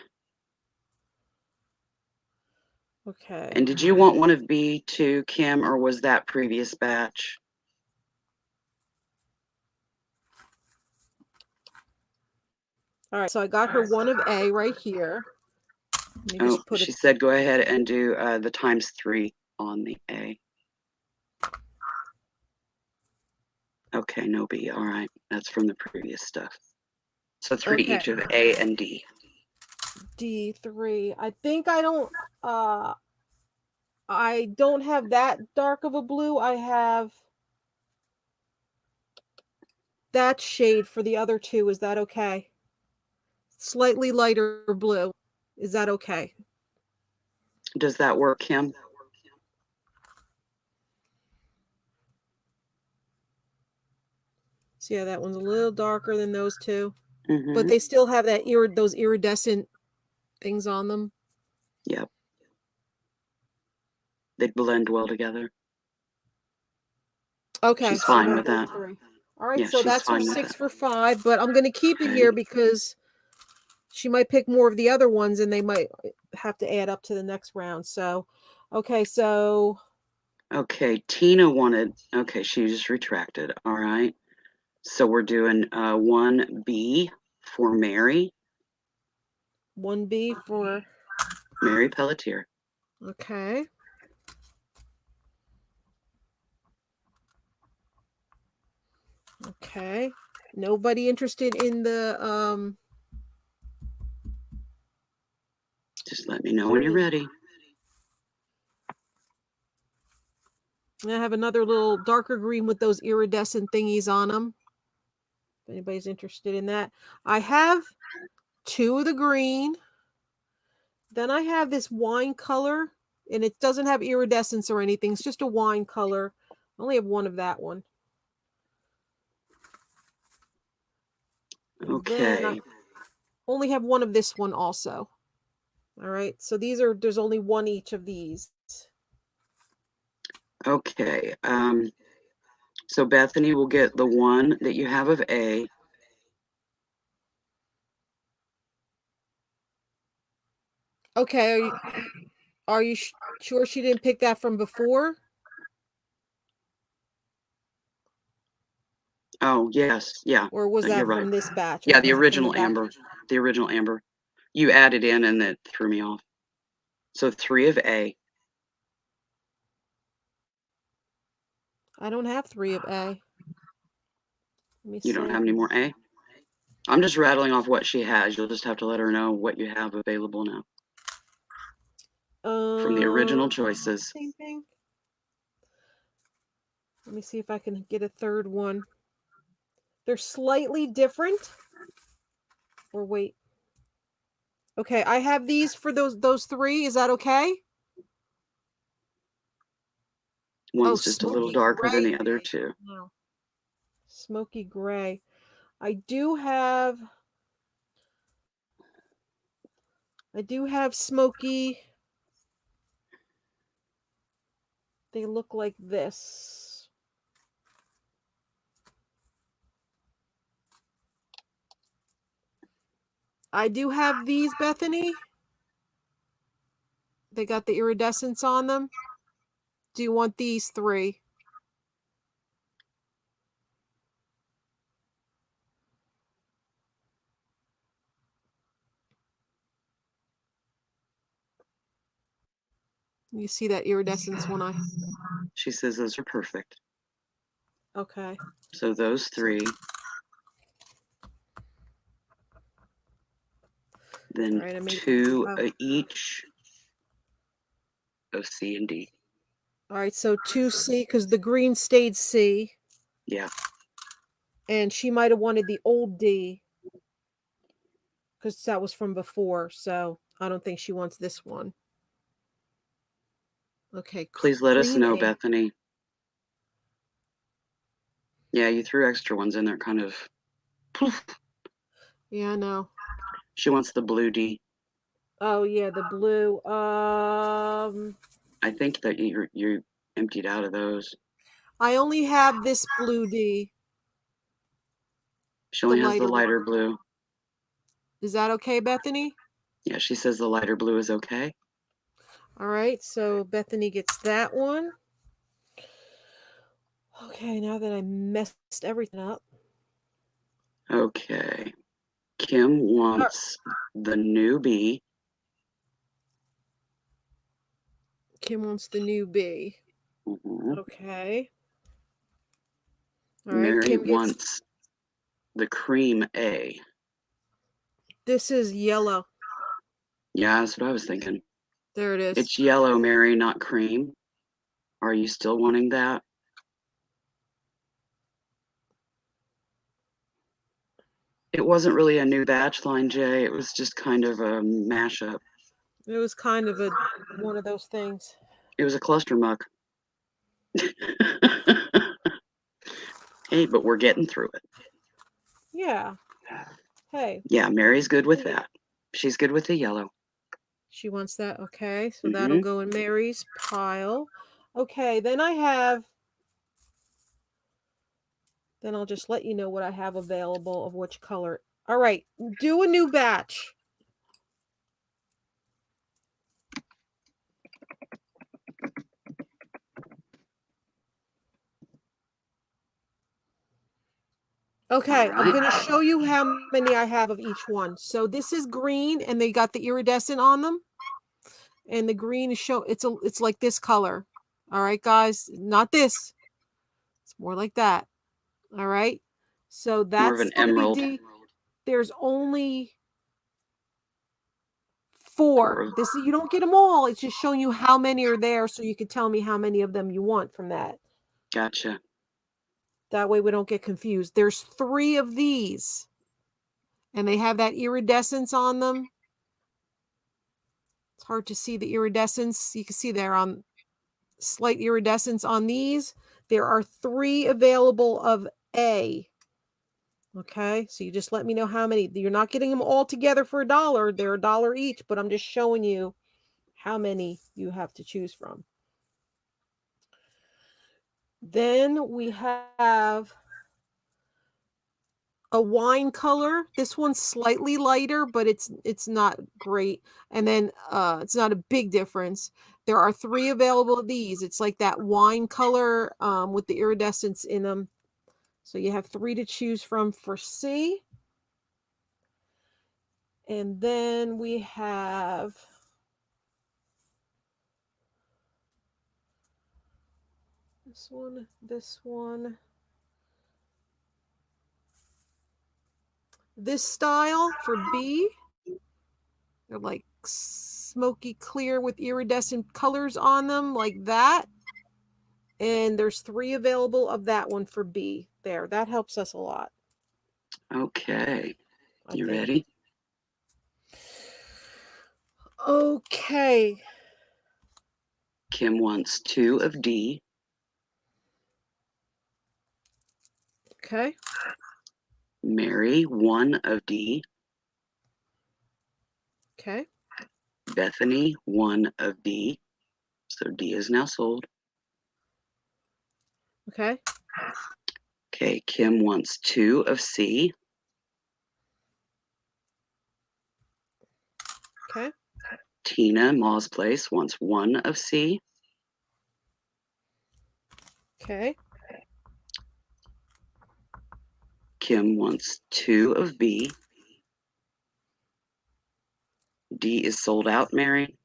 Okay. And did you want one of B too, Kim, or was that previous batch? All right. So I got her one of A right here. Let me Oh, just put she it. said go ahead and do the ×3 on the A. Okay, no B. All right. That's from the previous stuff. So 3 Okay. each of A and D. D3. I think I don't have that dark of a blue. I have that shade for the other two. Is that okay? Slightly lighter blue. Is that okay? Does that work, Kim? So yeah, that one's a little darker than those two. But Mm-hmm. they still have that those iridescent things on them. Yep. They blend well together. Okay, She's so fine we'll with go that. three. All right, Yeah, so she's that's her fine with 6 that. for 5, but I'm going to keep it Okay. here because she might pick more of the other ones and they might have to add up to the next round. So, okay, so Okay, Tina wanted, okay, she just retracted. All right. So we're doing 1B for Mary. 1B for, Mary Pelletier. okay. Okay. Nobody interested in the Just let me know when you're ready. I have another little darker green with those iridescent thingies on them. If anybody's interested in that. I have 2 of the green. Then I have this wine color, and it doesn't have iridescence or anything. It's just a wine color. I only have 1 of that one. And Okay. then I only have 1 of this one also. All right. So there's only 1 each of these. Okay. So Bethany will get the one that you have of A. Okay. Are you sure she didn't pick that from before? Oh, yes. Yeah. Or was You're that right. from this batch? Yeah, the Okay, from the original batch. amber. The original amber. You added in and that threw me off. So 3 of A. I don't have 3 of A. Let me You don't see. have any more A? I'm just rattling off what she has. You'll just have to let her know what you have available now from the original choices. Same thing. Let me see if I can get a third one. They're slightly different. Or wait. Okay, I have these for those 3. Is that okay? Oh, One's just a little smoky darker than gray. the other two. No. Smoky gray. I do have smoky. They look like this. I do have these, Bethany. They got the iridescence on them. Do you want these 3? You see that iridescence when I... She says those are perfect. Okay. So those 3. All Then right, I made... 2 Oh. each of C and D. All right, so 2C, because the green stayed C. Yeah. And she might have wanted the old D, because that was from before, so I don't think she wants this one. Okay, Please let us cream know, A. Bethany. Yeah, you threw extra ones in there, kind of. Poof. Yeah, I know. She wants the blue D. Oh yeah, the blue. I think that you emptied out of those. I only have this blue D, She the only has the lighter one. lighter blue. Is that okay, Bethany? Yeah, she says the lighter blue is okay. All right, so Bethany gets that one. Okay, now that I messed everything up. Okay. Kim wants the new B. Kim wants the new B. Mhm. Okay. All right, Mary Kim gets... wants the cream A. This is yellow. Yeah, that's what I was thinking. There it is. It's yellow, Mary, not cream. Are you still wanting that? It wasn't really a new batch line, Jay. It was just kind of a mashup. It was kind of one of those things. It was a cluster muck. Hey, but we're getting through it. Yeah. Hey. Yeah, Mary's good with that. She's good with the yellow. She wants that. Okay, so that'll Mm-hmm. go in Mary's pile. Okay, then I'll just let you know what I have available of which color. All right, do a new batch. Okay, I'm going to show you how many I have of each one. So this is green, and they got the iridescent on them. And the green is it's like this color. All right, guys, not this. It's more like that. All right. So More of that's an going to be emerald. D. There's only 4 4. of This, you don't get them all. It's just showing you how many are there, so you can tell me how many of them you want from that. Gotcha. That way we don't get confused. There's 3 of these, and they have that iridescence on them. It's hard to see the iridescence. You can see there on slight iridescence on these. There are 3 available of A. Okay, so you just let me know how many. You're not getting them all together for $1. They're $1 each, but I'm just showing you how many you have to choose from. Then we have a wine color. This one's slightly lighter, but it's not great. And then it's not a big difference. There are 3 available of these. It's like that wine color with the iridescence in them. So you have 3 to choose from for C. And then we have this one, this one. This style for B. They're like smoky clear with iridescent colors on them, like that. And there's 3 available of that one for B. There, that helps us a lot. Okay. I You think. ready? Okay. Kim wants 2 of D. Okay. Mary, 1 of D. Okay. Bethany, 1 of D. So D is now sold. Okay. Okay, Kim wants 2 of C. Okay. Tina, Ma's Place, wants 1 of C. Okay. Kim wants 2 of B. D is sold out, Mary.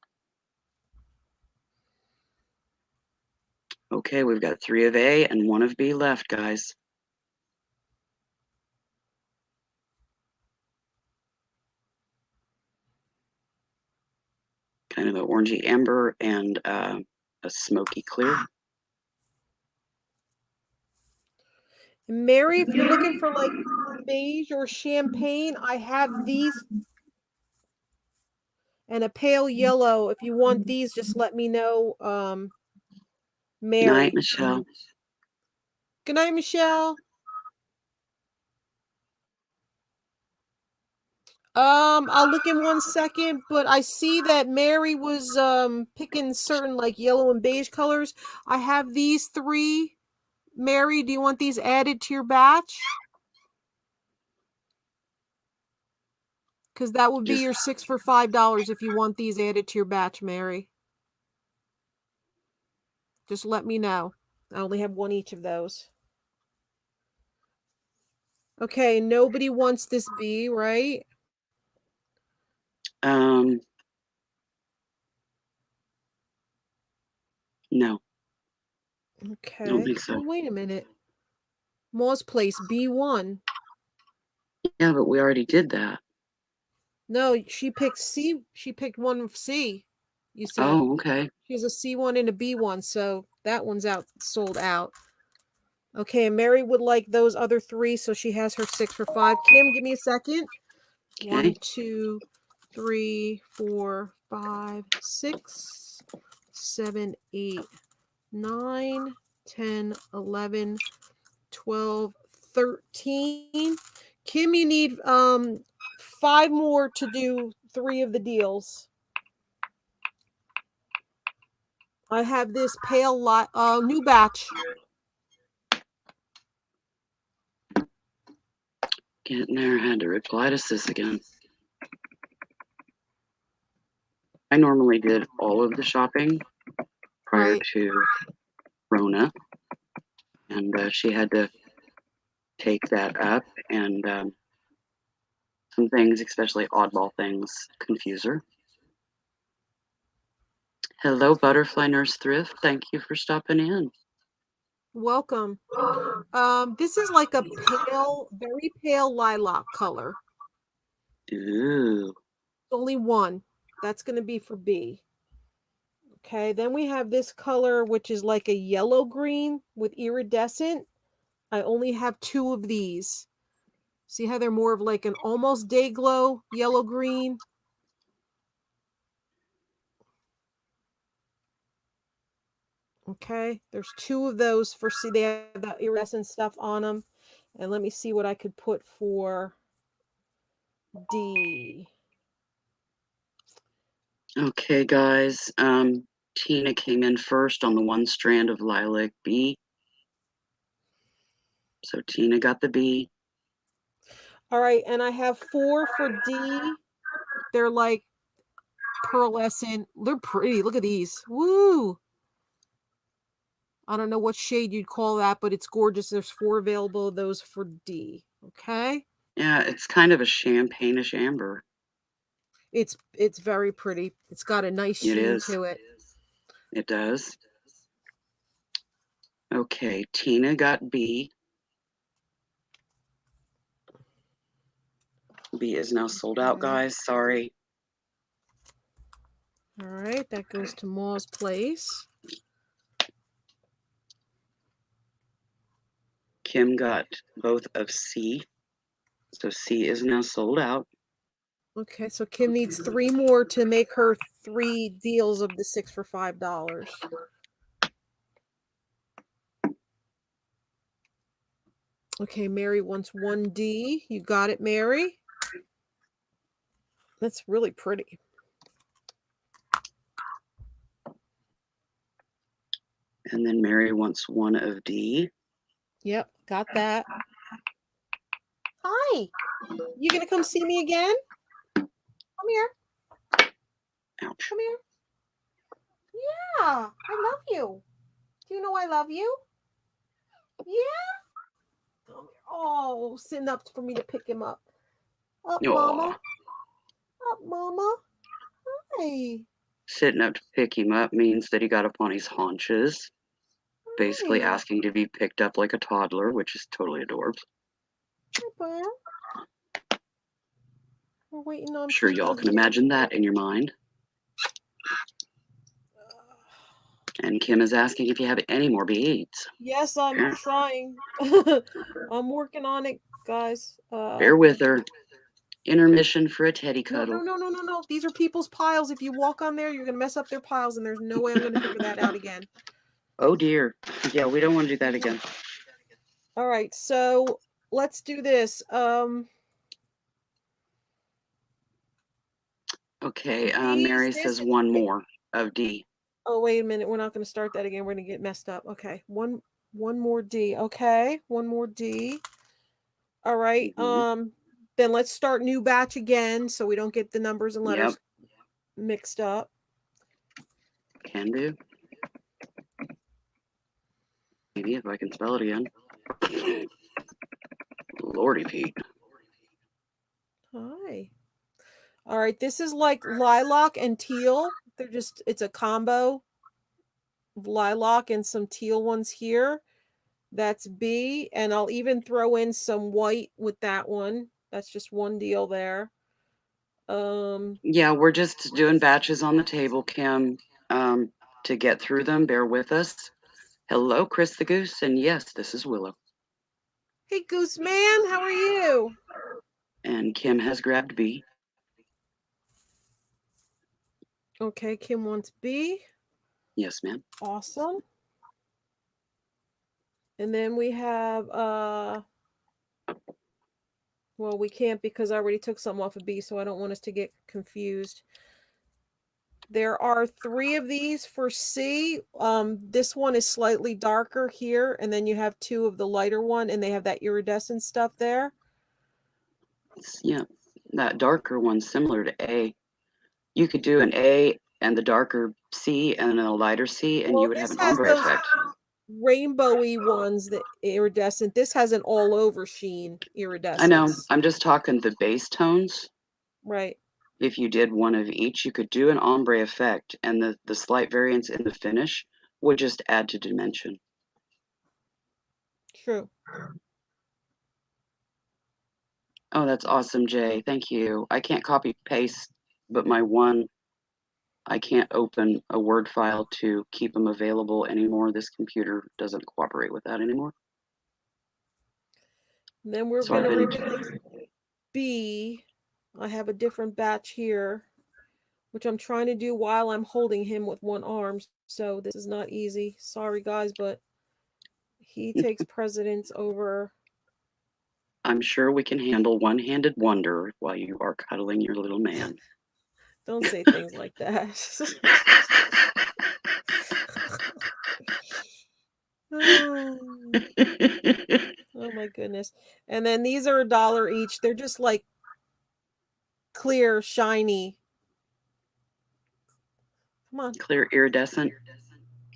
Okay, we've got 3 of A and 1 of B left, guys. Kind of an orangey amber and a smoky clear. Mary, if you're looking for like beige or champagne, I have these and a pale yellow. If you want these, just let me know. Night, Mary. Michelle. Good night, Michelle. I'll look in 1 second, but I see that Mary was picking certain like yellow and beige colors. I have these 3. Mary, do you want these added to your batch? Because that would be Just your 6 for $5 if you want these added to your batch, Mary. Just let me know. I only have 1 each of those. Okay, nobody wants this B, right? no, I don't Okay. think so. Well, wait a minute. Moss Place B1. Yeah, but we already did that. No, she picked C. She picked one of C. You said Oh, okay. she has a C1 and a B1, so that one's out, sold out. Okay, and Mary would like those other 3, so she has her 6 for 5. Kim, give me a second. Okay. 1, 2, 3, 4, 5, 6, 7, 8, 9, 10, 11, 12, 13. Kim, you need 5 more to do 3 of the deals. I have this pale light new batch. Getting there. I had to reply to sis again. I normally did all of the shopping prior Right. to Rona, and she had to take that up, and some things, especially oddball things, confuse her. Hello, Butterfly Nurse Thrift. Thank you for stopping in. Welcome. This is like a pale, very pale lilac color. Ooh. Only 1. That's going to be for B. Okay, then we have this color, which is like a yellow green with iridescent. I only have 2 of these. See how they're more of like an almost day glow yellow green? Okay, there's 2 of those for C. They have the iridescent stuff on them. And let me see what I could put for D. Okay, guys. Tina came in first on the 1 strand of lilac B. So Tina got the B. All right, and I have 4 for D. They're like pearlescent. They're pretty. Look at these. Woo! I don't know what shade you'd call that, but it's gorgeous. There's 4 available of those for D. Okay? Yeah, it's kind of a champagne-ish amber. It's very pretty. It's got a nice It sheen is. to it. It does. Okay, Tina got B. B is now sold out, Okay. guys. Sorry. All right, that goes to Maw's place. Kim got both of C. So C is now sold out. Okay, so Kim needs 3 more to make her 3 deals of the 6 for $5. Okay, Mary wants 1D. You got it, Mary? That's really pretty. And then Mary wants 1 of D. Yep, got that. Hi. You gonna come see me again? Come here. Ouch. Come here. Yeah, I love you. Do you know I love you? Yeah? Come here. Oh, sitting up for me to pick him up. Up, Aw. Mama. Up, Mama. Hi. Sitting up to pick him up means that he got up on his haunches, basically Hi. asking to be picked up like a toddler, which is totally adorable. Hi, Brian. We're waiting on I'm sure y'all people can here. imagine that in your mind. And Kim is asking if you have any more beads. Yes, I'm trying. I'm working on it, guys. Bear with her. Intermission for a teddy No, cuddle. no. These are people's piles. If you walk on there, you're gonna mess up their piles, and there's no way I'm gonna figure that out again. Oh dear. Yeah, we don't want to do that again. All right, so let's do this. Okay, These, Mary this, says and 1 more of D. oh, wait a minute. We're not gonna start that again. We're gonna get messed up. Okay, one more D. Okay, one more D. All right. Then let's start new batch again, so we don't get the numbers and Yep, letters mixed up. can do. Maybe if I can spell it again. Lordy Pete. Hi. All right, this is like lilac and teal. It's a combo of lilac and some teal ones here. That's B, and I'll even throw in some white with that one. That's just one deal there. Yeah, we're just doing batches on the table, Kim. To get through them, bear with us. Hello, Chris the Goose, and yes, this is Willow. Hey, Goose Man, how are you? And Kim has grabbed B. Okay, Kim wants B. Yes, ma'am. Awesome. And then we have well, we can't because I already took some off of B, so I don't want us to get confused. There are 3 of these for C. This one is slightly darker here, and then you have 2 of the lighter one, and they have that iridescent stuff there. Yeah, that darker one's similar to A. You could do an A and the darker C and a lighter C, and Well, you would have this an has ombre those effect. rainbowy ones, the iridescent. This has an all over sheen I know. iridescence. I'm just talking the base tones. Right. If you did one of each, you could do an ombre effect, and the slight variance in the finish would just add to dimension. True. Oh, that's awesome, Jay. Thank you. I can't copy paste, but my one, I can't open a Word file to keep them available anymore. This computer doesn't cooperate with that anymore. And then we're So I've going to been, replace B. I have a different batch here, which I'm trying to do while I'm holding him with one arm. So this is not easy. Sorry, guys, but he takes precedence over. I'm sure we can handle one-handed wonder while you are cuddling your little man. Don't say things like that. Oh, oh my goodness. And then these are $1 each. They're just like clear, shiny. Come on. Clear iridescent.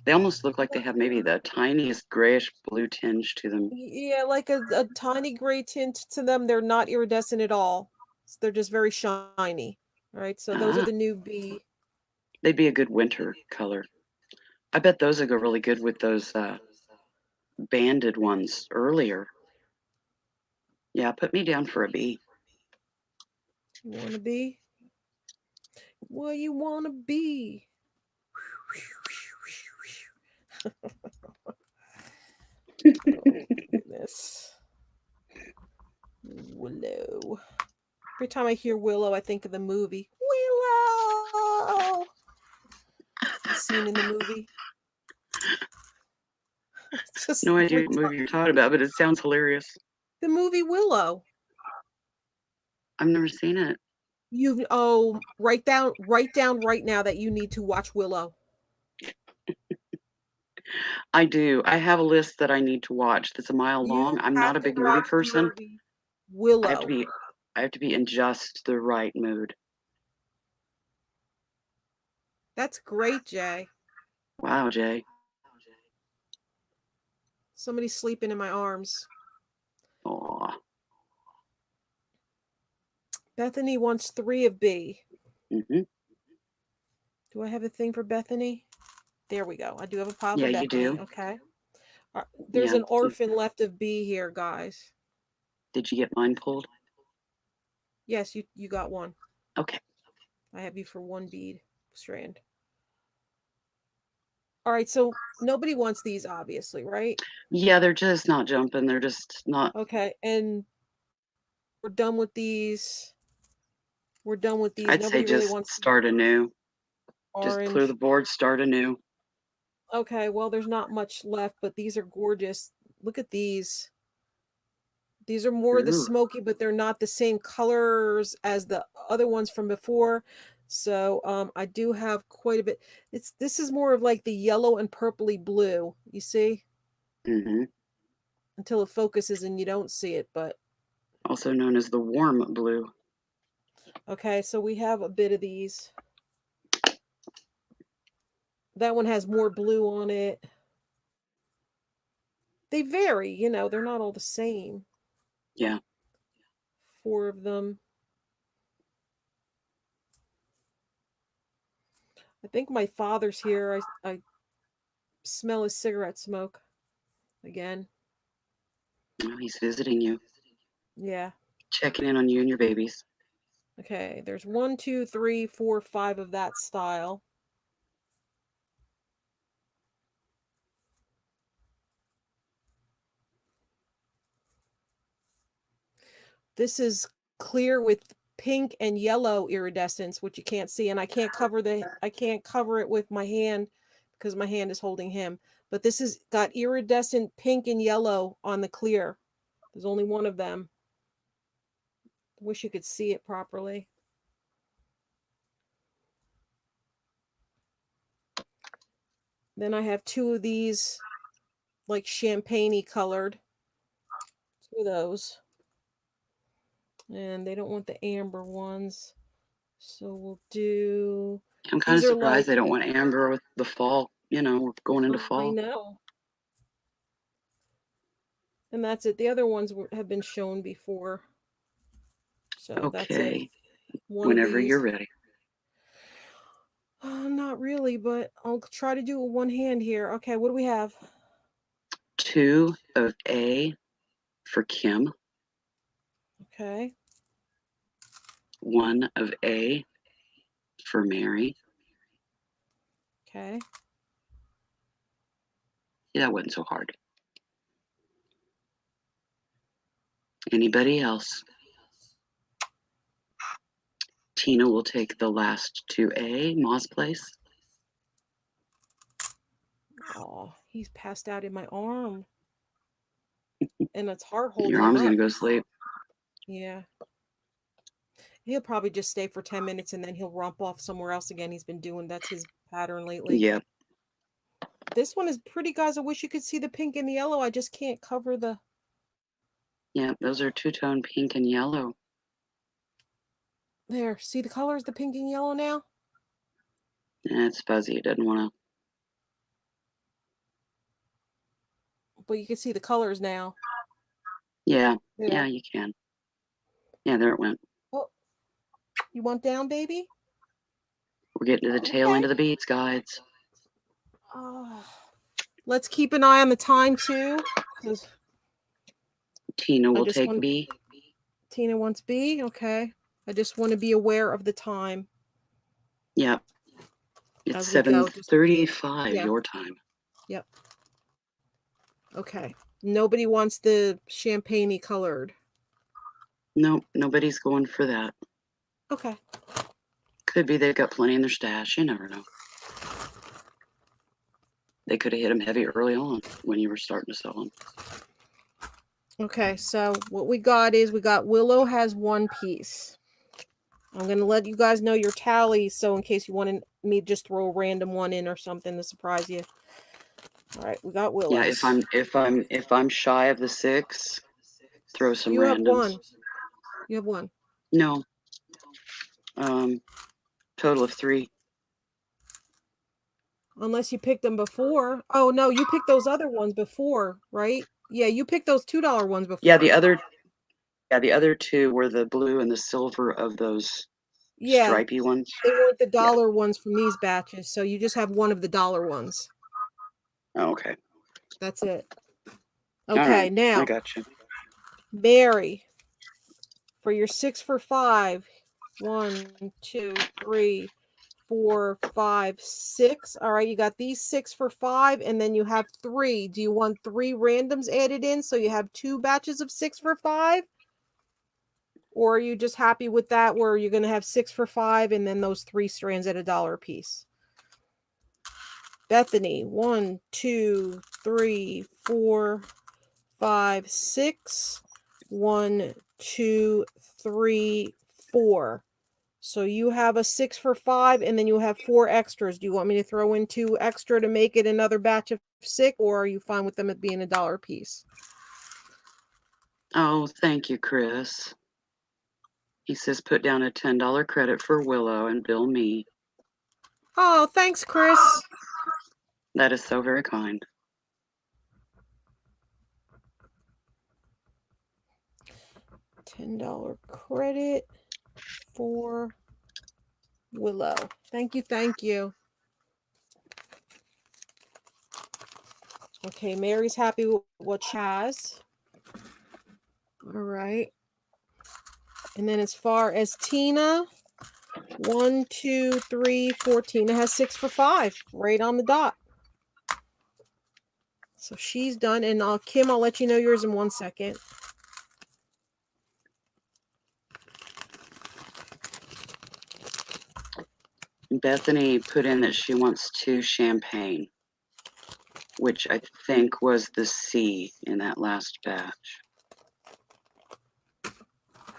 They almost look like they have maybe the tiniest grayish blue tinge to them. Yeah, like a tiny gray tint to them. They're not iridescent at all. They're just very shiny. All right, so those are Ah, the new B. they'd be a good winter color. I bet those would go really good with those banded ones earlier. Yeah, put me down for a B. You want to be? Well, you want to be. Oh, goodness. Willow. Every time I hear Willow, I think of the movie. Willow! The scene in the movie. Just No idea every what time. movie you're talking about, but it sounds hilarious. The movie Willow. I've never seen it. Write down right now that you need to watch Willow. I do. I have a list that I need to watch that's a mile long. You I'm not have a to big movie watch the person. movie I have to Willow. be I have to be in just the right mood. That's great, Jay. Wow, Jay. Somebody's sleeping in my arms. Aw. Bethany wants 3 of B. Mm-hmm. Do I have a thing for Bethany? There we go. I do have a pile for Yeah, you Bethany. do. Okay. There's Yeah. an orphan left of B here, guys. Did you get mine pulled? Yes, you got one. Okay. I have you for 1 bead strand. All right, so nobody wants these, obviously, right? Yeah, they're just not jumping. They're just not. Okay, and we're done with these. We're done with these. I'd say Nobody really just wants start anew. Just clear the orange. board, start anew. Okay, well, there's not much left, but these are gorgeous. Look at these. These are more the Ooh. smoky, but they're not the same colors as the other ones from before. So I do have quite a bit. This is more of like the yellow and purpley blue. You see? Mm-hmm. Until it focuses and you don't see it, but Also known as the warm blue. okay, so we have a bit of these. That one has more blue on it. They vary, they're not all the same. Yeah. 4 of them. I think my father's here. I smell his cigarette smoke again. Oh, he's visiting you. Yeah. Checking in on you and your babies. Okay, there's 1, 2, 3, 4, 5 of that style. This is clear with pink and yellow iridescence, which you can't see, and I can't cover it with my hand because my hand is holding him. But this has got iridescent pink and yellow on the clear. There's only one of them. Wish you could see it properly. Then I have 2 of these, like champagne-y colored. 2 of those. And they don't want the amber ones. So we'll do, I'm kind these of are surprised like, they don't want amber with the fall. We're going into I fall. know. And that's it. The other ones have been shown before. So that's it. Okay. One of Whenever you're these. ready. Not really, but I'll try to do it with one hand here. Okay, what do we have? 2 of A for Kim. Okay. 1 of A for Mary. Okay. Yeah, that wasn't so hard. Anybody else? Tina will take the last 2A, Moss Place. Oh, he's passed out in my arm. And it's hard holding Your him arm's going up. to go to sleep. Yeah. He'll probably just stay for 10 minutes and then he'll romp off somewhere else again. That's his pattern lately. Yep. This one is pretty, guys. I wish you could see the pink and the yellow. I just can't cover the... Yeah, those are two-tone pink and yellow. There, see the colors, the pink and yellow now? It's fuzzy. It doesn't want to. but you can see the colors now. Yeah, There. yeah, you can. Yeah, there it went. Oh, you want down, baby? We're getting to the tail Okay. end of the beads, guides. Let's keep an eye on the time too, because Tina I will just take want B. Tina wants B. Okay. I just want to be aware of the time Yep. It's as we go. 7:35 Yeah. your time. Yep. Okay. Nobody wants the champagne colored. Nope, nobody's going for that. Okay. Could be they've got plenty in their stash. You never know. They could have hit them heavy early on when you were starting to sell them. Okay, so what we got is Willow has one piece. I'm going to let you guys know your tally, so in case you wanted me to just throw a random one in or something to surprise you. All right, we got Willow. Yeah, if I'm shy of the 6, throw some You have randoms. one. You have one. No. Total of 3. Unless you picked them before. Oh no, you picked those other ones before, right? Yeah, you picked those $2 ones before. Yeah, the other 2 were the blue and the silver of those stripy ones. They weren't the dollar ones from these batches, so you just have one of the dollar ones. Oh, okay. That's it. All Okay, right, now I got you. Mary, for your 6 for 5. 1, 2, 3, 4, 5, 6. All right, you got these 6 for 5, and then you have 3. Do you want 3 randoms added in so you have 2 batches of 6 for 5? Or are you just happy with that where you're going to have 6 for 5 and then those 3 strands at $1 a piece? Bethany, 1, 2, 3, 4, 5, 6. 1, 2, 3, 4. So you have a 6 for 5, and then you have 4 extras. Do you want me to throw in 2 extra to make it another batch of 6, or are you fine with them being $1 a piece? Oh, thank you, Chris. He says put down a $10 credit for Willow and bill me. Oh, thanks, Chris. That is so very kind. $10 credit for Willow. Thank you, thank you. Okay, Mary's happy with what she has. All right. And then as far as Tina, 1, 2, 3, 4. Tina has 6 for 5, right on the dot. So she's done, and Kim, I'll let you know yours in 1 second. Bethany put in that she wants 2 champagne, which I think was the C in that last batch.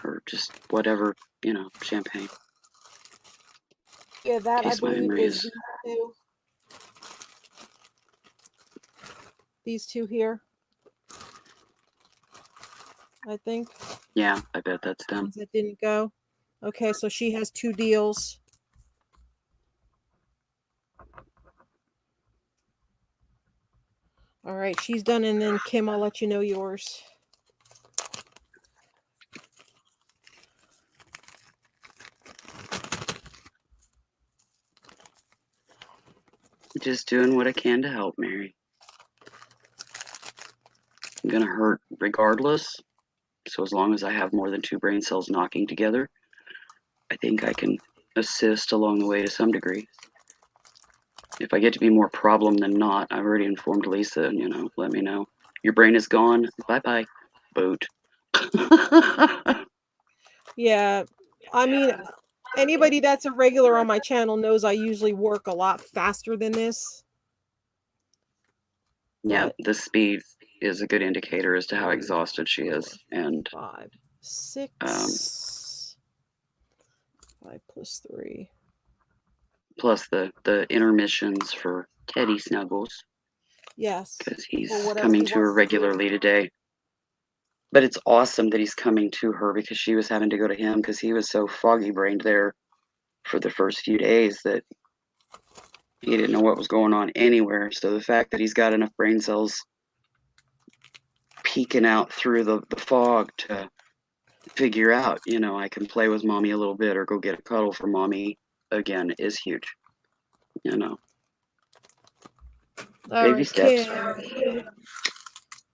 Or just whatever, champagne. Yeah, that I believe is these two here. I think. Yeah, I bet that's them. Ones that didn't go. Okay, so she has 2 deals. All right, she's done, and then Kim, I'll let you know yours. Just doing what I can to help, Mary. I'm gonna hurt regardless. So as long as I have more than 2 brain cells knocking together, I think I can assist along the way to some degree. If I get to be more problem than not, I've already informed Lisa, let me know. Your brain is gone. Bye-bye. Boot. Yeah, I mean, anybody that's a regular on my channel knows I usually work a lot faster than this. Yeah, the speed is a good indicator as to how exhausted she is. And 5, 6. 5 plus 3. Plus the intermissions for Teddy Snuggles. Yes. Because he's coming to her regularly today. But it's awesome that he's coming to her because she was having to go to him because he was so foggy brained there for the first few days that he didn't know what was going on anywhere. So the fact that he's got enough brain cells peeking out through the fog to figure out, I can play with mommy a little bit or go get a cuddle for mommy again is huge. All Baby right, steps. Kim.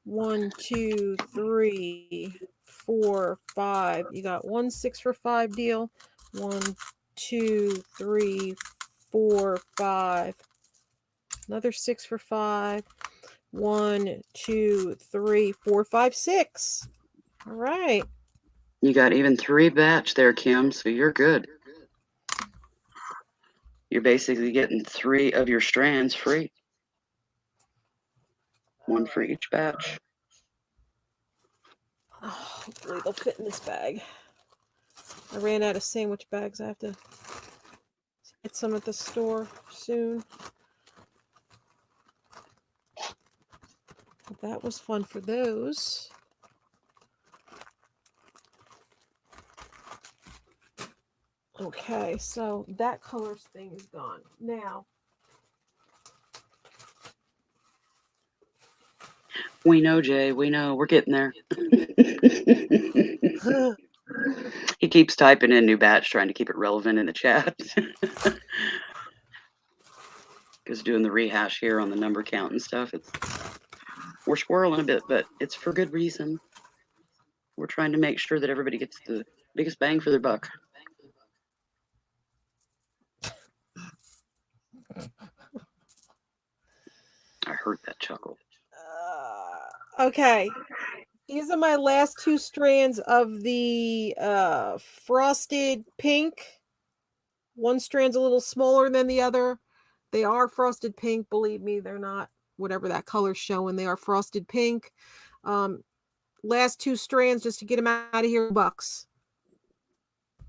1, 2, 3, 4, 5. You got 1 6 for 5 deal. 1, 2, 3, 4, 5. Another 6 for 5. 1, 2, 3, 4, 5, 6. All right. You got even 3 batch there, Kim, so you're good. You're basically getting 3 of your strands free. 1 for each batch. Oh, hopefully they'll fit in this bag. I ran out of sandwich bags. I have to get some at the store soon. But that was fun for those. Okay, so that colors thing is gone. Now, We know, Jay. We know. We're getting there. He keeps typing in new batch, trying to keep it relevant in the chat. Because doing the rehash here on the number count and stuff, we're squirreling a bit, but it's for good reason. We're trying to make sure that everybody gets the biggest bang for their buck. I heard that chuckle. Okay. These are my last 2 strands of the frosted pink. One strand's a little smaller than the other. They are frosted pink. Believe me, they're not whatever that color's showing. They are frosted pink. Last 2 strands just to get them out of here. $2.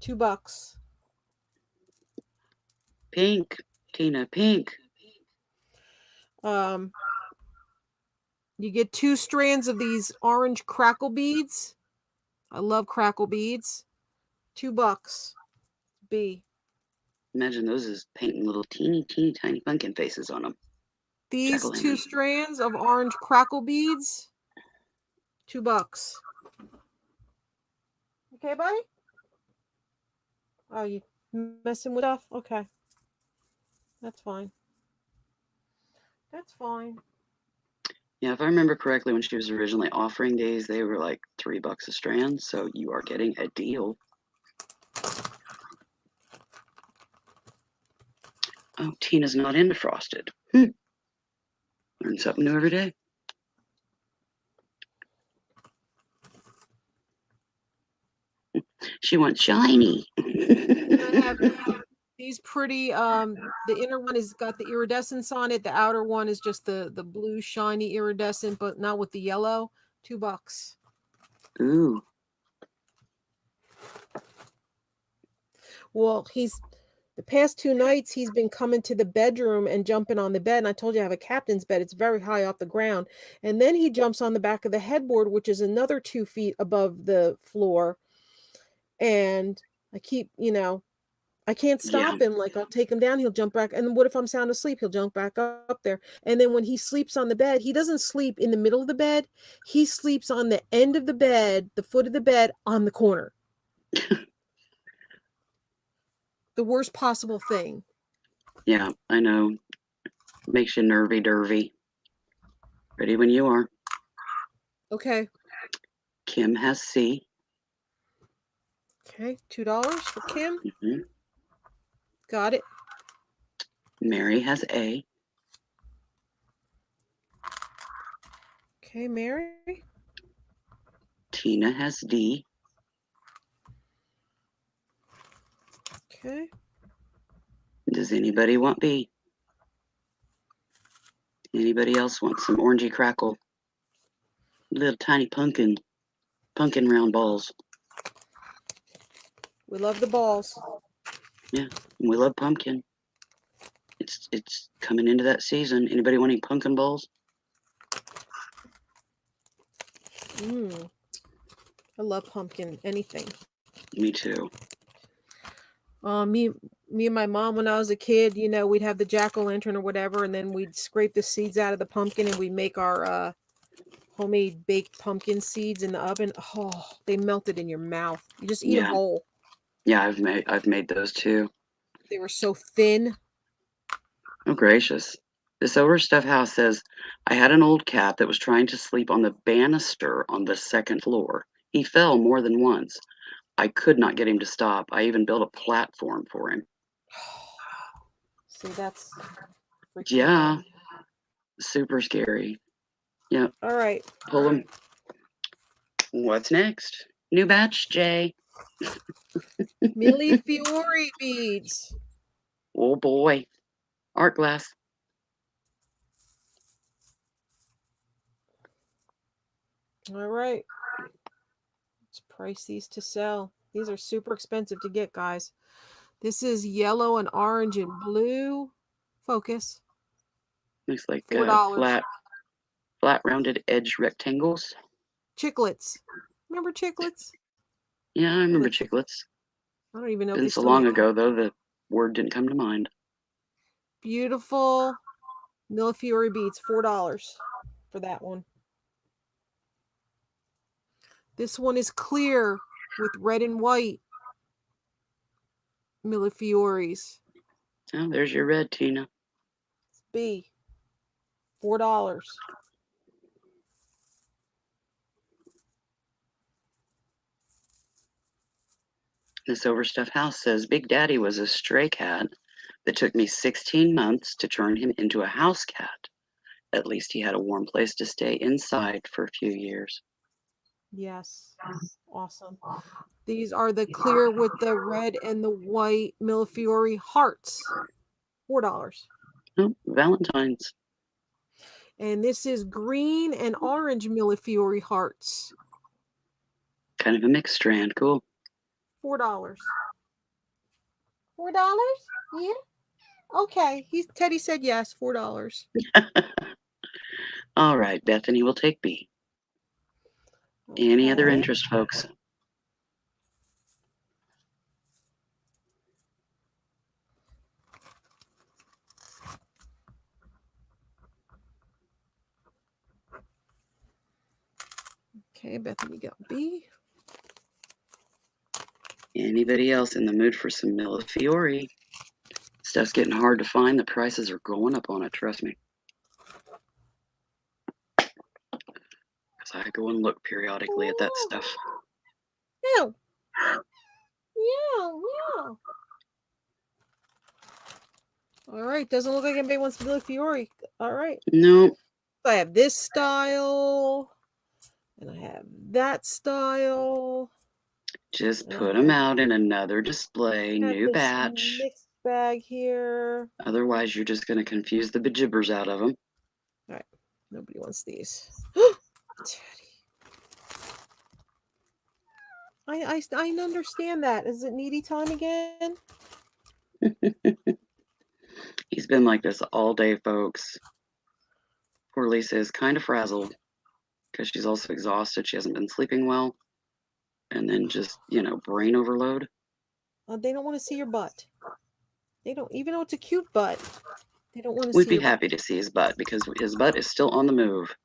$2. Pink, Tina, pink. You get 2 strands of these orange crackle beads. I love crackle beads. $2. B. Imagine those as painting little teeny tiny pumpkin faces on them. These 2 strands of orange crackle beads. $2. Okay, buddy? Oh, you messing with stuff? Okay. That's fine. That's fine. Yeah, if I remember correctly, when she was originally offering these, they were like $3 a strand. So you are getting a deal. Oh, Tina's not into frosted. Learn something new every day. She wants shiny. I have these pretty the inner one has got the iridescence on it. The outer one is just the blue shiny iridescent, but not with the yellow. $2. Ooh. Well, the past 2 nights he's been coming to the bedroom and jumping on the bed. And I told you I have a captain's bed. It's very high off the ground. And then he jumps on the back of the headboard, which is another 2 feet above the floor. And I keep, I can't stop him. Like, I'll take him down, he'll jump back. And what if I'm sound asleep? He'll jump back up there. And then when he sleeps on the bed, he doesn't sleep in the middle of the bed. He sleeps on the end of the bed, the foot of the bed, on the corner. The worst possible thing. Yeah, I know. Makes you nervy-dervy. Ready when you are. Okay. Kim has C. Okay, $2 for Kim. Mm-hmm. Got it. Mary has A. Okay, Mary. Tina has D. Okay. Does anybody want B? Anybody else want some orangey crackle? Little tiny pumpkin round balls. We love the balls. Yeah, we love pumpkin. It's coming into that season. Anybody want any pumpkin balls? I love pumpkin, anything. Me too. Me and my mom, when I was a kid, we'd have the jack-o'-lantern or whatever, and then we'd scrape the seeds out of the pumpkin and we'd make our homemade baked pumpkin seeds in the oven. Oh, they melted in your mouth. You just eat them Yeah. whole. Yeah, I've made those too. They were so thin. Oh, gracious. This overstuffed house says, I had an old cat that was trying to sleep on the banister on the second floor. He fell more than once. I could not get him to stop. I even built a platform for him. See, that's freaks me out. Yeah, super scary. Yep, All right. pull him. What's next? New batch, Jay. Millefiori beads. Oh boy. Art glass. All right. Let's price these to sell. These are super expensive to get, guys. This is yellow and orange and blue. Focus. Looks like $4. flat rounded edge rectangles. Chiclets. Remember chiclets? Yeah, I Or remember the chiclets. I don't even know if Been they so still long make them. ago though the word didn't come to mind. Beautiful Millefiori beads. $4 for that one. This one is clear with red and white Millefioris. Oh, there's your red, Tina. B. $4. This overstuffed house says Big Daddy was a stray cat that took me 16 months to turn him into a house cat. At least he had a warm place to stay inside for a few years. Yes. Awesome. These are the clear with the red and the white Millefiori hearts. $4. Oh, Valentine's. And this is green and orange Millefiori hearts. Kind of a mixed strand. Cool. $4. $4? Yeah. Okay. Teddy said yes. $4. All right, Bethany will take B. Any other Okay. interest, folks? Okay, Bethany got B. Anybody else in the mood for some Millefiori? Stuff's getting hard to find. The prices are going up on it, trust me. Because I go and look periodically at that stuff. Yeah. Yeah. Yeah. All right. Doesn't look like anybody wants Millefiori. All right. No. I have this style. And I have that style. Just And put I them have out in another display, got new this batch. mixed bag here. Otherwise, you're just going to confuse the bejibbers out of them. All right. Nobody wants these. Teddy. I understand that. Is it needy time again? He's been like this all day, folks. Poor Lisa is kind of frazzled because she's also exhausted. She hasn't been sleeping well. And then just, brain overload. They don't want to see your butt. They don't, even though it's a cute butt, they don't want to We'd see be your butt. happy to see his butt because his butt is still on the move.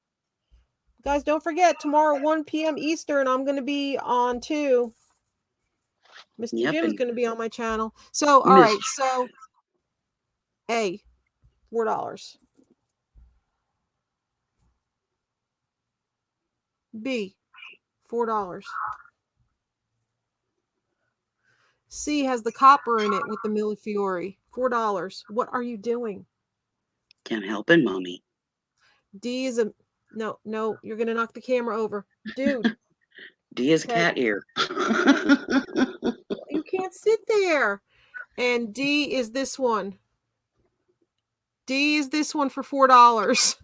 Guys, don't forget, tomorrow 1 p.m. Eastern, I'm going to be on too. Mr. Yep, Jim is and going to be on my channel. So, all Miss right. So, A, $4. B, $4. C has the copper in it with the Millefiori. $4. What are you doing? can't help it, mommy. D is a no, you're gonna knock the camera over. Dude, D is okay. cat ear. You can't sit there. And D is this one. D is this one for $4.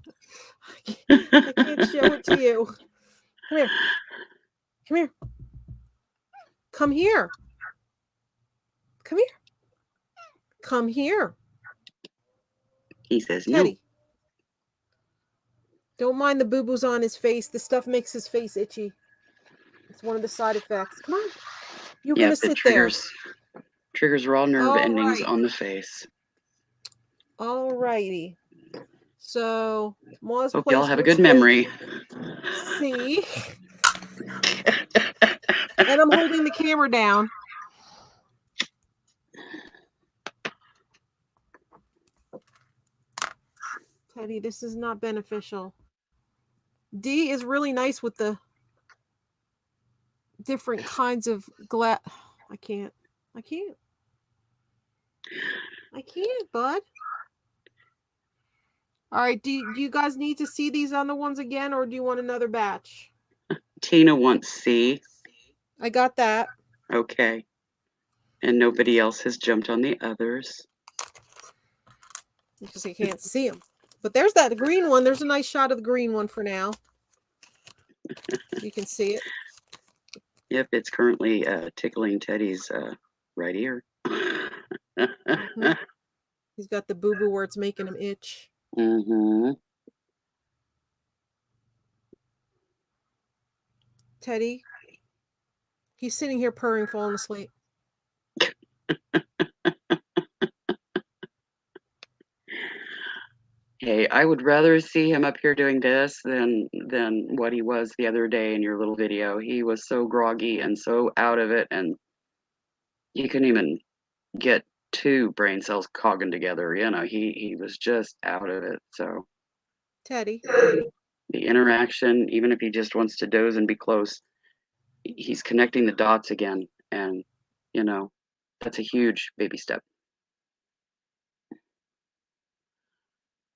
I can't show it to you. Come here. Come here. Come here. Come here. Come here. He says no. Teddy. Don't mind the boo-boos on his face. This stuff makes his face itchy. It's one of the side effects. Come on. You're Yep, gonna it sit there. triggers raw nerve All endings right. on the face. All righty. So, Ma's Hope y'all place have a will good stay. memory. See? And I'm holding the camera down. Teddy, this is not beneficial. D is really nice with the different kinds of glass. I can't, bud. All right, do you guys need to see these other ones again, or do you want another batch? Tina wants C. I got that. Okay. And nobody else has jumped on the others. Because I can't see them. But there's that green one. There's a nice shot of the green one for now. You can see it. Yep, it's currently tickling Teddy's right ear. Mm-hmm. He's got the boo-boo where it's making him itch. Mm-hmm. Teddy, he's sitting here purring, falling asleep. Hey, I would rather see him up here doing this than what he was the other day in your little video. He was so groggy and so out of it, and you couldn't even get two brain cells cogging together. You know, he was just out of it. So Teddy. the interaction, even if he just wants to doze and be close, he's connecting the dots again, and you know, that's a huge baby step.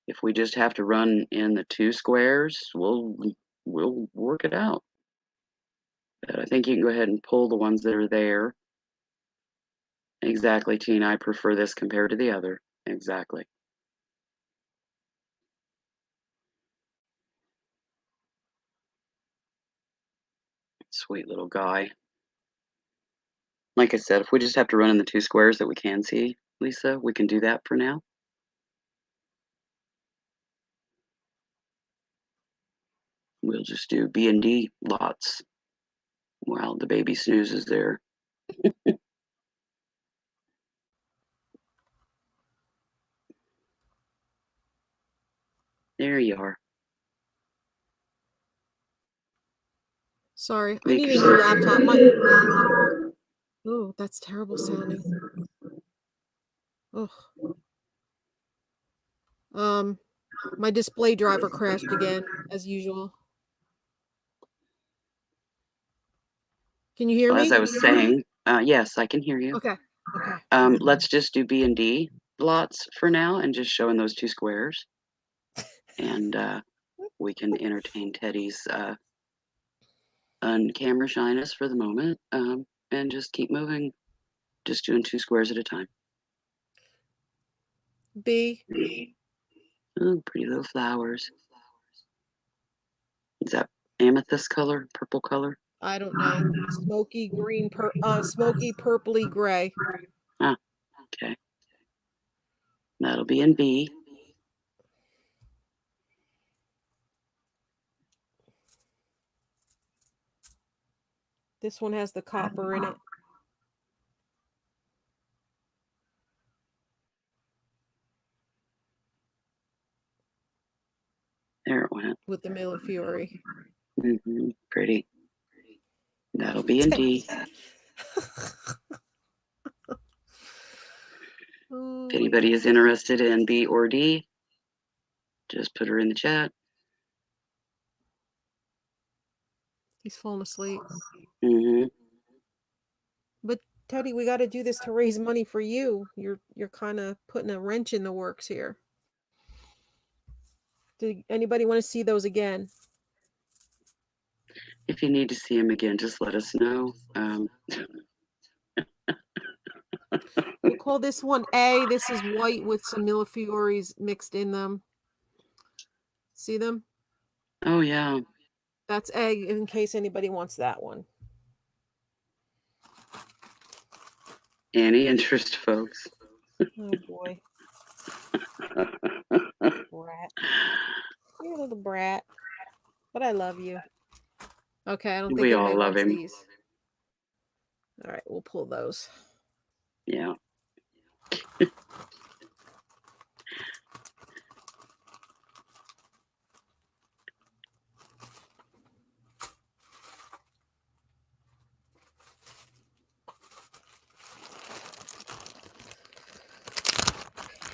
If we just have to run in the two squares, we'll work it out. But I think you can go ahead and pull the ones that are there. Exactly, Tina. I prefer this compared to the other. Exactly. Sweet little guy. Like I said, if we just have to run in the two squares that we can see, Lisa, we can do that for now. We'll just do B and D lots while the baby snoozes there. There you are. Sorry, I Make need a new sure. laptop. Oh, that's terrible sounding. Ugh. My display driver crashed again, as usual. Can you hear Well, as me? I was saying, yes, I can hear you. Okay. Okay. Let's just do B and D lots for now and just show in those two squares. And we can entertain Teddy's on-camera shyness for the moment, and just keep moving, just doing two squares at a time. B. Oh, pretty little flowers. Is that amethyst color, purple color? I don't know. Smoky green, smoky purpley gray. Ah, okay. That'll be in B. This one has the copper in it. There it went. With the Millefiori. Pretty. That'll be in D. Oh, If anybody is interested in B or D, just put her in the chat. He's falling asleep. Mm-hmm. But Teddy, we got to do this to raise money for you. You're kind of putting a wrench in the works here. Did anybody want to see those again? If you need to see him again, just let us know. We'll call this one A. This is white with some Millefioris mixed in them. See them? Oh, yeah. That's A in case anybody wants that one. Any interest, folks? Oh, boy. Brat. You're a little brat. But I love you. Okay, I don't think We all anybody love wants him. these. All right, we'll pull those. Yeah.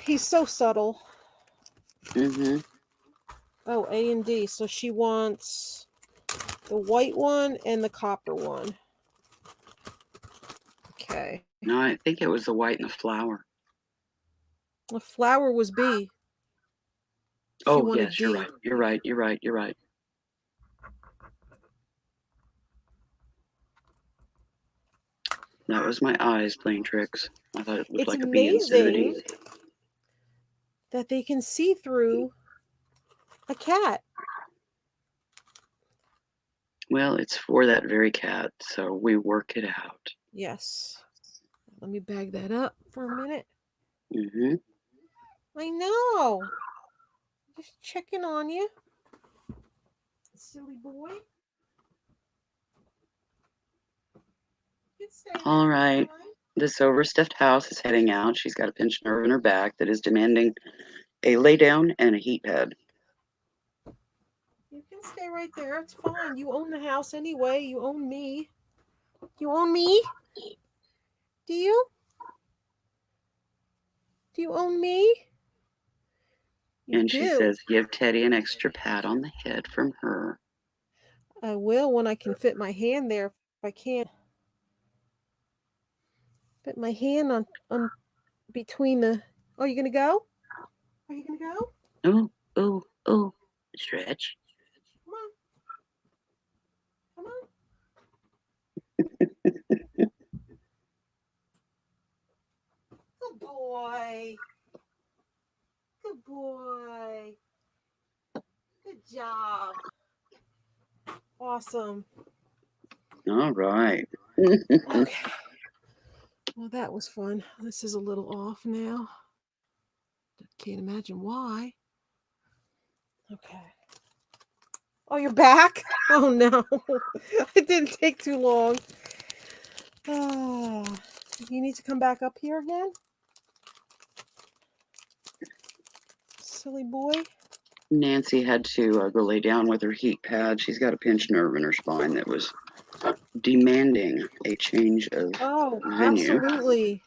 He's so subtle. Mm-hmm. Oh, A and D. So she wants the white one and the copper one. Okay. No, I think it was the white and the flower. The flower was B. She Oh, wanted yes, you're D. right. You're right. You're right. You're right. That was my eyes playing tricks. I thought it looked It's like a bee instead of a D. amazing that they can see through a cat. Well, it's for that very cat, so we work it out. Yes. Let me bag that up for a minute. Mm-hmm. I know. Just checking on you. Silly boy. All right. This overstuffed house is heading out. She's got a pinched nerve in her back that is demanding a lay down and a heat pad. You can stay right there. It's fine. You own the house anyway. You own me. You own me? Do you? Do you own me? You And she do. says, give Teddy an extra pat on the head from her. I will when I can fit my hand there. If I can't fit my hand on between the. Oh, you gonna go? Are you gonna go? Oh, oh, oh. Stretch. Come on. Come on. Good boy. Good boy. Good job. Awesome. All right. Okay. Well, that was fun. This is a little off now. Can't imagine why. Okay. Oh, you're back? Oh no. It didn't take too long. Ah, you need to come back up here again? Silly boy. Nancy had to go lay down with her heat pad. She's got a pinched nerve in her spine that was demanding a change of Oh, venue. absolutely.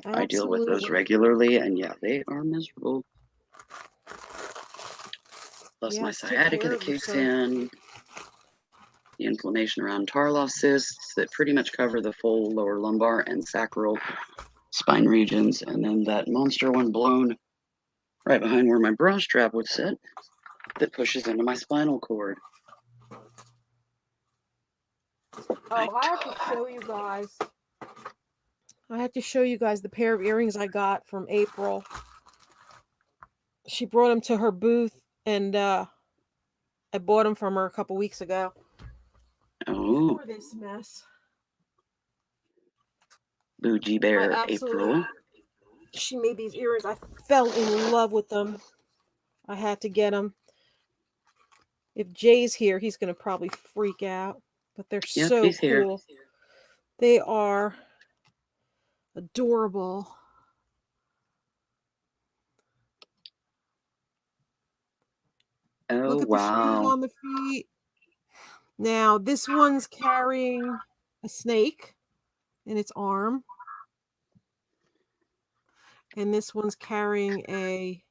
I deal with those Absolutely. regularly, and yeah, they are miserable. Plus, my Yes, take sciatica care that of kicks yourself. in, the inflammation around Tarloff cysts that pretty much cover the full lower lumbar and sacral spine regions, and then that monster one blown right behind where my bra strap would sit that pushes into my spinal cord. Oh, I have to show you guys. I have to show you guys the pair of earrings I got from April. She brought them to her booth, and I bought them from her a couple weeks ago. Oh, Before this mess. Bougie I Bear absolutely. April. She made these earrings. I fell in love with them. I had to get them. If Jay's here, he's going to probably freak out. But they're Yep, so he's here. cool. They are adorable. Oh, Look at the shoes wow. on the feet. Now, this one's carrying a snake in its arm. And this one's carrying a,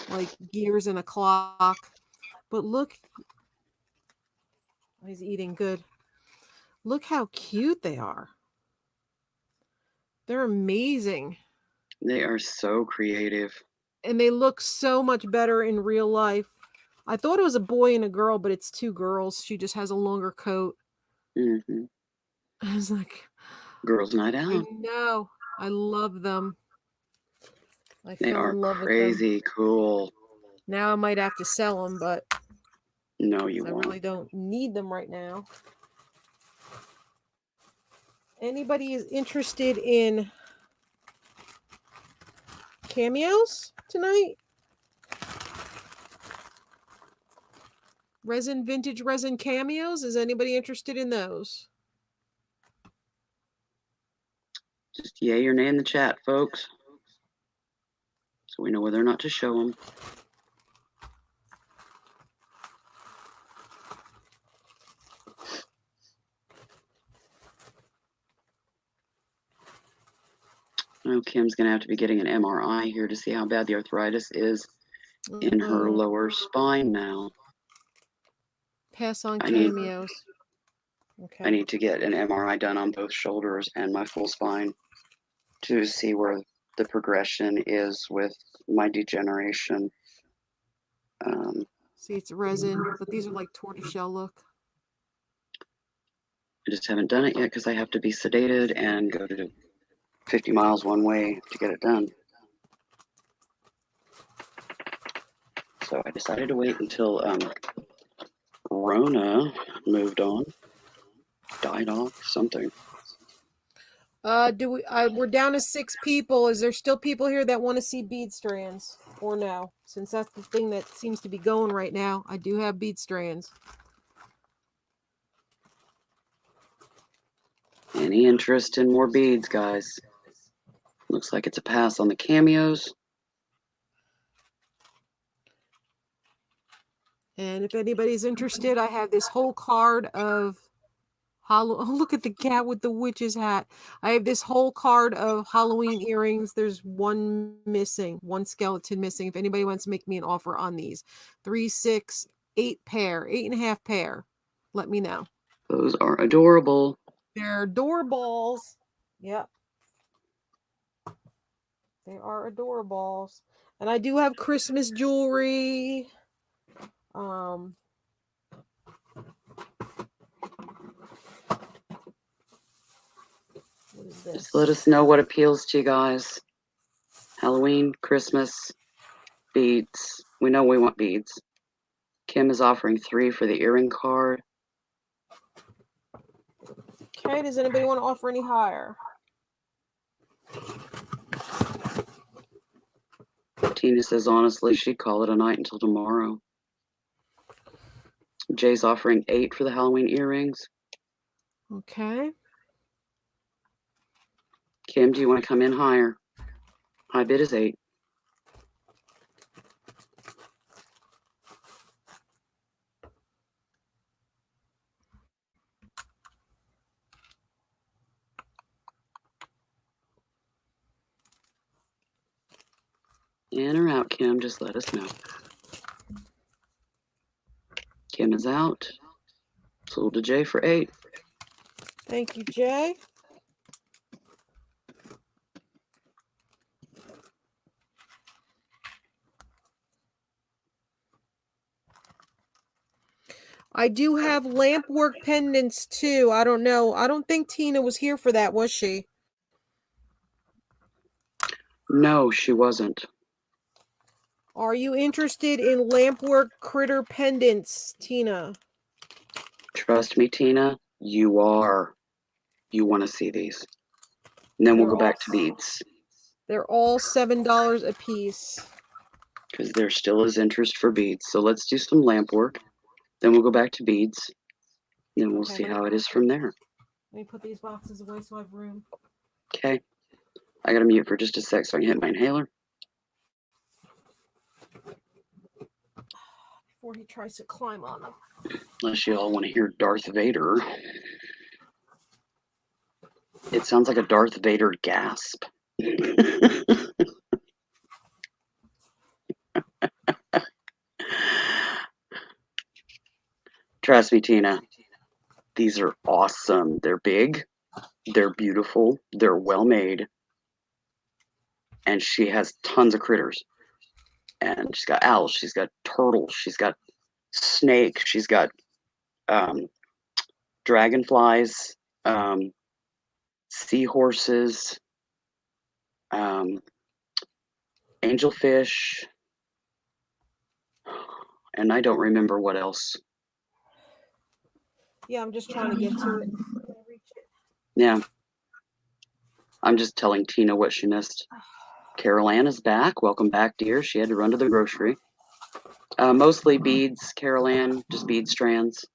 like, gears and a clock. But look, he's eating good. Look how cute they are. They're amazing. They are so creative. And they look so much better in real life. I thought it was a boy and a girl, but it's two girls. She just has a longer coat. Hmm. I was like, Girls' night I out. know. I love them. I They fell are in love with them. crazy cool. Now I might have to sell them, but No, you I won't. really don't need them right now. Anybody is interested in cameos tonight? Vintage resin cameos? Is anybody interested in those? Just yay or nay in the chat, folks, so we know whether or not to show them. know Kim's going to have to be getting an MRI here to see how bad the arthritis is in her lower spine now. Pass on I need cameos. I Okay. need to get an MRI done on both shoulders and my full spine to see where the progression is with my degeneration. See, it's resin, but these are like tortoiseshell look. I just haven't done it yet because I have to be sedated and go to 50 miles one way to get it done. So I decided to wait until Rona moved on, died off, something. We're down to 6 people. Is there still people here that want to see bead strands? Or no? Since that's the thing that seems to be going right now. I do have bead strands. Any interest in more beads, guys? Looks like it's a pass on the cameos. And if anybody's interested, I have this whole card of Oh, look at the cat with the witch's hat. I have this whole card of Halloween earrings. There's one missing, one skeleton missing. If anybody wants to make me an offer on these, 3, 6, 8 pair, 8.5 pair, let me know. Those are adorable. They're adorables. Yep. They are adorables. And I do have Christmas jewelry. What is this? Just let us know what appeals to you guys. Halloween, Christmas, beads. We know we want beads. Kim is offering 3 for the earring card. Okay, does anybody want to offer any higher? Tina says, honestly, she'd call it a night until tomorrow. Jay's offering 8 for the Halloween earrings. Okay. Kim, do you want to come in higher? High bid is 8. In or out, Kim, just let us know. Kim is out. Sold to Jay for 8. Thank you, Jay. I do have lamp work pendants too. I don't know. I don't think Tina was here for that, was she? No, she wasn't. Are you interested in lamp work critter pendants, Tina? Trust me, Tina, you are. You want to see these. And then we'll go back to beads. They're all $7 a piece. Because there still is interest for beads. So let's do some lamp work. Then we'll go back to beads. Then we'll see how it is from there. Let me put these boxes away so I have room. Okay. I gotta mute for just a sec so I can hit my inhaler. Before he tries to climb on them. Unless you all want to hear Darth Vader. It sounds like a Darth Vader gasp. Trust me, Tina. These are awesome. They're big. They're beautiful. They're well made. And she has tons of critters. And she's got owls. She's got turtles. She's got snake. She's got dragonflies, seahorses, angelfish, and I don't remember what else. Yeah, I'm just trying to get to it. Yeah. I'm just telling Tina what she missed. Carol Ann is back. Welcome back, dear. She had to run to the grocery. Mostly beads, Carol Ann, just bead strands.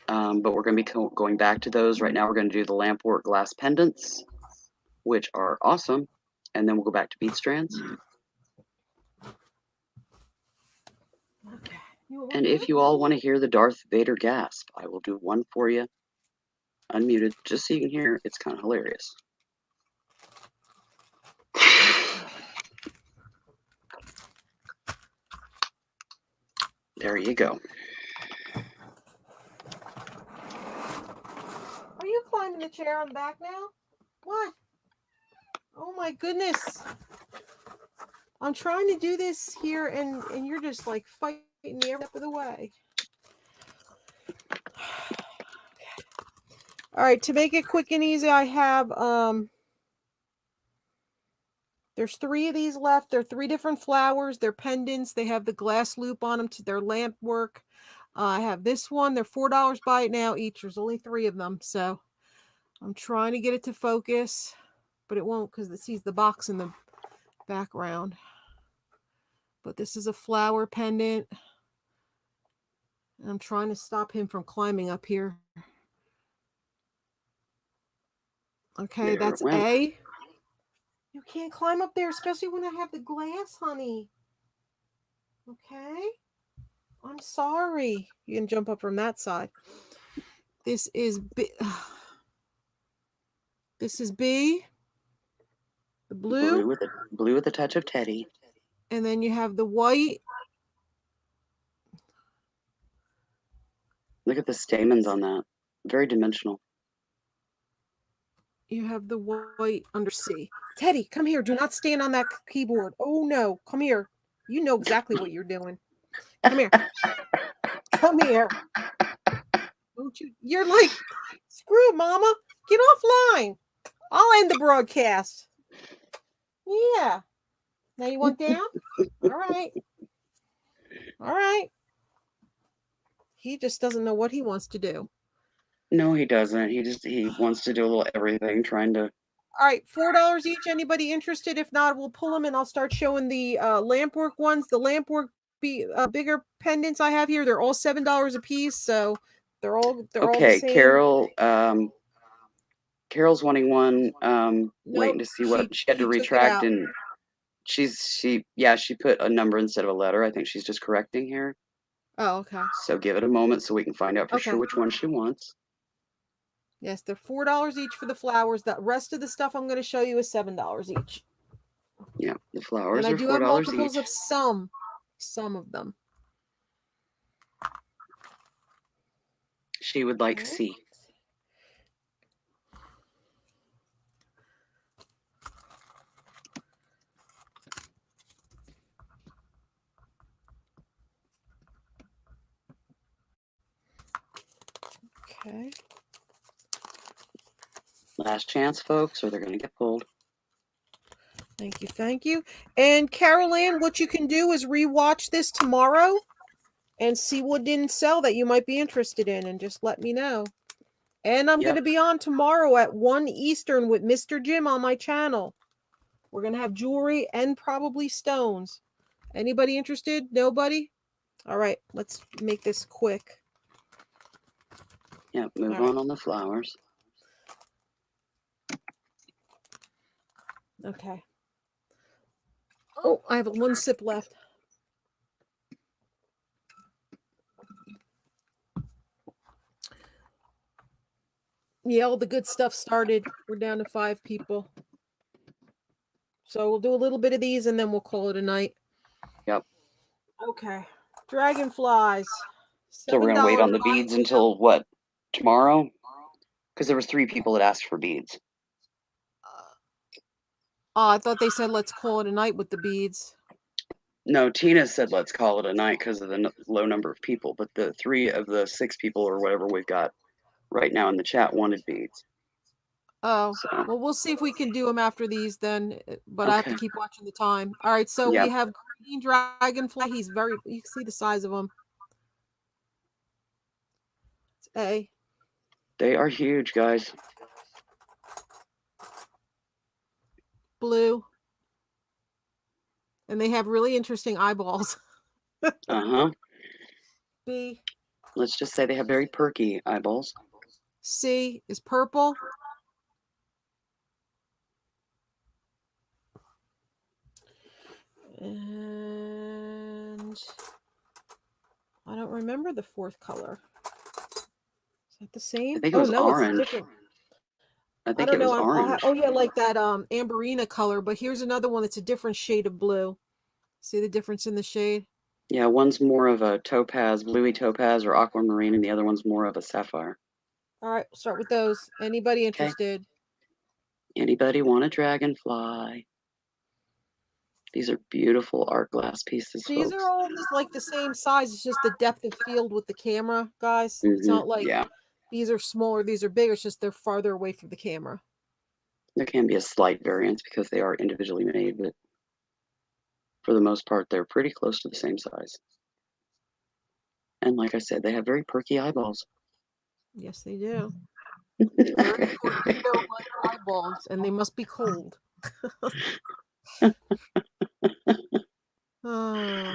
But we're going to be going back to those. Right now we're going to do the lampwork glass pendants, which are awesome. And then we'll go back to bead strands. Okay. And if you all want to hear the Darth Vader gasp, I will do one for you, unmuted, just so you can hear. It's kind of hilarious. There you go. Are you climbing the chair on the back now? What? Oh my goodness. I'm trying to do this here and you're just like fighting me every step of the way. All right, to make it quick and easy, I have there's 3 of these left. They're 3 different flowers. They're pendants. They have the glass loop on them to their lamp work. I have this one. They're $4 by it now each. There's only 3 of them, so I'm trying to get it to focus, but it won't because it sees the box in the background. But this is a flower pendant. I'm trying to stop him from climbing up here. Okay, There it that's went. A. You can't climb up there, especially when I have the glass, honey. Okay? I'm sorry. You can jump up from that side. This is B. This is B. The blue. Blue with a touch of teddy. And then you have the white. Look at the stamens on that. Very dimensional. You have the white under C. Teddy, come here. Do not stand on that keyboard. Oh, no. Come here. You know exactly what you're doing. Come here. Come here. Don't you? You're like, screw it, mama. Get offline. I'll end the broadcast. Yeah. Now you want down? All right. All right. He just doesn't know what he wants to do. No, he doesn't. He wants to do a little everything, trying to. All right, $4 each. Anybody interested? If not, we'll pull them and I'll start showing the lampwork ones. The lampwork bigger pendants I have here. They're all $7 a piece, so they're all the Okay, same. Carol. Carol's wanting one. Nope, Waiting to see what she had to took it retract, out. and she put a number instead of a letter. I think she's just correcting here. Oh, okay. So give it a moment so we can find out for sure Okay. which one she wants. Yes, they're $4 each for the flowers. The rest of the stuff I'm going to show you is $7 each. Yeah, the flowers And I are do have $4 multiples each. of some of them. She would like C. Okay. Last chance, folks, or they're going to get pulled. Thank you. Thank you. And Carol Ann, what you can do is rewatch this tomorrow and see what didn't sell that you might be interested in and just let me know. And I'm going to be on tomorrow at 1 Eastern with Mr. Jim on my channel. We're going to have jewelry and probably stones. Anybody interested? Nobody? All right, let's make this quick. Yeah, move on the flowers. Okay. Oh, I have 1 sip left. Yeah, all the good stuff started. We're down to 5 people. So we'll do a little bit of these and then we'll call it a night. Yep. Okay. Dragonflies. So we're going to wait on the beads until what? Tomorrow? Because there was 3 people that asked for beads. I thought they said let's call it a night with the beads. No, Tina said let's call it a night because of the low number of people. But the 3 of the 6 people or whatever we've got right now in the chat wanted beads. Oh, so. Well, we'll see if we can do them after these then. But I have to keep watching the time. All right, so we have green dragonfly. He's you can see the size of him. It's A. They are huge, guys. Blue. And they have really interesting eyeballs. Uh-huh. B. Let's just say they have very perky eyeballs. C is purple. And I don't remember the 4th color. Is that the same? I think it was orange. It's different. I think it was orange. Oh yeah, like that amberina color, but here's another one that's a different shade of blue. See the difference in the shade? Yeah, one's more of a topaz, bluey topaz or aquamarine, and the other one's more of a sapphire. All right, start with those. Anybody Okay. interested? Anybody want a dragonfly? These are beautiful art glass pieces, These are folks. all just like the same size. It's just the depth of field with the camera, guys. It's not like Yeah, these are smaller, these are bigger. It's just they're farther away from the camera. there can be a slight variance because they are individually made, but for the most part, they're pretty close to the same size. And like I said, they have very perky eyeballs. Yes, they do. Very torpedo-like eyeballs, and they must be cold. Oh,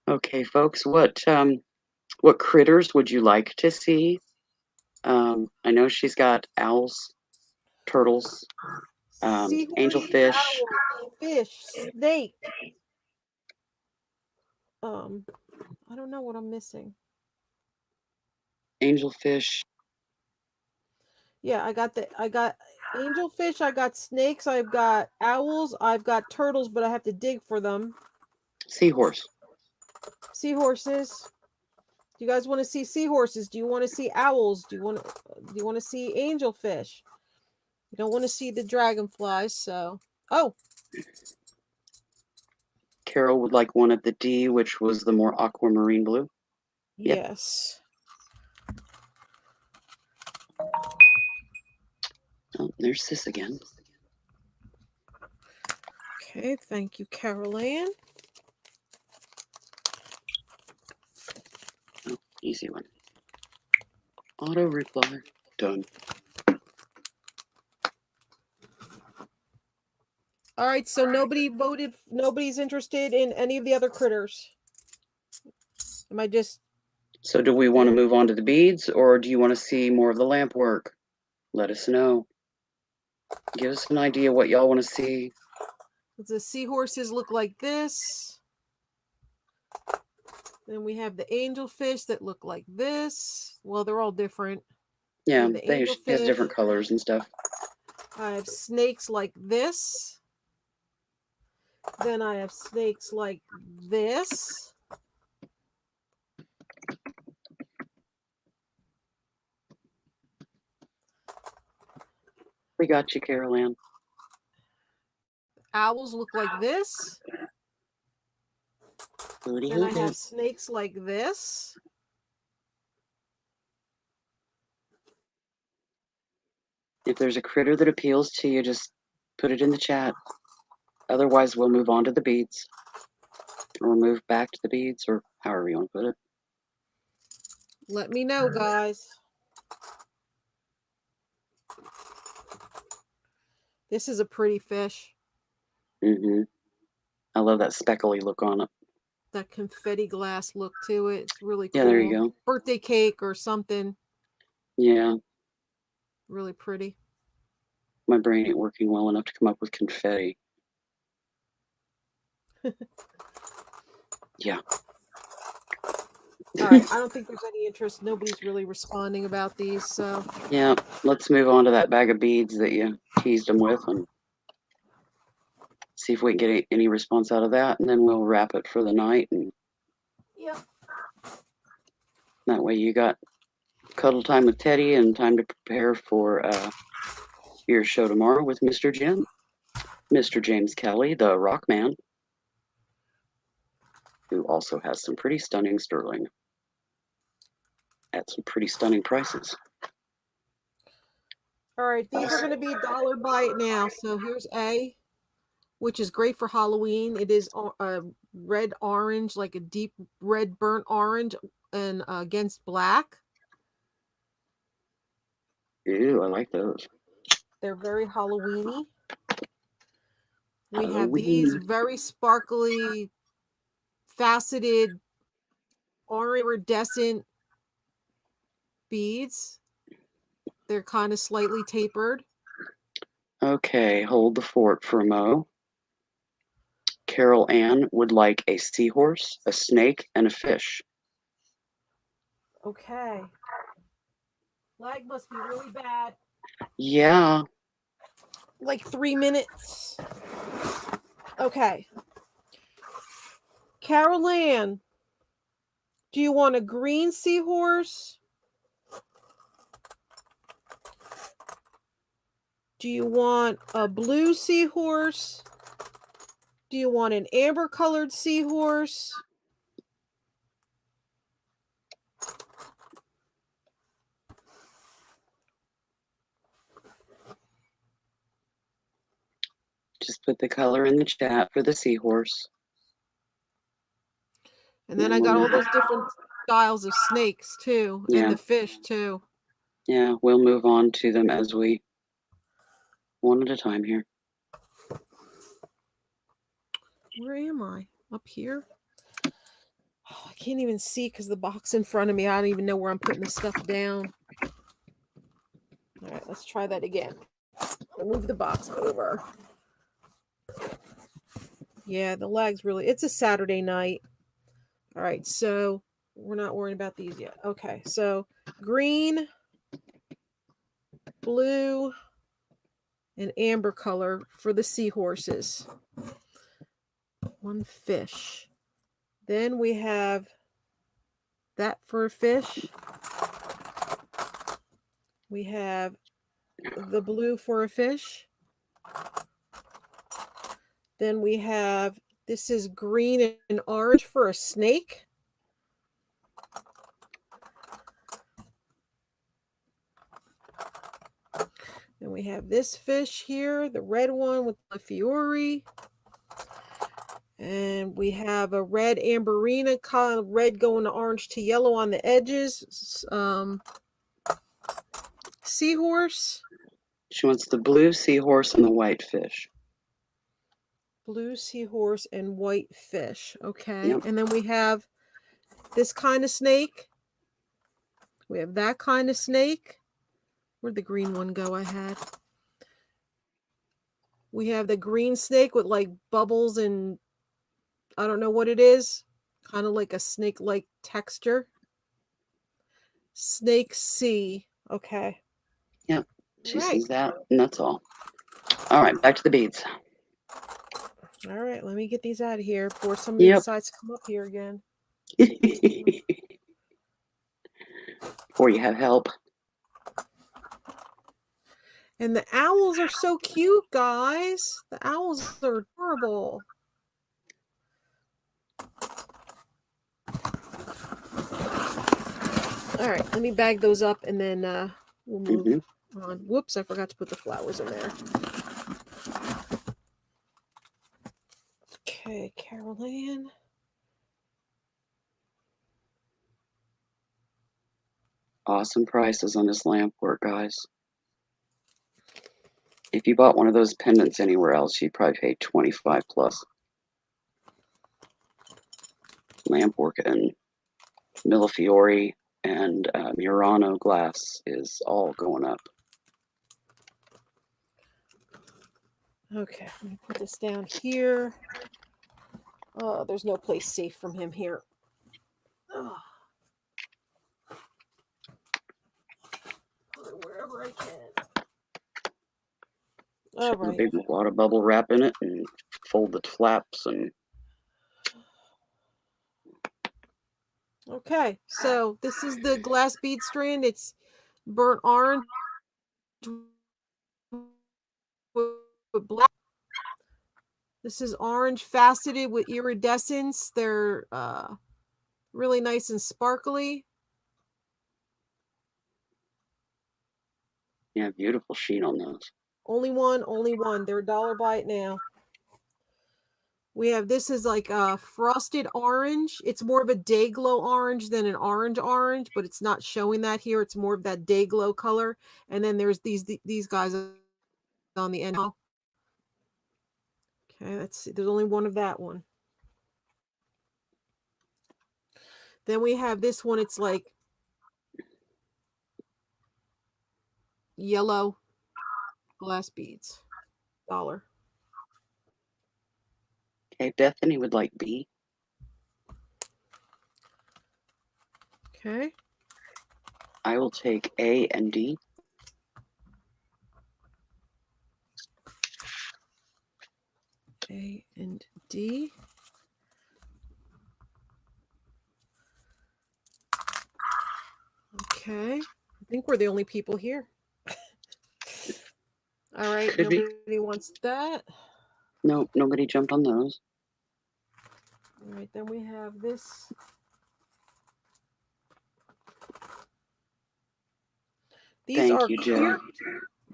Okay, folks, what critters would you like to see? I know she's got owls, turtles, seahorse, angelfish, owl, fish, snake. Um, I don't know what I'm missing. angelfish, Yeah, I got angelfish, I got snakes, I've got owls, I've got turtles, but I have to dig for them. seahorse. Seahorses. Do you guys want to see seahorses? Do you want to see owls? Do you want to see angelfish? You don't want to see the dragonflies, so oh, Carol would like one of the D, which was the more aquamarine blue. Yep. yes. Oh, there's this again. Okay, thank you, Carol Ann. Oh, easy one. Auto reply. Done. All right, so nobody voted. Nobody's interested in any of the other critters. Am I just So do we want to move on to the beads, or do you want to see more of the lamp work? Let us know. Give us an idea what y'all want to see. the seahorses look like this? Then we have the angelfish that look like this. Well, they're all different. Yeah, The they has angelfish. different colors and stuff. I have snakes like this. Then I have snakes like this. We got you, Carol Ann. Owls look like this. Hooty Then I hooty. have snakes like this. If there's a critter that appeals to you, just put it in the chat. Otherwise, we'll move on to the beads. Or move back to the beads, or however you want to put it. Let me know, guys. This is a pretty fish. I love that speckly look on it. That confetti glass look to it. It's really cool. Yeah, there you go. Birthday cake or something. Yeah, Really pretty. my brain ain't working well enough to come up with confetti. Yeah. All right. I don't think there's any interest. Nobody's really responding about these. So Yeah, let's move on to that bag of beads that you teased them with and see if we can get any response out of that. And then we'll wrap it for the night. And yeah. that way you got cuddle time with Teddy and time to prepare for your show tomorrow with Mr. Jim, Mr. James Kelly, the rock man, who also has some pretty stunning sterling at some pretty stunning prices. All right. These are going to be dollar buy it now. So here's A, which is great for Halloween. It is red orange, like a deep red burnt orange, and against black. Ew, I like those. They're very Halloweeny. We have Halloween. these very sparkly, faceted, iridescent beads. They're kind of slightly tapered. Okay, hold the fort for a mo. Carol Ann would like a seahorse, a snake, and a fish. Okay. Lag must be really bad. Yeah. like 3 minutes. Okay. Carol Ann, do you want a green seahorse? Do you want a blue seahorse? Do you want an amber colored seahorse? Just put the color in the chat for the seahorse. And then I got all those different styles of snakes too, and the fish too. Yeah, we'll move on to them as we one at a time here. Where am I? Up here? Oh, I can't even see because the box in front of me. I don't even know where I'm putting the stuff down. All right, let's try that again. I'll move the box over. Yeah, the lag's really, it's a Saturday night. All right, so we're not worrying about these yet. Okay, so green, blue, and amber color for the seahorses. One fish. Then we have that for a fish. We have the blue for a fish. Then we have, this is green and orange for a snake. Then we have this fish here, the red one with the fiore. And we have a red amberina, kind of red going to orange to yellow on the edges. Seahorse. She wants the blue seahorse and the white fish. Blue seahorse and white fish. Okay. Yep. And then we have this kind of snake. We have that kind of snake. Where'd the green one go I had? We have the green snake with like bubbles and I don't know what it is. Kind of like a snake-like texture. Snake C. Okay. Yep. She sees that, and that's all. All right, back to the beads. All right, let me get these out of here before somebody decides to come up here again. Before you have help. And the owls are so cute, guys. The owls are adorable. All right, let me bag those up and then we'll move on. Whoops, I forgot to put the flowers in there. Okay, Carol Ann. Awesome prices on this lamp work, guys. If you bought one of those pendants anywhere else, you'd probably pay 25 plus. Lamp work and Millefiori and Murano glass is all going up. Okay, let me put this down here. Oh, there's no place safe from him here. Oh. Put it wherever I can. All right. A big wad of bubble wrap in it and fold the flaps and. Okay, so this is the glass bead strand. It's burnt orange with black. This is orange faceted with iridescence. They're really nice and sparkly. Yeah, beautiful sheen on those. Only one. They're $1 buy it now. We have, this is like a frosted orange. It's more of a day glow orange than an orange, but it's not showing that here. It's more of that day glow color. And then there's these guys on the end. Okay, let's see. There's only one of that one. Then we have this one. It's like yellow glass beads. $1. Okay, Bethany would like B. Okay. I will take A and D. A and D. Okay. I think we're the only people here. All right. Could be. Nobody wants that. No, nobody jumped on those. All right. Then we have this. These Thank are you, Jen.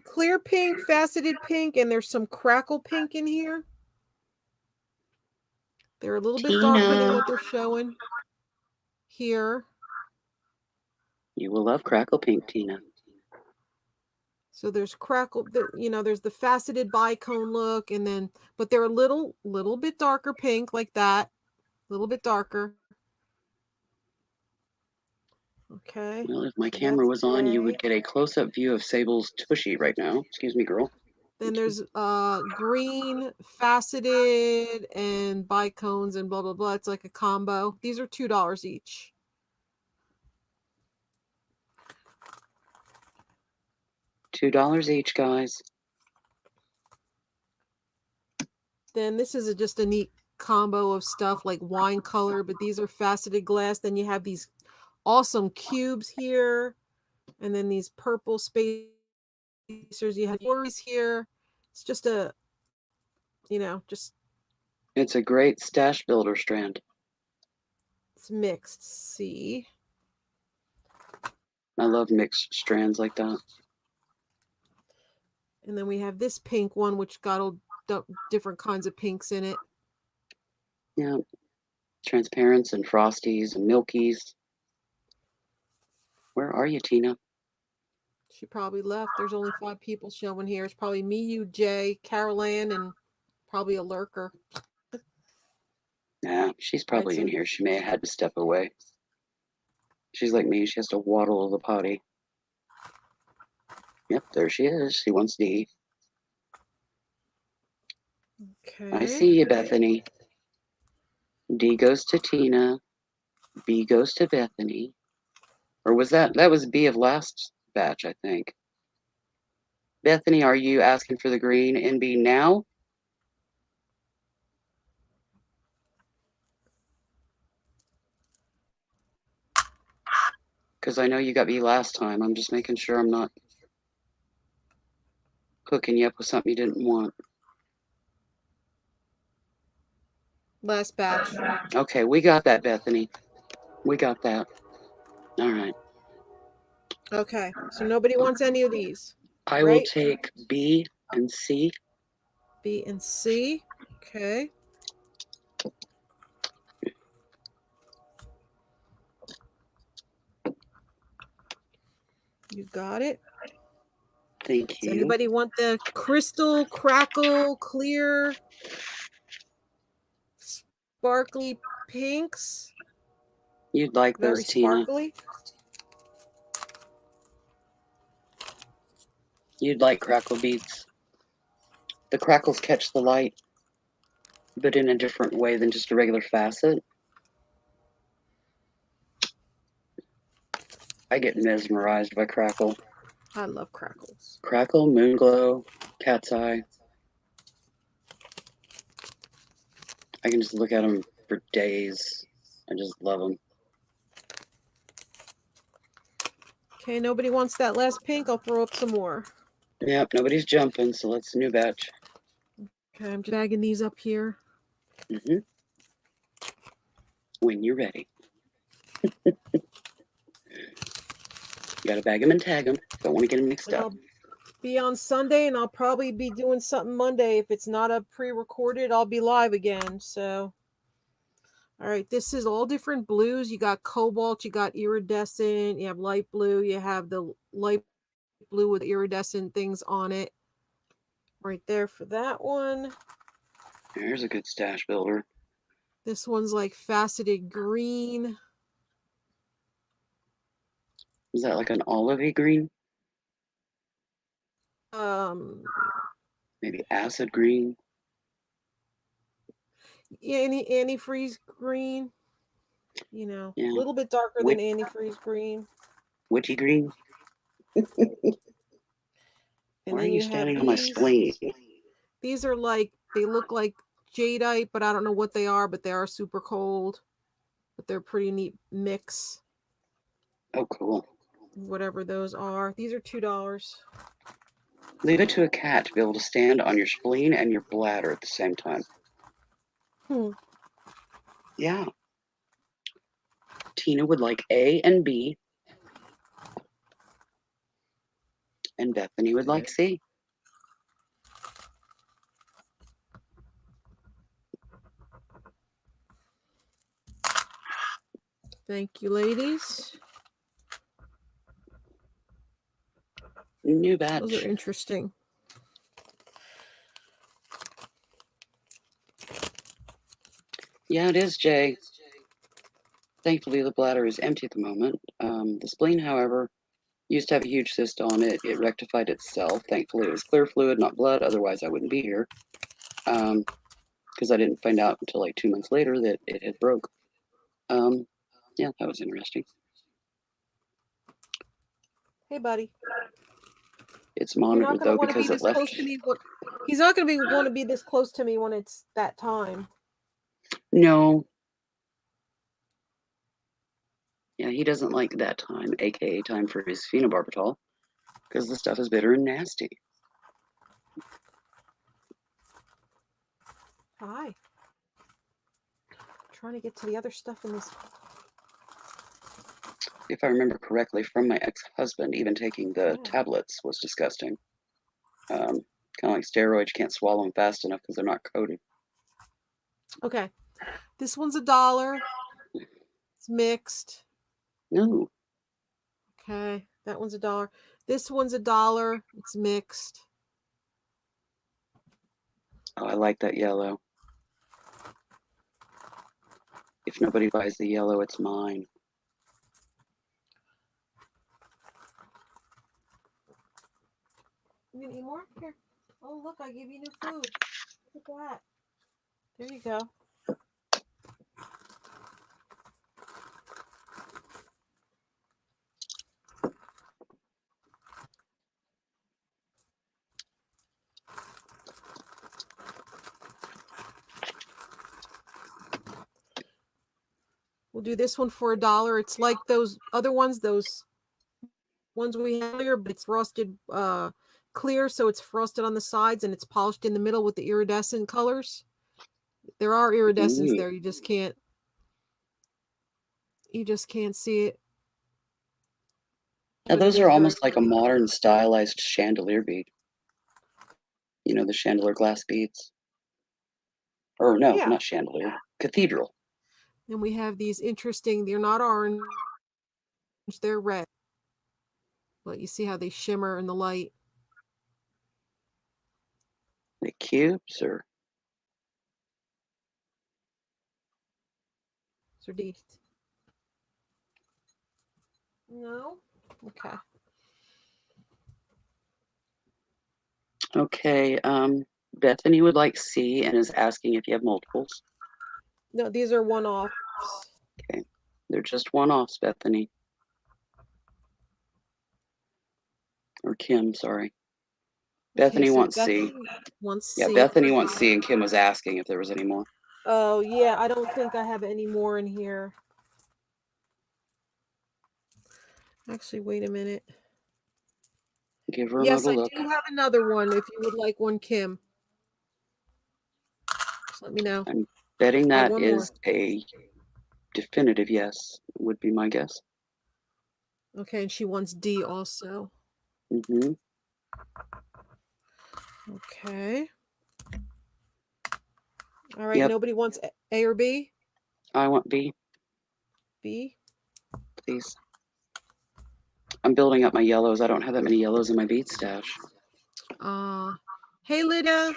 clear pink, faceted pink, and there's some crackle pink in here. They're a little bit darker than what they're showing here. You will love crackle pink, Tina. So there's crackle, there's the faceted bicone look, and then, but they're a little bit darker pink like that, a little bit darker. Okay. Well, if my So camera that's was on, you would gray. get a close-up view of Sable's tushy right now. Excuse me, girl. Then there's green, faceted, and bicones and blah blah blah. It's like a combo. These are $2 each. $2 each, guys. Then this is just a neat combo of stuff like wine color, but these are faceted glass. Then you have these awesome cubes here, and then these purple spacers. You have yours here. It's just just It's a great stash builder strand. it's mixed. See, I love mixed strands like that. and then we have this pink one, which got all different kinds of pinks in it. Yeah, transparents and frosties and milkies. Where are you, Tina? She probably left. There's only 5 people showing here. It's probably me, you, Jay, Carol Ann, and probably a lurker. Nah, she's Right, probably so in here. She may have had to step away. She's like me. She has to waddle to the potty. Yep, there she is. She wants D. okay. I see you, Bethany. D goes to Tina. B goes to Bethany. Or was that was B of last batch, I think. Bethany, are you asking for the green in B now? Because I know you got B last time. I'm just making sure I'm not hooking you up with something you didn't want. Last batch. Okay, we got that, Bethany. We got that. All right. Okay, so nobody wants any of these. I will Right? take B and C. B and C. Okay. You got it. Thank Does you. anybody want the crystal, crackle, clear, sparkly pinks? You'd like Very those, Tina. sparkly. You'd like crackle beads. The crackles catch the light, but in a different way than just a regular facet. I get mesmerized by crackle. I love crackles. Crackle, moon glow, cat's eye. I can just look at them for days. I just love them. Okay, nobody wants that last pink. I'll throw up some more. Yep, nobody's jumping, so let's new batch. Okay, I'm just bagging these up here. Mm-hmm. When you're ready. Gotta bag them and tag them. Don't want to get them mixed up. I'll be on Sunday, and I'll probably be doing something Monday. If it's not a pre-recorded, I'll be live again. So, all right, this is all different blues. You got cobalt, you got iridescent, you have light blue, you have the light blue with iridescent things on it. Right there for that one. Here's a good stash builder. This one's like faceted green. Is that like an olivey green? Maybe acid green? Antifreeze green. A Yeah. little bit darker than antifreeze green. Witchy green? And Why are then you you have standing on my spleen? these are like, they look like jadeite, but I don't know what they are, but they are super cold. But they're a pretty neat mix. Oh, cool. Whatever those are. These are $2. Leave it to a cat to be able to stand on your spleen and your bladder at the same time. Yeah. Tina would like A and B, and Bethany would like C. Thank you, ladies. New Those are badge. interesting. Yeah, it is, Jay. Thankfully, the bladder is empty at the moment. The spleen, however, used to have a huge cyst on it. It rectified itself. Thankfully, it was clear fluid, not blood. Otherwise, I wouldn't be here. Because I didn't find out until like 2 months later that it had broke. Yeah, that was interesting. Hey, buddy. It's You're not monitored going to though want to be because it this left. close to me. He's not going to want to be this close to me when it's that time. No. Yeah, he doesn't like that time, aka time for his phenobarbital, because the stuff is bitter and nasty. Hi. I'm trying to get to the other stuff in this. If I remember correctly, from my ex-husband, even taking the tablets was disgusting. Kind of like steroids, you can't swallow them fast enough because they're not coated. Okay. This one's $1. It's mixed. No. Okay. That one's $1. This one's $1. It's mixed. Oh, I like that yellow. If nobody buys the yellow, it's mine. You need more? Here. Oh, look, I gave you new food. Look at that. There you go. We'll do this one for $1. It's like those other ones, those ones we had earlier, but it's frosted clear, so it's frosted on the sides and it's polished in the middle with the iridescent colors. There are iridescents there. You just can't see it. Now those are almost like a modern stylized chandelier bead. You know, the chandelier glass beads. Or no, Yeah. not chandelier. Cathedral. And we have these interesting, they're not orange, they're red. But you see how they shimmer in the light. The cubes or No? Okay. Okay, Bethany would like C and is asking if you have multiples. No, these are one-offs. Okay, they're just one-offs, Bethany. Or Kim, sorry. Bethany wants C. Yeah, Bethany wants C, and Kim was asking if there was any more. Oh, yeah, I don't think I have any more in here. Actually, wait a minute. Give her Yes, another look. I do have another one if you would like one, Kim. Just let me know. I'm betting that is a definitive yes, would be my guess. Okay, and she wants D also. Mm-hmm. Okay. All right, nobody wants A or B? I want B. B? Please. I'm building up my yellows. I don't have that many yellows in my bead stash. Hey, Lydia.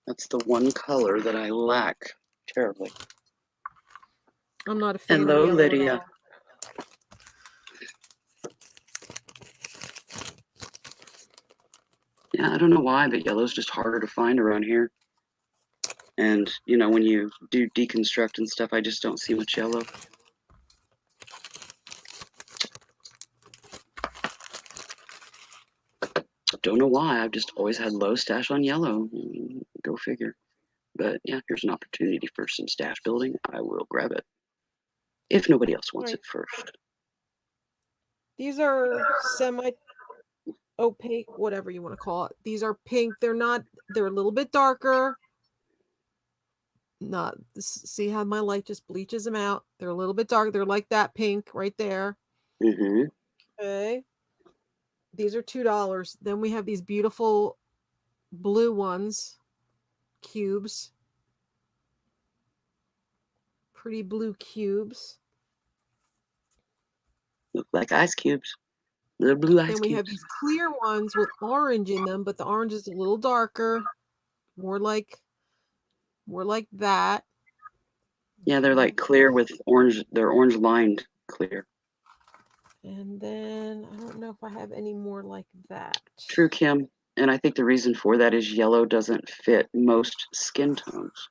That's the one color that I lack terribly. I'm not a fan Hello, of yellow Lydia. at all. Yeah, I don't know why, but yellow's just harder to find around here. And, you know, when you do deconstruct and stuff, I just don't see much yellow. Don't know why. I've just always had low stash on yellow. Go figure. But yeah, here's an opportunity for some stash building. I will grab it. If nobody else wants Right. it first. These are semi opaque, whatever you want to call it. These are pink. They're a little bit darker. Not see how my light just bleaches them out. They're a little bit dark. They're like that pink right there. Mm-hmm. Okay. These are $2. Then we have these beautiful blue ones, cubes. Pretty blue cubes. Look like ice cubes. Little blue ice Then we have cubes. these clear ones with orange in them, but the orange is a little darker, more like that. Yeah, they're like Okay. clear with orange. They're orange lined clear. And then I don't know if I have any more like that. True, Kim. And I think the reason for that is yellow doesn't fit most skin tones.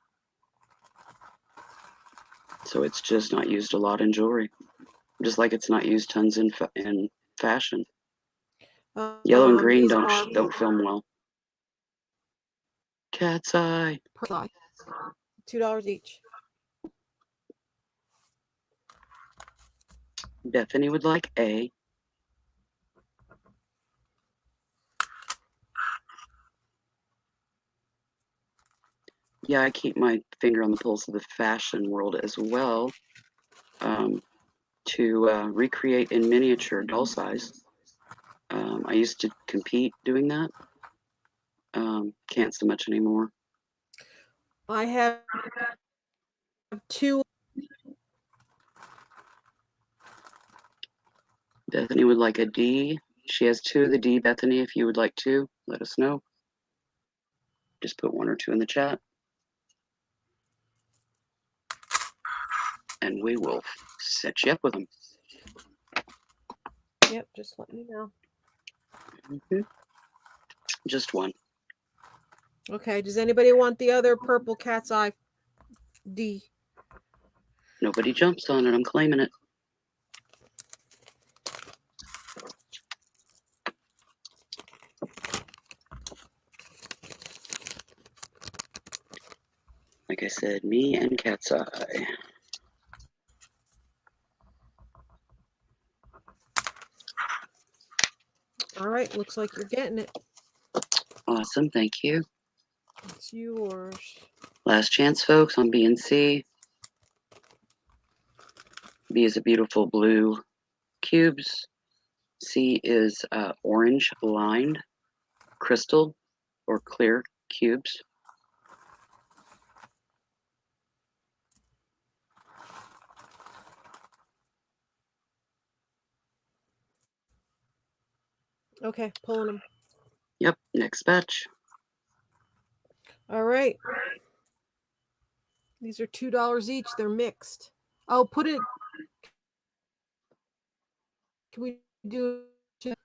So it's just not used a lot in jewelry. Just like it's not used tons in fashion. Yellow and green These are don't film well. Cat's eye. per size, $2 each. Bethany would like A. Yeah, I keep my finger on the pulse of the fashion world as well, to recreate in miniature doll size. I used to compete doing that. Can't so much anymore. I have two. Bethany would like a D. She has 2 of the D. Bethany, if you would like 2, let us know. Just put 1 or 2 in the chat. And we will set you up with them. Yep, just let me know. Mm-hmm. Just 1. Okay, does anybody want the other purple cat's eye D? Nobody jumps on it. I'm claiming it. Like I said, me and Cat's Eye. All right, looks like you're getting it. Awesome, thank you. It's yours. Last chance, folks, on B and C. B is a beautiful blue cubes. C is orange lined crystal or clear cubes. Okay, pulling them. Yep, next batch. All right. These are $2 each. They're mixed. Oh, put it. Can we do it?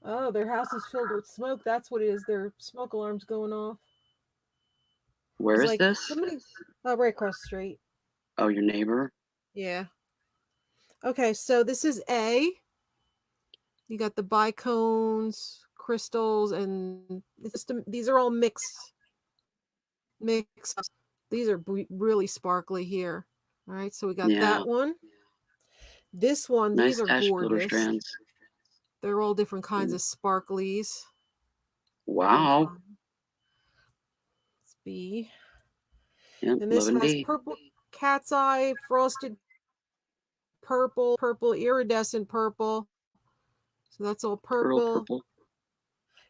Oh, their house is filled with smoke. That's what it is. Their smoke alarm's going off. Where It's is like this? somebody. Oh, right across the street. Oh, your neighbor? Yeah. Okay, so this is A. You got the bicones, crystals, and these are all mixed. These are really sparkly here. All right, so we got Yeah. that one. This one, Nice these are stash builder gorgeous. strands. They're all different kinds of sparklies. Wow. It's B. Yep, And this loving has B. purple cat's eye, frosted purple, iridescent purple. So that's all Pearl purple. purple.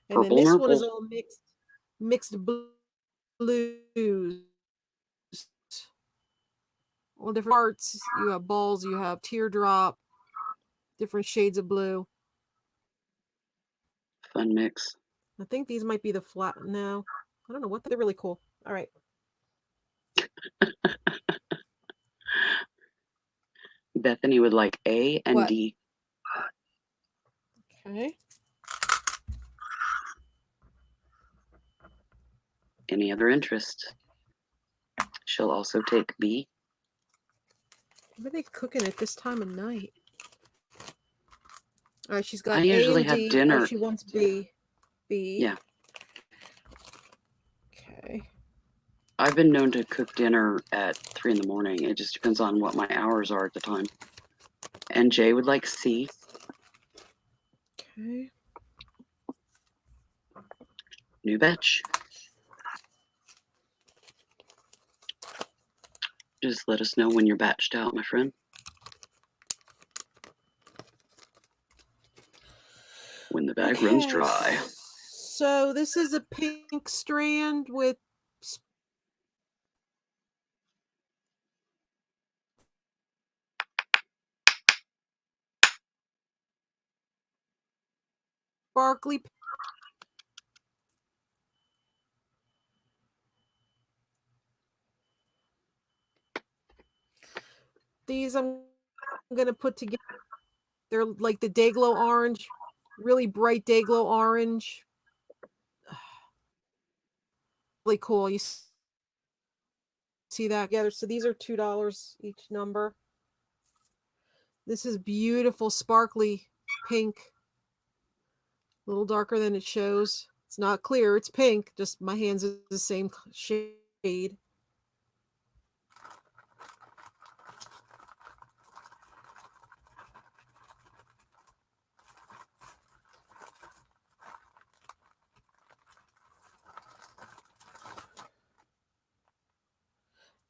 And then Purple this one is Merple. all mixed blues. All different parts. You have balls, you have teardrop, different shades of blue. Fun mix. I think these might be the flat. No, I don't know what they're really cool. All right. Bethany would like A and What? D. Okay. Any other interest? She'll also take B. What are they cooking at this time of night? All right, she's got I A usually and have D. dinner. Oh, she wants B. B. Yeah. Okay. I've been known to cook dinner at 3 in the morning. It just depends on what my hours are at the time. And Jay would like C. Okay. New batch. Just let us know when you're batched out, my friend. When the bag runs dry. So this is a pink strand with sparkly. These I'm going to put together. They're like the Dayglow orange, really bright Dayglow orange. Really cool. You see that together. So these are $2 each number. This is beautiful, sparkly pink. A little darker than it shows. It's not clear. It's pink. Just my hands are the same shade.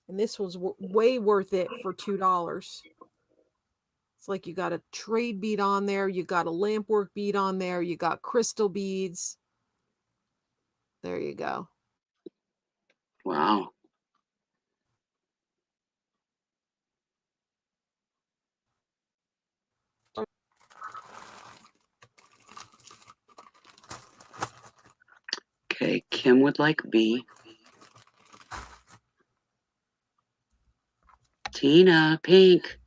And this was way worth it for $2. It's like you got a trade bead on there, you got a lampwork bead on there, you got crystal beads. There you go. Wow. Okay, Kim would like B. Tina, pink.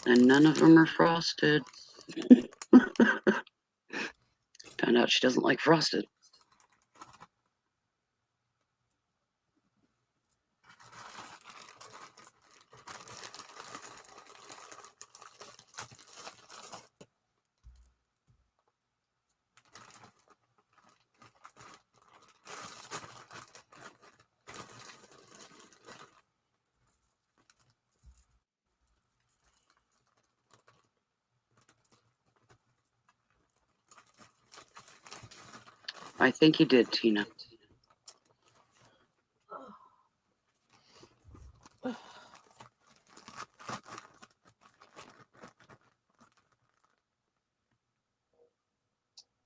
And none of them are frosted. Found out she doesn't like frosted. I think you did, Tina.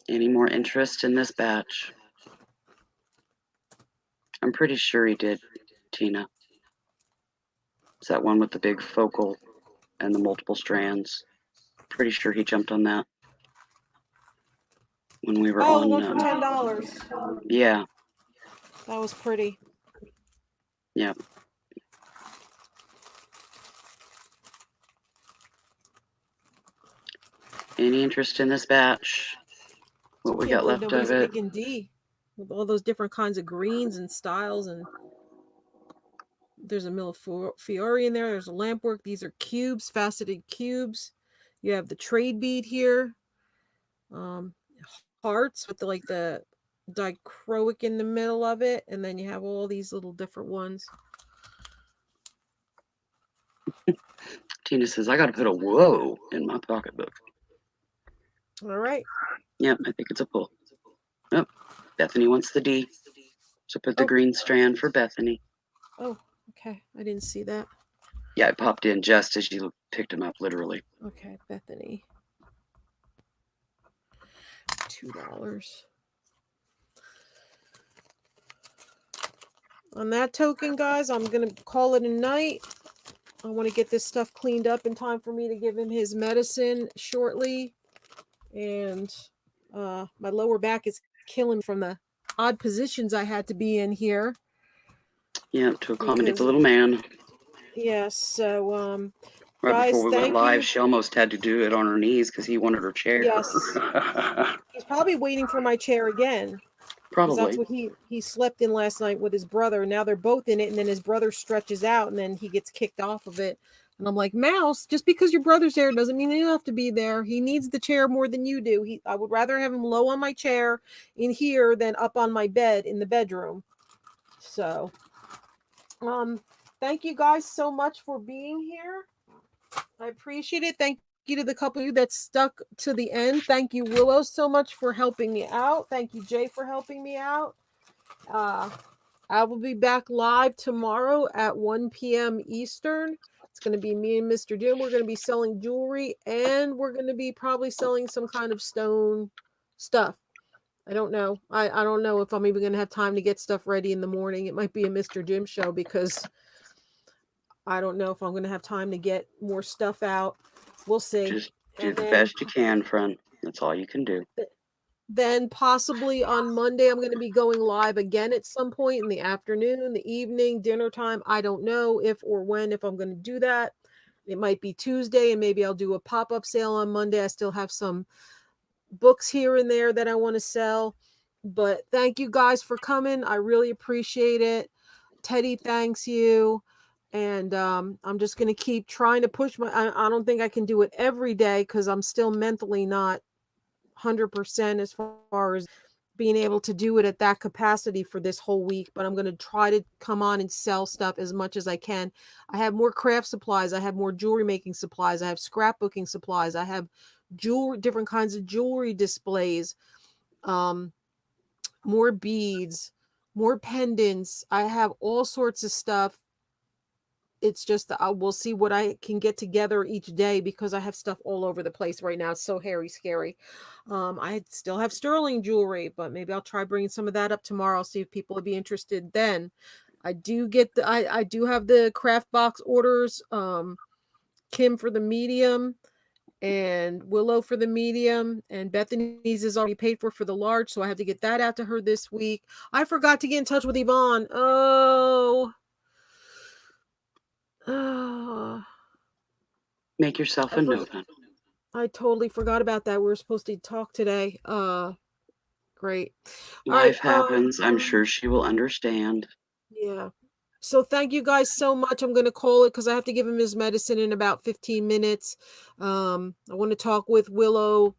Any more interest in this batch? I'm pretty sure he did, Tina. It's that one with the big focal and the multiple strands. Pretty sure he jumped on that when we were on. The one for $10. Yeah. That was pretty. Yeah. Any interest in this batch? What we got left of it? Taking D with all those different kinds of greens and styles, and there's a Millefiori in there. There's a lampwork. These are cubes, faceted cubes. You have the trade bead here. Hearts with the dichroic in the middle of it, and then you have all these little different ones. Tina says, I got to put a whoa in my pocketbook. All right. Yep, I think it's a pull. Oh, Bethany wants the D. So put the green strand for Bethany. Oh, okay. I didn't see that. Yeah, it popped in just as you picked him up, literally. Okay, Bethany. $2. On that token, guys, I'm going to call it a night. I want to get this stuff cleaned up in time for me to give him his medicine shortly. And my lower back is killing me from the odd positions I had to be in here. Yeah, to accommodate the little man. Yes, so Right before Guys, we went thank live, you. she almost had to do it on her knees because he wanted her chair. Yes. He's probably waiting for my chair again. Because that's Probably. what he slept in last night with his brother. Now they're both in it, and then his brother stretches out, and then he gets kicked off of it. And I'm like, Mouse, just because your brother's there doesn't mean you have to be there. He needs the chair more than you do. I would rather have him low on my chair in here than up on my bed in the bedroom. So, um, thank you guys so much for being here. I appreciate it. Thank you to the couple of you that stuck to the end. Thank you, Willow, so much for helping me out. Thank you, Jay, for helping me out. Uh, I will be back live tomorrow at 1 p.m. Eastern. It's going to be me and Mr. Jim. We're going to be selling jewelry and we're going to be probably selling some kind of stone stuff. I don't know. I don't know if I'm even going to have time to get stuff ready in the morning. It might be a Mr. Jim show because I don't know if I'm going to have time to get more stuff out. We'll see. Just do And the best you can, friend. That's all you can do. then possibly on Monday, I'm going to be going live again at some point in the afternoon, the evening, dinner time. I don't know if or when, if I'm going to do that. It might be Tuesday, and maybe I'll do a pop up sale on Monday. I still have some books here and there that I want to sell. But thank you guys for coming. I really appreciate it. Teddy thanks you. And I'm just going to keep trying to push I don't think I can do it every day because I'm still mentally not 100% as far as being able to do it at that capacity for this whole week, but I'm going to try to come on and sell stuff as much as I can. I have more craft supplies, I have more jewelry making supplies, I have scrapbooking supplies, I have jewelry, different kinds of jewelry displays, um more beads, more pendants. I have all sorts of stuff. It's just I will see what I can get together each day because I have stuff all over the place right now. It's so hairy, scary. I still have sterling jewelry, but maybe I'll try bringing some of that up tomorrow. See if people would be interested. Then I do get I do have the craft box orders. Kim for the medium and Willow for the medium, and Bethany's is already paid for the large, so I have to get that out to her this week. I forgot to get in touch with Yvonne. Oh. Make yourself I a forgot. note, hon. I totally forgot about that. We were supposed to talk today. Great. All right. Life happens. I'm sure she will understand. Yeah. So thank you guys so much. I'm gonna call it because I have to give him his medicine in about 15 minutes. I want to talk with Willow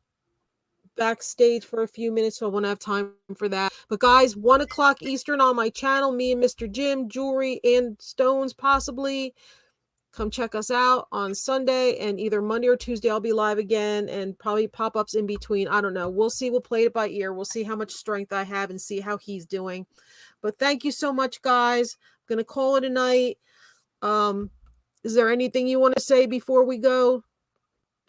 backstage for a few minutes, so I want to have time for that. But guys, 1 o'clock Eastern on my channel, me and Mr. Jim, jewelry and stones possibly. Come check us out on Sunday, and either Monday or Tuesday I'll be live again, and probably pop-ups in between. I don't know. We'll see. We'll play it by ear. We'll see how much strength I have and see how he's doing. But thank you so much, guys. I'm gonna call it a night. Um, is there anything you want to say before we go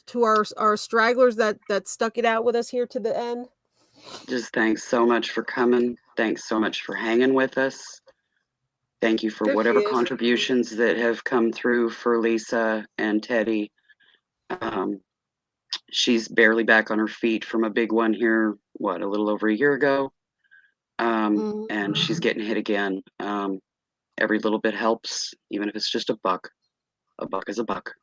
to our stragglers that stuck it out with us here to the end? Just thanks so much for coming. Thanks so much for hanging with us. Thank you for There she whatever is. contributions that have come through for Lisa and Teddy. Um, she's barely back on her feet from a big one here, what, a little over a year ago. And she's getting hit again. Every little bit helps, even if it's just a buck. A buck is a buck.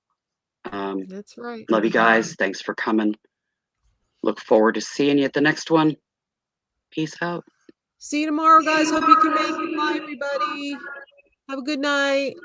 That's right. Love you guys. Thanks for coming. Look forward to seeing you at the next one. Peace out. See you tomorrow, guys. Hope you can make it. Bye, everybody. Have a good night.